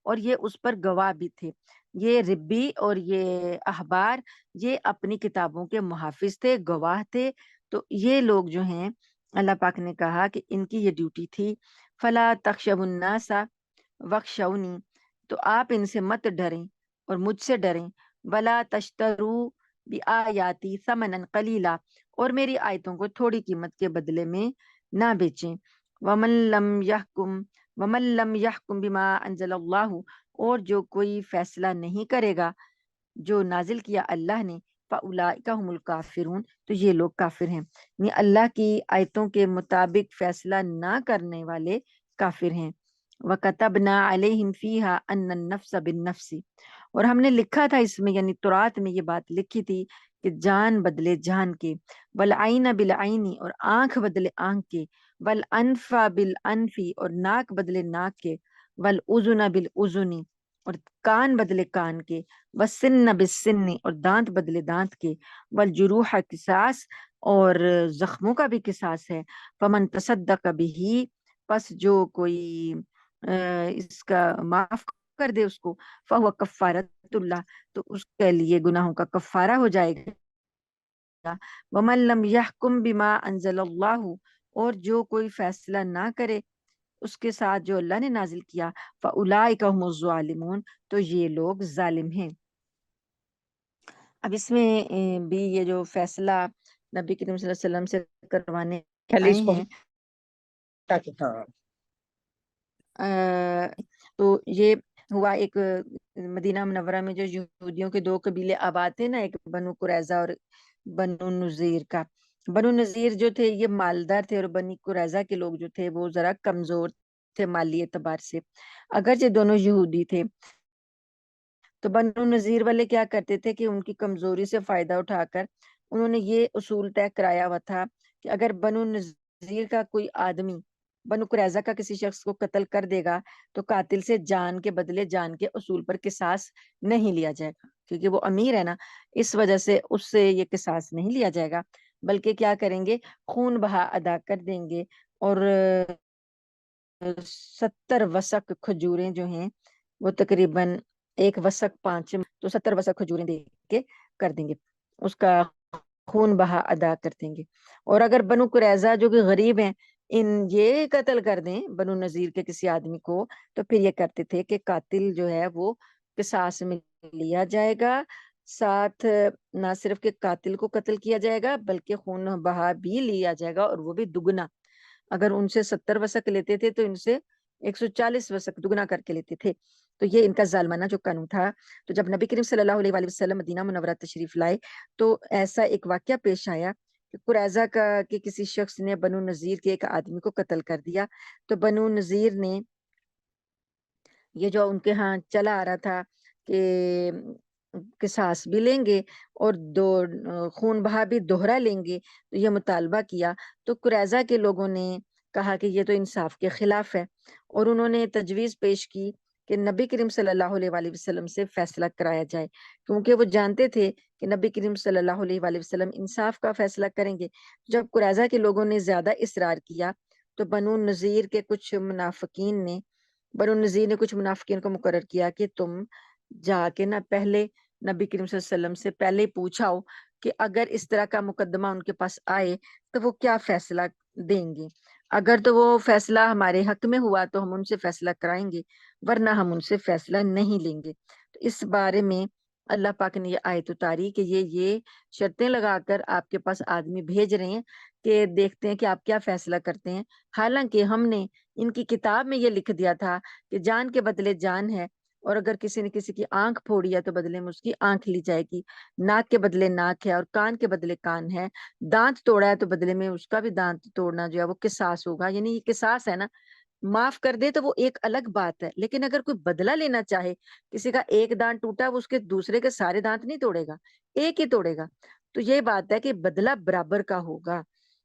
اور یہ اس پر گواہ بھی تھے، یہ ربی اور یہ احبار یہ اپنی کتابوں کے محافظ تھے، گواہ تھے، تو یہ لوگ جو ہیں اللہ پاک نے کہا کہ ان کی یہ ڈیوٹی تھی، فلا تخشوا الناس واخشونی، تو آپ ان سے مت ڈریں اور مجھ سے ڈریں، ولا تشتروا بآیاتی ثمنا قلیلا، اور میری آیتوں کو تھوڑی قیمت کے بدلے میں نہ بیچیں، ومن لم یحکم بما انزل اللہ، اور جو کوئی فیصلہ نہیں کرے گا جو نازل کیا اللہ نے، فاولئک هم الکافرون، تو یہ لوگ کافر ہیں، یعنی اللہ کی آیتوں کے مطابق فیصلہ نہ کرنے والے کافر ہیں، وَكَتَبْنَا عَلَيْهِمْ فِيهَا أَنَّ النَّفْسَ بِالنَّفْسِ، اور ہم نے لکھا تھا اس میں، یعنی تورات میں یہ بات لکھی تھی کہ جان بدلے جان کے، والعین بالعین، اور آنکھ بدلے آنکھ کے، والانف بالانف، اور ناک بدلے ناک کے، والاذن بالاذن، اور کان بدلے کان کے، والسن بالسن، اور دانت بدلے دانت کے، والجروح قصاص، اور زخموں کا بھی قصاص ہے، فمن تصدق به، پس جو کوئی اس کا معاف کر دے اس کو، فہو کفارۃ اللہ، تو اس کے لیے گناہوں کا کفارہ ہو جائے گا، ومن لم یحکم بما انزل اللہ، اور جو کوئی فیصلہ نہ کرے اس کے ساتھ جو اللہ نے نازل کیا، فاولئک هم الظالمون، تو یہ لوگ ظالم ہیں۔ اب اس میں بھی یہ جو فیصلہ نبی کریم صلی اللہ علیہ وسلم سے کروانے پہلے آئے اس کو ہیں، ہاں تو یہ ہوا ایک مدینہ منورہ میں جو یہودیوں کے دو قبیلے آباد تھے نا، ایک بنو قریظہ اور بنو نذیر کا، بنو نذیر جو تھے یہ مالدار تھے، اور بنی قریظہ کے لوگ جو تھے وہ ذرا کمزور تھے مالی اعتبار سے، اگرچہ دونوں یہودی تھے، تو بنو نذیر والے کیا کرتے تھے کہ ان کی کمزوری سے فائدہ اٹھا کر انہوں نے یہ اصول طے کرایا ہوا تھا کہ اگر بنو نذیر کا کوئی آدمی بنو قریظہ کا کسی شخص کو قتل کر دے گا تو قاتل سے جان کے بدلے جان کے اصول پر قصاص نہیں لیا جائے گا، کیونکہ وہ امیر ہے نا، اس وجہ سے اس سے یہ قصاص نہیں لیا جائے گا، بلکہ کیا کریں گے، خون بہا ادا کر دیں گے، اور 70 وسق کھجوریں جو ہیں وہ تقریباً ایک وسق 5، تو 70 وسق کھجوریں دے کے کر دیں گے، اس کا خون بہا ادا کر دیں گے، اور اگر بنو قریظہ جو کہ غریب ہیں یہ قتل کر دیں بنو نذیر کے کسی آدمی کو، تو پھر یہ کرتے تھے کہ قاتل جو ہے وہ قصاص میں لیا جائے گا، ساتھ نہ صرف کہ قاتل کو قتل کیا جائے گا بلکہ خون بہا بھی لیا جائے گا، اور وہ بھی دگنا، اگر ان سے 70 وسق لیتے تھے تو ان سے 140 وسق دگنا کر کے لیتے تھے، تو یہ ان کا ظالمانہ جو قانون تھا۔ تو جب نبی کریم صلی اللہ علیہ وآلہ وسلم مدینہ منورہ تشریف لائے تو ایسا ایک واقعہ پیش آیا کہ قریظہ کا کہ کسی شخص نے بنو نذیر کے ایک آدمی کو قتل کر دیا، تو بنو نذیر نے یہ جو ان کے ہاں چلا آ رہا تھا کہ قصاص بھی لیں گے اور خون بہا بھی دوہرا لیں گے، تو یہ مطالبہ کیا، تو قریظہ کے لوگوں نے کہا کہ یہ تو انصاف کے خلاف ہے، اور انہوں نے تجویز پیش کی کہ نبی کریم صلی اللہ علیہ وآلہ وسلم سے فیصلہ کرایا جائے، کیونکہ وہ جانتے تھے کہ نبی کریم صلی اللہ علیہ وآلہ وسلم انصاف کا فیصلہ کریں گے۔ جب قریظہ کے لوگوں نے زیادہ اصرار کیا تو بنو نذیر نے کچھ منافقین کو مقرر کیا کہ تم جا کے نہ پہلے نبی کریم صلی اللہ علیہ وسلم سے پہلے ہی پوچھا ہو کہ اگر اس طرح کا مقدمہ ان کے پاس آئے تو وہ کیا فیصلہ دیں گے. اگر تو وہ فیصلہ ہمارے حق میں ہوا تو ہم ان سے فیصلہ کرائیں گے، ورنہ ہم ان سے فیصلہ نہیں لیں گے. تو اس بارے میں اللہ پاک نے یہ آیت اتاری کہ یہ شرطیں لگا کر آپ کے پاس آدمی بھیج رہے ہیں کہ دیکھتے ہیں کہ آپ کیا فیصلہ کرتے ہیں. حالانکہ ہم نے ان کی کتاب میں یہ لکھ دیا تھا کہ جان کے بدلے جان ہے، اور اگر کسی نے کسی کی آنکھ پھوڑی ہے تو بدلے میں اس کی آنکھ لی جائے گی، ناک کے بدلے ناک ہے اور کان کے بدلے کان ہے، دانت توڑا ہے تو بدلے میں اس کا بھی دانت توڑنا جو ہے وہ قصاص ہوگا. یعنی یہ قصاص ہے نا، معاف کر دے تو وہ ایک الگ بات ہے، لیکن اگر کوئی بدلہ لینا چاہے، کسی کا ایک دانت ٹوٹا وہ اس کے دوسرے کے سارے دانت نہیں توڑے گا، ایک ہی توڑے گا. تو یہ بات ہے کہ بدلہ برابر کا ہوگا.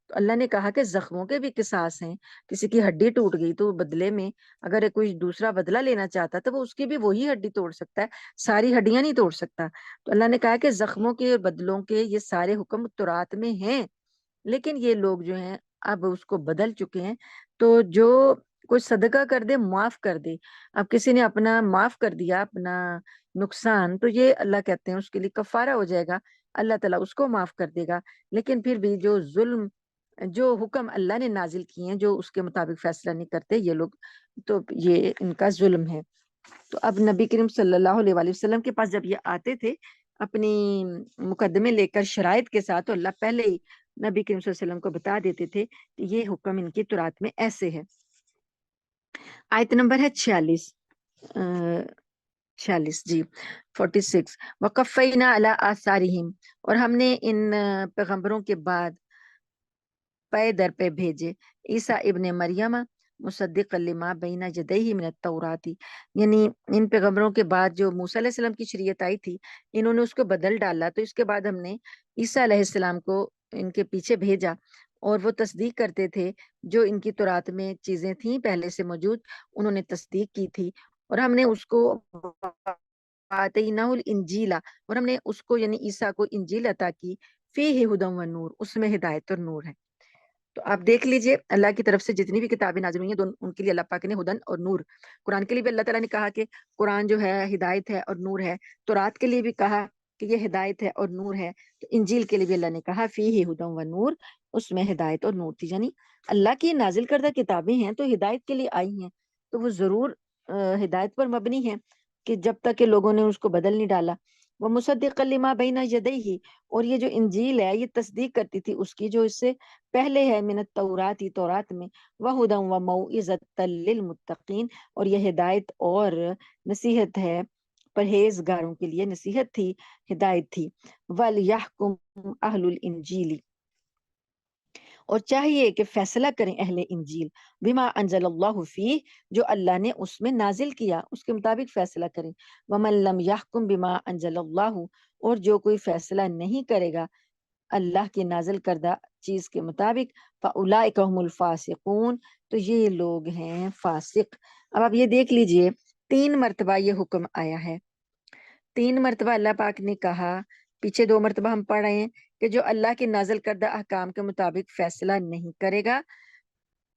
تو اللہ نے کہا کہ زخموں کے بھی قصاص ہیں. کسی کی ہڈی ٹوٹ گئی تو بدلے میں اگر کوئی دوسرا بدلہ لینا چاہتا تو وہ اس کی بھی وہی ہڈی توڑ سکتا ہے، ساری ہڈیاں نہیں توڑ سکتا. تو اللہ نے کہا کہ زخموں کے اور بدلوں کے یہ سارے حکم تورات میں ہیں، لیکن یہ لوگ جو ہیں اب اس کو بدل چکے ہیں. تو جو کوئی صدقہ کر دے معاف کر دے، اب کسی نے اپنا معاف کر دیا اپنا نقصان، تو یہ اللہ کہتے ہیں اس کے لیے کفارہ ہو جائے گا، اللہ تعالیٰ اس کو معاف کر دے گا. لیکن پھر بھی جو ظلم، جو حکم اللہ نے نازل کیے ہیں جو اس کے مطابق فیصلہ نہیں کرتے یہ لوگ، تو یہ ان کا ظلم ہے. تو اب نبی کریم صلی اللہ علیہ وآلہ وسلم کے پاس جب یہ آتے تھے اپنی مقدمے لے کر شرائط کے ساتھ، تو اللہ پہلے ہی نبی کریم صلی اللہ علیہ وسلم کو بتا دیتے تھے کہ یہ حکم ان کی تورات میں ایسے ہے. آیت نمبر ہے 46، 46 جی 46. وقفینا علی آثارہم، اور ہم نے ان پیغمبروں کے بعد پے در پہ بھیجے عیسیٰ ابن مریم مصدق لما بین یدیہ من التوراۃ. یعنی ان پیغمبروں کے بعد جو موسیٰ علیہ السلام کی شریعت آئی تھی انہوں نے اس کو بدل ڈالا، تو اس کے بعد ہم نے عیسیٰ علیہ السلام کو ان کے پیچھے بھیجا، اور وہ تصدیق کرتے تھے جو ان کی تورات میں چیزیں تھیں پہلے سے موجود انہوں نے تصدیق کی تھی. اور ہم نے اس کو آتینہ الانجیل، اور ہم نے اس کو یعنی عیسیٰ کو انجیل عطا کی، فیہ ھدی و نور، اس میں ہدایت اور نور ہے. تو آپ دیکھ لیجئے اللہ کی طرف سے جتنی بھی کتابیں نازل ہوئی ہیں ان کے لیے اللہ پاک نے ہدن اور نور. قرآن کے لیے بھی اللہ تعالیٰ نے کہا کہ قرآن جو ہے ہدایت ہے اور نور ہے. تورات کے لیے بھی کہا کہ یہ ہدایت ہے اور نور ہے. تو انجیل کے لیے بھی اللہ نے کہا فیہ ھدی و نور، اس میں ہدایت اور نور تھی. یعنی اللہ کی نازل کردہ کتابیں ہیں تو ہدایت کے لیے آئی ہیں، تو وہ ضرور ہدایت پر مبنی ہے کہ جب تک کہ لوگوں نے اس کو بدل نہیں ڈالا. وہ مصدق لما بین یدیہ، اور یہ جو انجیل ہے یہ تصدیق کرتی تھی اس کی جو اس سے پہلے ہے من التورات، تورات میں، وہدی و موعظۃ للمتقین، اور یہ ہدایت اور نصیحت ہے پرہیزگاروں کے لیے، نصیحت تھی، ہدایت تھی. وَلْيَحْكُمْ أَهْلُ الْإِنْجِيلِ، اور چاہیے کہ فیصلہ کریں اہل انجیل، بما انزل اللہ فیہ، جو اللہ نے اس میں نازل کیا اس کے مطابق فیصلہ کریں. ومن لم یحکم بما انزل اللہ، اور جو کوئی فیصلہ نہیں کرے گا اللہ کی نازل کردہ چیز کے مطابق، فاولئک هم الفاسقون، تو یہ لوگ ہیں فاسق. اب آپ یہ دیکھ لیجئے 3 مرتبہ یہ حکم آیا ہے، 3 مرتبہ اللہ پاک نے کہا، پیچھے 2 مرتبہ ہم پڑھ رہے ہیں کہ جو اللہ کے نازل کردہ احکام کے مطابق فیصلہ نہیں کرے گا،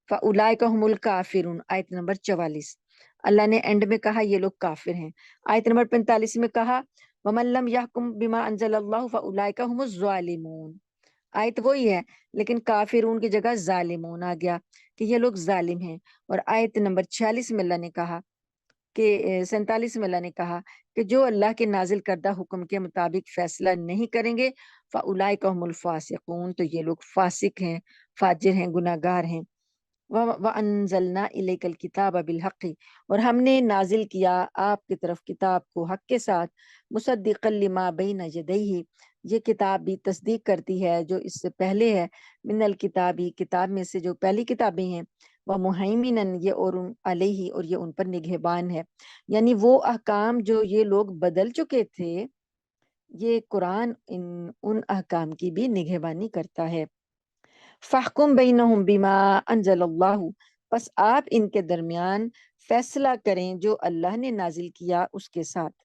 فاولئک هم الکافرون، آیت نمبر 44. اللہ نے اینڈ میں کہا یہ لوگ کافر ہیں. آیت نمبر 45 میں کہا وَمَن لَمْ يَحْكُمْ بِمَا أَنزَلَ اللَّهُ فَأُولَئِكَ هُمُ الظَّالِمُونَ. آیت وہی ہے لیکن کافرون کی جگہ ظالمون آ گیا کہ یہ لوگ ظالم ہیں. اور آیت نمبر 46 میں اللہ نے کہا کہ 47 میں اللہ نے کہا کہ جو اللہ کے نازل کردہ حکم کے مطابق فیصلہ نہیں کریں گے، فَأُولَئِكَ هُمُ الْفَاسِقُونَ، تو یہ لوگ فاسق ہیں، فاجر ہیں، گناہگار ہیں. وَأَنزَلْنَا إِلَيْكَ الْكِتَابَ بِالْحَقِّ، اور ہم نے نازل کیا آپ کی طرف کتاب کو حق کے ساتھ، مصدقا لما بین یدیہ، یہ کتاب بھی تصدیق کرتی ہے جو اس سے پہلے ہے، من الکتابی، کتاب میں سے جو پہلی کتابیں ہیں، وَمُہَیمِنًا، یہ اور علیہ، اور یہ ان پر نگہبان ہے. یعنی وہ احکام جو یہ لوگ بدل چکے تھے یہ قرآن ان احکام کی بھی نگہبانی کرتا ہے. فَاحْكُمْ بَيْنَهُمْ بِمَا أَنزَلَ اللَّهُ، پس آپ ان کے درمیان فیصلہ کریں جو اللہ نے نازل کیا اس کے ساتھ.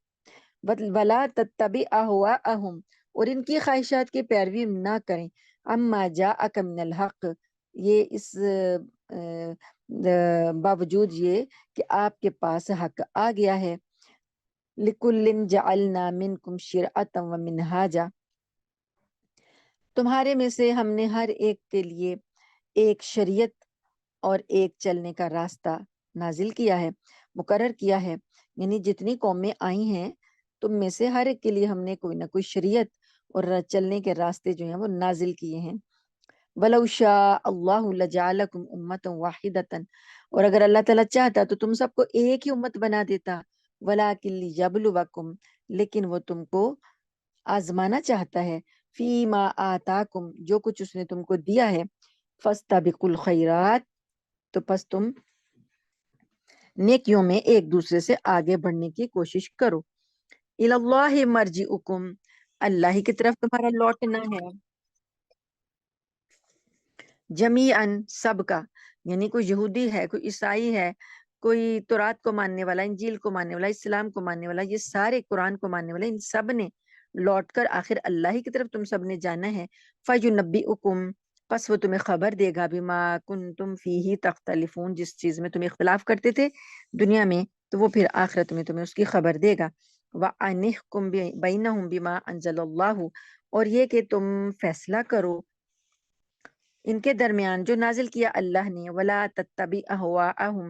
وَلَا تَتَّبِعْ أَهْوَاءَهُمْ، اور ان کی خواہشات کی پیروی نہ کریں. أَمَّا جَاءَكَ مِنَ الْحَقِّ، یہ اس باوجود یہ کہ آپ کے پاس حق آ گیا ہے. لِكُلٍّ جَعَلْنَا مِنْكُمْ شِرْعَةً وَمِنْهَاجًا، تمہارے میں سے ہم نے ہر ایک کے لیے ایک شریعت اور ایک چلنے کا راستہ نازل کیا ہے، مقرر کیا ہے. یعنی جتنی قومیں آئی ہیں تم میں سے ہر ایک کے لیے ہم نے کوئی نہ کوئی شریعت اور چلنے کے راستے جو ہیں وہ نازل کیے ہیں. وَلَوْ شَاءَ اللَّهُ لَجَعَلَكُمْ أُمَّةً وَاحِدَةً، اور اگر اللہ تعالیٰ چاہتا تو تم سب کو ایک ہی امت بنا دیتا. وَلَٰكِن لِيَبْلُوَكُمْ، لیکن وہ تم کو آزمانا چاہتا ہے. فی ما آتاکم، جو کچھ اس نے تم کو دیا ہے. فاستبقوا الخیرات، تو پس تم نیکیوں میں ایک دوسرے سے آگے بڑھنے کی کوشش کرو. الی اللہ مرجعکم، اللہ ہی کی طرف تمہارا لوٹنا ہے. جمیعاً، سب کا، یعنی کوئی یہودی ہے، کوئی عیسائی ہے، کوئی تورات کو ماننے والا، انجیل کو ماننے والا، اسلام کو ماننے والا، یہ سارے قرآن کو ماننے والے، ان سب نے لوٹ کر آخر اللہ ہی کی طرف تم سب نے جانا ہے. فَيُنَبِّئُكُم، پس وہ تمہیں خبر دے گا. بِمَا كُنتُمْ فِيهِ تَخْتَلِفُونَ، جس چیز میں تم اختلاف کرتے تھے دنیا میں، تو وہ پھر آخرت میں تمہیں اس کی خبر دے گا. وَأَنِحْكُمْ بَيْنَهُمْ بِمَا أَنزَلَ اللَّهُ، اور یہ کہ تم فیصلہ کرو ان کے درمیان جو نازل کیا اللہ نے. ولا تتبع اهواءهم،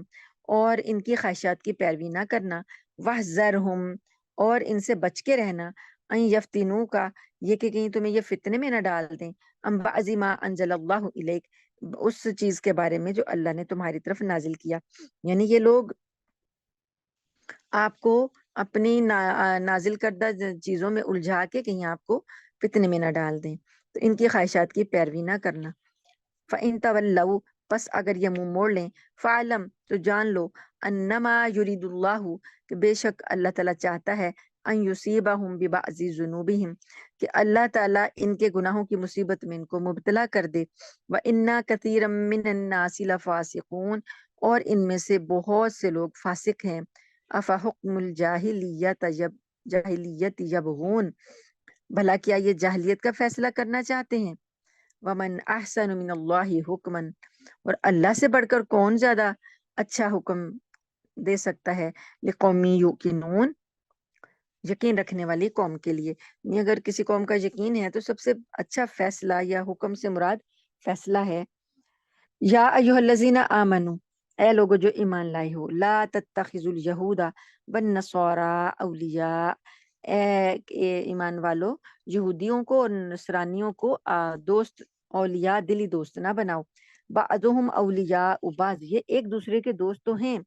اور ان کی خواہشات کی پیروی نہ کرنا. واحذرهم، اور ان سے بچ کے رہنا. ان یفتنوک، یہ کہ کہیں تمہیں یہ فتنے میں نہ ڈال دیں. ام بعض ما انزل اللہ الیک، اس چیز کے بارے میں جو اللہ نے تمہاری طرف نازل کیا. یعنی یہ لوگ آپ کو اپنی نازل کردہ چیزوں میں الجھا کے کہیں آپ کو فتنے میں نہ ڈال دیں. تو ان کی خواہشات کی پیروی نہ کرنا. فَإِن تَوَلَّوْا، پس اگر یہ منہ موڑ لیں. فَعْلَمْ، تو جان لو. أَنَّمَا يُرِيدُ اللَّهُ، کہ بے شک اللہ تعالیٰ چاہتا ہے. أَن يُصِيبَهُم بِبَعْضِ ذُنُوبِهِمْ، کہ اللہ تعالیٰ ان کے گناہوں کی مصیبت میں ان کو مبتلا کر دے. وَإِنَّا كَثِيرًا مِّنَ النَّاسِ لَفَاسِقُونَ، اور ان میں سے بہت سے لوگ فاسق ہیں. أَفَحُكْمُ الْجَاهِلِيَّةِ يَبْغُونَ، بھلا کیا یہ جاہلیت کا فیصلہ کرنا چاہتے ہیں. وَمَنْ أَحْسَنُ مِنَ اللَّهِ حُكْمًا، اور اللہ سے بڑھ کر کون زیادہ اچھا حکم دے سکتا ہے. لِقَوْمٍ يُوقِنُونَ، یقین رکھنے والی قوم کے لیے. یعنی اگر کسی قوم کا یقین ہے تو سب سے اچھا فیصلہ یا حکم سے مراد فیصلہ ہے. یا ایھا الذین آمنوا، اے لوگو جو ایمان لائے ہو. لا تتخذوا اليہود والنصارى اولیاء، اے ایمان والو یہودیوں کو اور نصرانیوں کو دوست، اولیاء دلی دوست نہ بناؤ. بعضهم اولیاء بعض، یہ ایک دوسرے کے دوست تو ہیں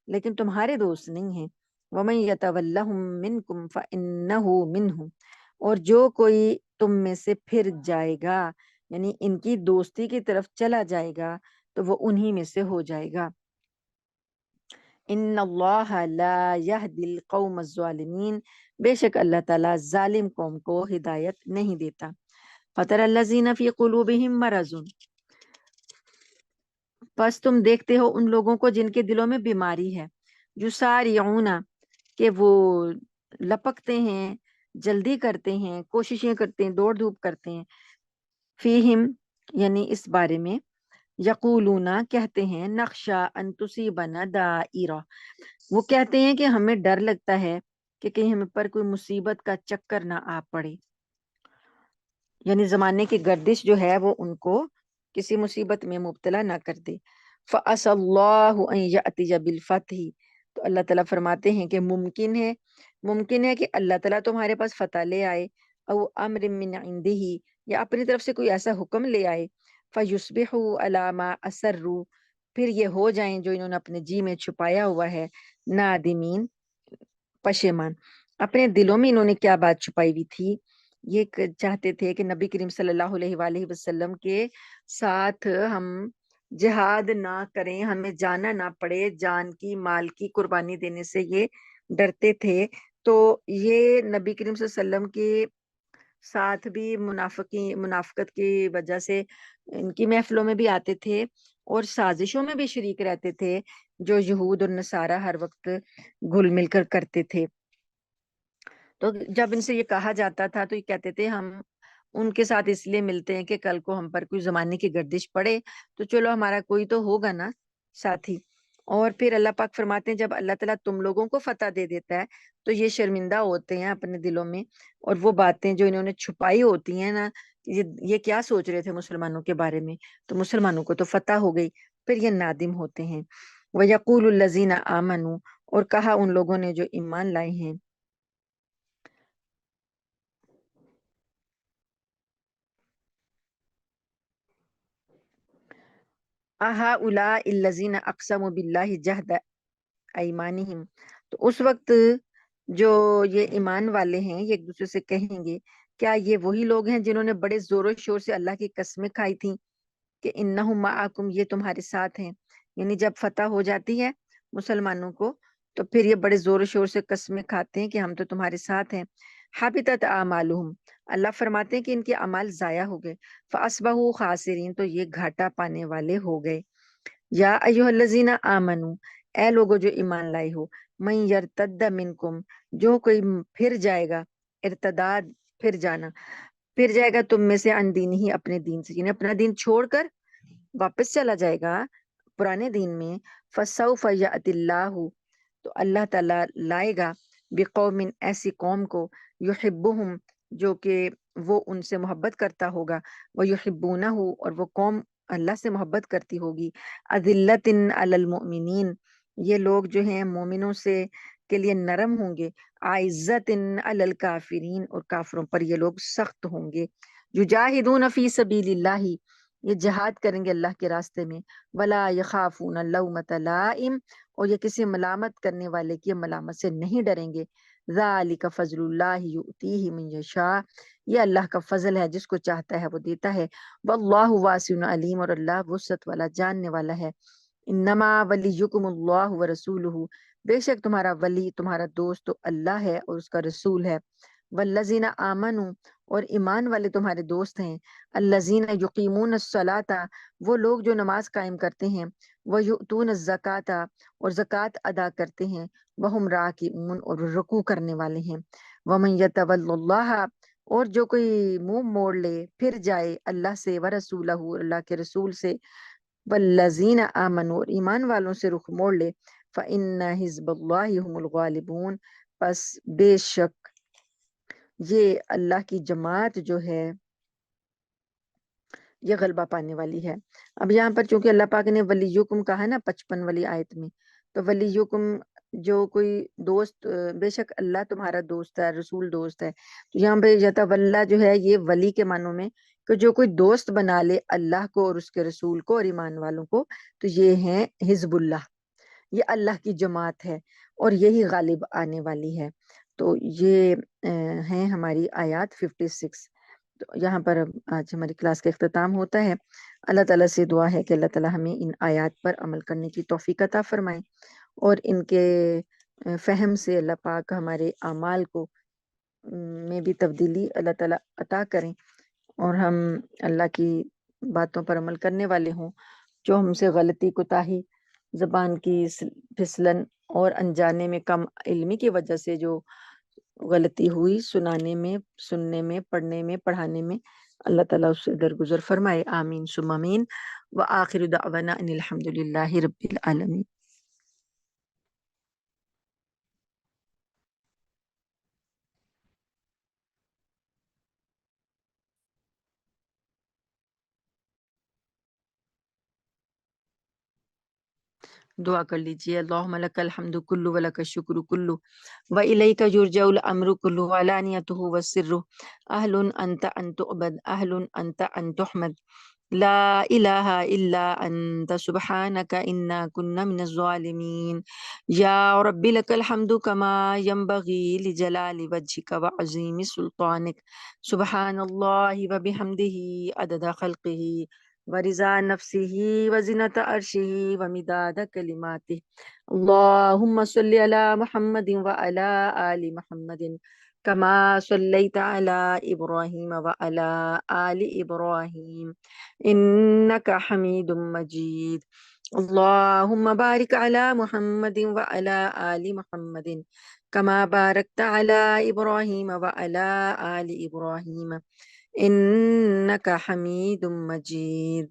لیکن تمہارے دوست نہیں ہیں. ومن یتولہم منکم فانہ منہم، اور جو کوئی تم میں سے پھر جائے گا، یعنی ان کی دوستی کی طرف چلا جائے گا تو وہ انہی میں سے ہو جائے گا. ان اللہ لا یہدی القوم الظالمین، بے شک اللہ تعالیٰ ظالم قوم کو ہدایت نہیں دیتا. فَتَرَى الَّذِينَ فِي قُلُوبِهِم مَرَضٌ، پس تم دیکھتے ہو ان لوگوں کو جن کے دلوں میں بیماری ہے. یسارعون، کہ وہ لپکتے ہیں، جلدی کرتے ہیں، کوششیں کرتے ہیں، دوڑ دھوپ کرتے ہیں. فیہم، یعنی اس بارے میں. یقولون، کہتے ہیں. نخشا ان تصیبنا دائرہ، وہ کہتے ہیں کہ ہمیں ڈر لگتا ہے کہ کہیں ہم پر کوئی مصیبت کا چکر نہ آ پڑے. یعنی زمانے کی گردش جو ہے وہ ان کو کسی مصیبت میں مبتلا نہ کر دے. فَعَسَى اللَّهُ أَن يَأْتِيَ بِالْفَتْحِ، تو اللہ تعالیٰ فرماتے ہیں کہ ممکن ہے کہ اللہ تعالیٰ تمہارے پاس فتح لے آئے. او امر من عنده، یا اپنی طرف سے کوئی ایسا حکم لے آئے. فَيُصْبِحُوا عَلَى مَا أَسَرُّوا، پھر یہ ہو جائیں جو انہوں نے اپنے جی میں چھپایا ہوا ہے. نادمین، پشیمان. اپنے دلوں میں انہوں نے کیا بات چھپائی ہوئی تھی؟ یہ چاہتے تھے کہ نبی کریم صلی اللہ علیہ وآلہ وسلم کے ساتھ ہم جہاد نہ کریں، ہمیں جانا نہ پڑے، جان کی مال کی قربانی دینے سے یہ ڈرتے تھے. تو یہ نبی کریم صلی اللہ علیہ وسلم کے ساتھ بھی منافقت کی وجہ سے ان کی محفلوں میں بھی آتے تھے اور سازشوں میں بھی شریک رہتے تھے جو یہود اور نصارہ ہر وقت گھل مل کر کرتے تھے. تو جب ان سے یہ کہا جاتا تھا تو یہ کہتے تھے ہم ان کے ساتھ اس لیے ملتے ہیں کہ کل کو ہم پر کوئی زمانے کی گردش پڑے تو چلو ہمارا کوئی تو ہوگا نا ساتھی. اور پھر اللہ پاک فرماتے ہیں جب اللہ تعالیٰ تم لوگوں کو فتح دے دیتا ہے تو یہ شرمندہ ہوتے ہیں اپنے دلوں میں، اور وہ باتیں جو انہوں نے چھپائی ہوتی ہیں نا، یہ کیا سوچ رہے تھے مسلمانوں کے بارے میں، تو مسلمانوں کو تو فتح ہو گئی، پھر یہ نادم ہوتے ہیں۔ وَيَقُولُ الَّذِينَ آمَنُوا، اور کہا ان لوگوں نے جو ایمان لائے ہیں، أَهَؤُلَاءِ الَّذِينَ أَقْسَمُوا بِاللَّهِ جَهْدَ ایمانہم، تو اس وقت جو یہ ایمان والے ہیں یہ ایک دوسرے سے کہیں گے کیا یہ وہی لوگ ہیں جنہوں نے بڑے زور و شور سے اللہ کی قسمیں کھائی تھیں کہ انہم معکم، یہ تمہارے ساتھ ہیں، یعنی جب فتح ہو جاتی ہے مسلمانوں کو تو پھر یہ بڑے زور و شور سے قسمیں کھاتے ہیں کہ ہم تو تمہارے ساتھ ہیں۔ حبطت اعمالہم، اللہ فرماتے ہیں کہ ان کے اعمال ضائع ہو گئے، فاصبحوا خاسرین، تو یہ گھاٹا پانے والے ہو گئے۔ یا ایھا الذین آمنو، اے لوگو جو ایمان لائے ہو، من یرتد منکم، جو کوئی پھر جائے گا، ارتداد پھر جانا، پھر جائے گا تم میں سے، عن دین ہی، اپنے دین سے، یعنی اپنا دین چھوڑ کر واپس چلا جائے گا پرانے دین میں، فسوف یأتی اللہ، تو اللہ تعالیٰ لائے گا، بقوم، ایسی قوم کو، یحبہم، جو کہ وہ ان سے محبت کرتا ہوگا، ویحبونہ، اور وہ قوم اللہ سے محبت کرتی ہوگی، اذلۃ علی المؤمنین، یہ لوگ جو ہیں مومنوں سے کے لیے نرم ہوں گے، عزت علی الکافرین، اور کافروں پر یہ لوگ سخت ہوں گے، یجاہدون فی سبیل اللہ، یہ جہاد کریں گے اللہ کے راستے میں، ولا یخافون لومۃ لائم، اور یہ کسی ملامت کرنے والے کی ملامت سے نہیں ڈریں گے، ذالک فضل اللہ یؤتیہ من یشاء، یہ اللہ کا فضل ہے، جس کو چاہتا ہے وہ دیتا ہے، واللہ واسع علیم، اور اللہ وسعت والا جاننے والا ہے۔ انما ولیکم اللہ ورسولہ، بے شک تمہارا ولی، تمہارا دوست تو اللہ ہے اور اس کا رسول ہے، والذین آمنوا، اور ایمان والے تمہارے دوست ہیں، الذین یقیمون الصلاۃ، وہ لوگ جو نماز قائم کرتے ہیں، ویؤتون الزکاۃ، اور زکوٰۃ ادا کرتے ہیں، وہم راکعون، اور رکوع کرنے والے ہیں، ومن یتول اللہ، اور جو کوئی منہ موڑ لے، پھر جائے اللہ سے، ورسولہ، اللہ کے رسول سے، والذین آمنوا، اور ایمان والوں سے رخ موڑ لے، فإن حزب اللہ هم الغالبون، پس بے شک یہ اللہ کی جماعت جو ہے یہ غلبہ پانے والی ہے۔ اب یہاں پر چونکہ اللہ پاک نے ولیکم کہا ہے نا 55 والی آیت میں، تو ولیکم جو کوئی دوست، بے شک اللہ تمہارا دوست ہے، رسول دوست ہے، تو یہاں پہ یتولا جو ہے یہ ولی کے معنوں میں کہ جو کوئی دوست بنا لے اللہ کو اور اس کے رسول کو اور ایمان والوں کو، تو یہ ہیں حزب اللہ، یہ اللہ کی جماعت ہے اور یہی غالب آنے والی ہے۔ تو یہ ہیں ہماری آیات 56۔ تو یہاں پر آج ہماری کلاس کا اختتام ہوتا ہے۔ اللہ تعالیٰ سے دعا ہے کہ اللہ تعالیٰ ہمیں ان آیات پر عمل کرنے کی توفیق عطا فرمائے، اور ان کے فہم سے اللہ پاک ہمارے اعمال کو میں بھی تبدیلی اللہ تعالیٰ عطا کریں، اور ہم اللہ کی باتوں پر عمل کرنے والے ہوں۔ جو ہم سے غلطی کوتاہی، زبان کی پھسلن اور انجانے میں کم علمی کی وجہ سے جو غلطی ہوئی، سنانے میں، سننے میں، پڑھنے میں، پڑھانے میں، اللہ تعالیٰ اس سے درگزر فرمائے، آمین ثم آمین، وآخر دعوانا ان الحمد للہ رب العالمین۔ دعا کر لیجیے، اللہم لک الحمد کلو ولک الشکر کلو وإلیک یرجع الامر کلو علانیتہ وسرہ، اہل انت ان تعبد، اہل انت ان تحمد، لا الہ الا انت سبحانک انا کنا من الظالمین، یا رب لک الحمد کما ینبغی لجلال وجہک وعظیم سلطانک، سبحان اللہ وبحمدہ عدد خلقہ ورضا نفسه وزنة عرشه ومداد كلماته، اللهم صل على محمد وعلى آل محمد كما صليت على إبراهيم وعلى آل إبراهيم إنك حميد مجيد، اللهم بارك على محمد وعلى آل محمد كما باركت على إبراهيم وعلى آل إبراهيم إنك حميد مجيد،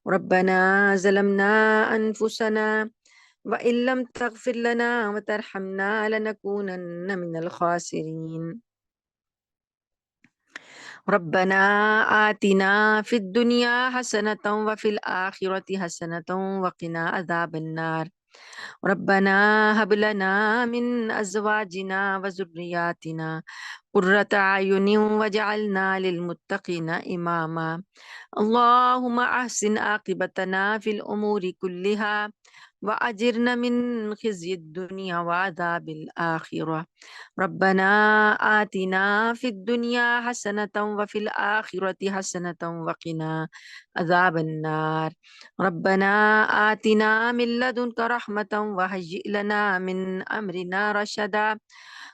ربنا ظلمنا أنفسنا وَإِن لَّمْ تَغْفِرْ لَنَا وَتَرْحَمْنَا لَنَكُونَنَّ مِنَ الْخَاسِرِينَ رَبَّنَا آتِنَا فِي الدُّنْيَا حَسَنَةً وَفِي الْآخِرَةِ حَسَنَةً وَقِنَا عَذَابَ النَّارِ رَبَّنَا هَبْ لَنَا مِنْ أَزْوَاجِنَا وَذُرِّيَّاتِنَا قُرَّةَ أَعْيُنٍ وَاجْعَلْنَا لِلْمُتَّقِينَ إِمَامًا اللهم أحسن عاقبتنا في الأمور كلها وأجرنا من خزي الدنيا وعذاب الآخرة ربنا آتنا في الدنيا حسنة وفي الآخرة حسنة وقنا عذاب النار ربنا آتنا من لدنك رحمة وهيئ لنا من أمرنا رشدا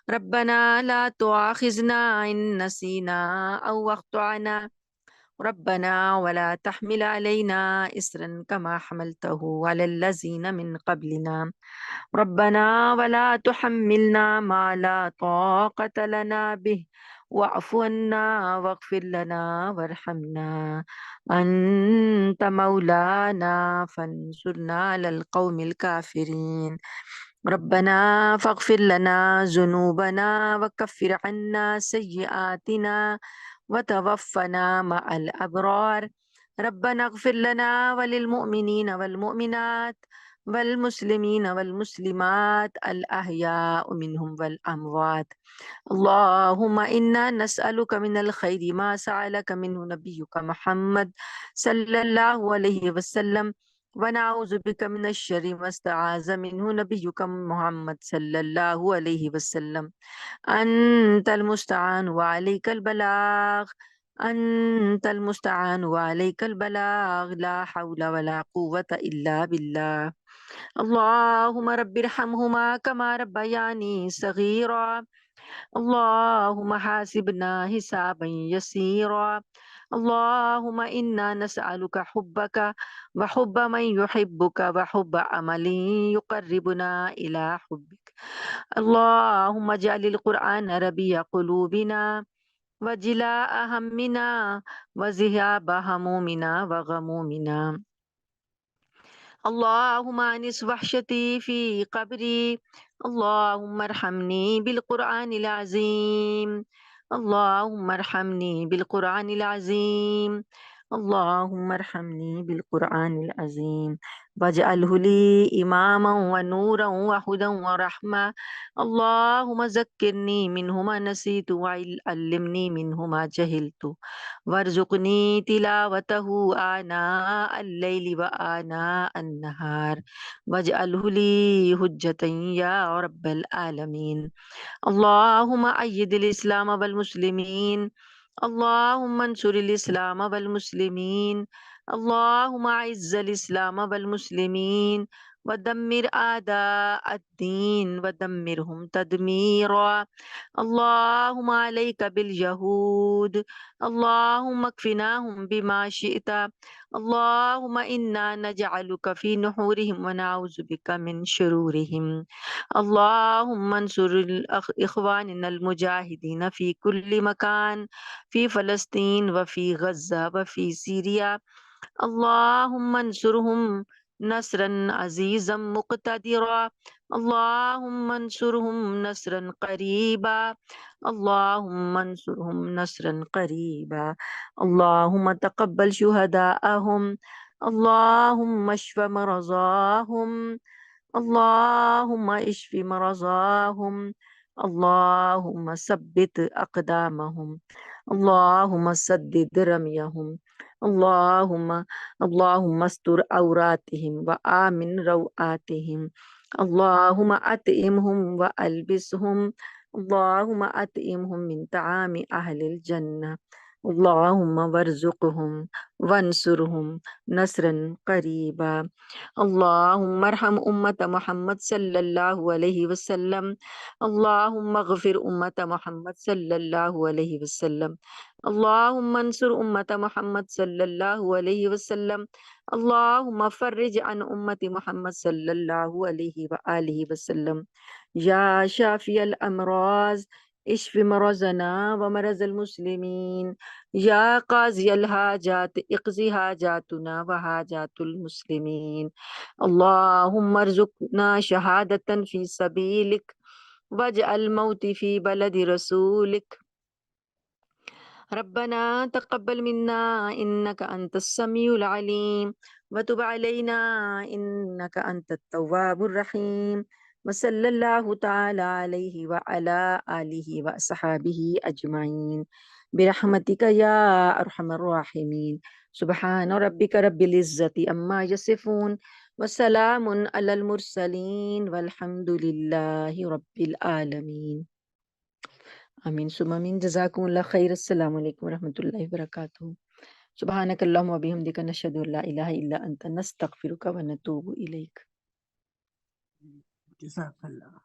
ربنا لا تؤاخذنا إن نسينا أو أخطأنا ربنا ولا تحمل علينا إسرا كما حملته على الذين من قبلنا ربنا ولا تحملنا ما لا طاقة لنا به واعف عنا واغفر لنا وارحمنا أنت مولانا فانصرنا على القوم الكافرين ربنا فاغفر لنا ذنوبنا وكفر عنا سيئاتنا وتوفنا مع الأبرار ربنا اغفر لنا وللمؤمنين والمؤمنات والمسلمين والمسلمات الأحياء منهم والأموات اللهم إنا نسألك من الخير ما سألك منه نبيك محمد صلى الله عليه وسلم ونعوذ بك من الشر ما استعاذ منه نبيك محمد صلى الله عليه وسلم أنت المستعان وعليك البلاغ أنت المستعان وعليك البلاغ لا حول ولا قوة إلا بالله اللهم رب ارحمهما كما ربياني صغيرا اللهم حاسبنا حسابا يسيرا اللهم إنا نسألك حبك وحب من يحبك وحب عمل يقربنا إلى حبك اللهم اجعل القرآن ربيع قلوبنا وجلاء همنا وذهاب همومنا وغمومنا اللهم أنس وحشتي في قبري اللهم ارحمني بالقرآن العظيم اللهم ارحمني بالقرآن العظيم اللهم ارحمني بالقرآن العظيم واجعله لي إماما ونورا وهدى ورحمة اللهم ذكرني منه ما نسيت وعلمني منه ما جهلت وارزقني تلاوته آناء الليل وآناء النهار واجعله لي حجة يا رب العالمين اللهم أيد الإسلام والمسلمين اللهم انصر الإسلام والمسلمين اللهم أعز الإسلام والمسلمين ودمر أعداء الدين ودمرهم تدميرا اللهم عليك باليهود اللهم اكفناهم بما شئت اللهم إنا نجعلك في نحورهم ونعوذ بك من شرورهم اللهم انصر إخواننا المجاهدين في كل مكان في فلسطين وفي غزة وفي سوريا اللهم انصرهم نصرا عزيزا مقتدرا اللهم انصرهم نصرا قريبا اللهم انصرهم نصرا قريبا اللهم تقبل شهداءهم اللهم اشف مرضاهم اللهم اشف مرضاهم اللهم ثبت أقدامهم اللهم سدد رميهم اللهم اللهم استر عوراتهم وآمن روآتهم اللهم أطعمهم وألبسهم اللهم أطعمهم من طعام أهل الجنة اللهم وارزقهم وانصرهم نصرا قريبا اللهم ارحم أمة محمد صلى الله عليه وسلم اللهم اغفر أمة محمد صلى الله عليه وسلم اللهم انصر أمة محمد صلى الله عليه وسلم اللهم فرج عن أمة محمد صلى الله عليه وآله وسلم يا شافي الأمراض اشف مرضنا ومرض المسلمين يا قاضي الحاجات اقضي حاجاتنا وحاجات المسلمين اللهم ارزقنا شهادة في سبيلك واجعل موتي في بلد رسولك ربنا تقبل منا إنك أنت السميع العليم وتب علينا إنك أنت التواب الرحيم وصلى الله تعالى عليه وعلى آله وأصحابه أجمعين برحمتك يا أرحم الراحمين سبحان ربك رب العزة أما يصفون وسلام على المرسلين والحمد لله رب العالمين آمین ثم آمین جزاکم اللہ خیر السلام علیکم ورحمۃ اللہ وبرکاتہ سبحانک اللہم و بحمدک نشہد ان لا الہ الا انت نستغفرک و نتوب الیک جزاک اللہ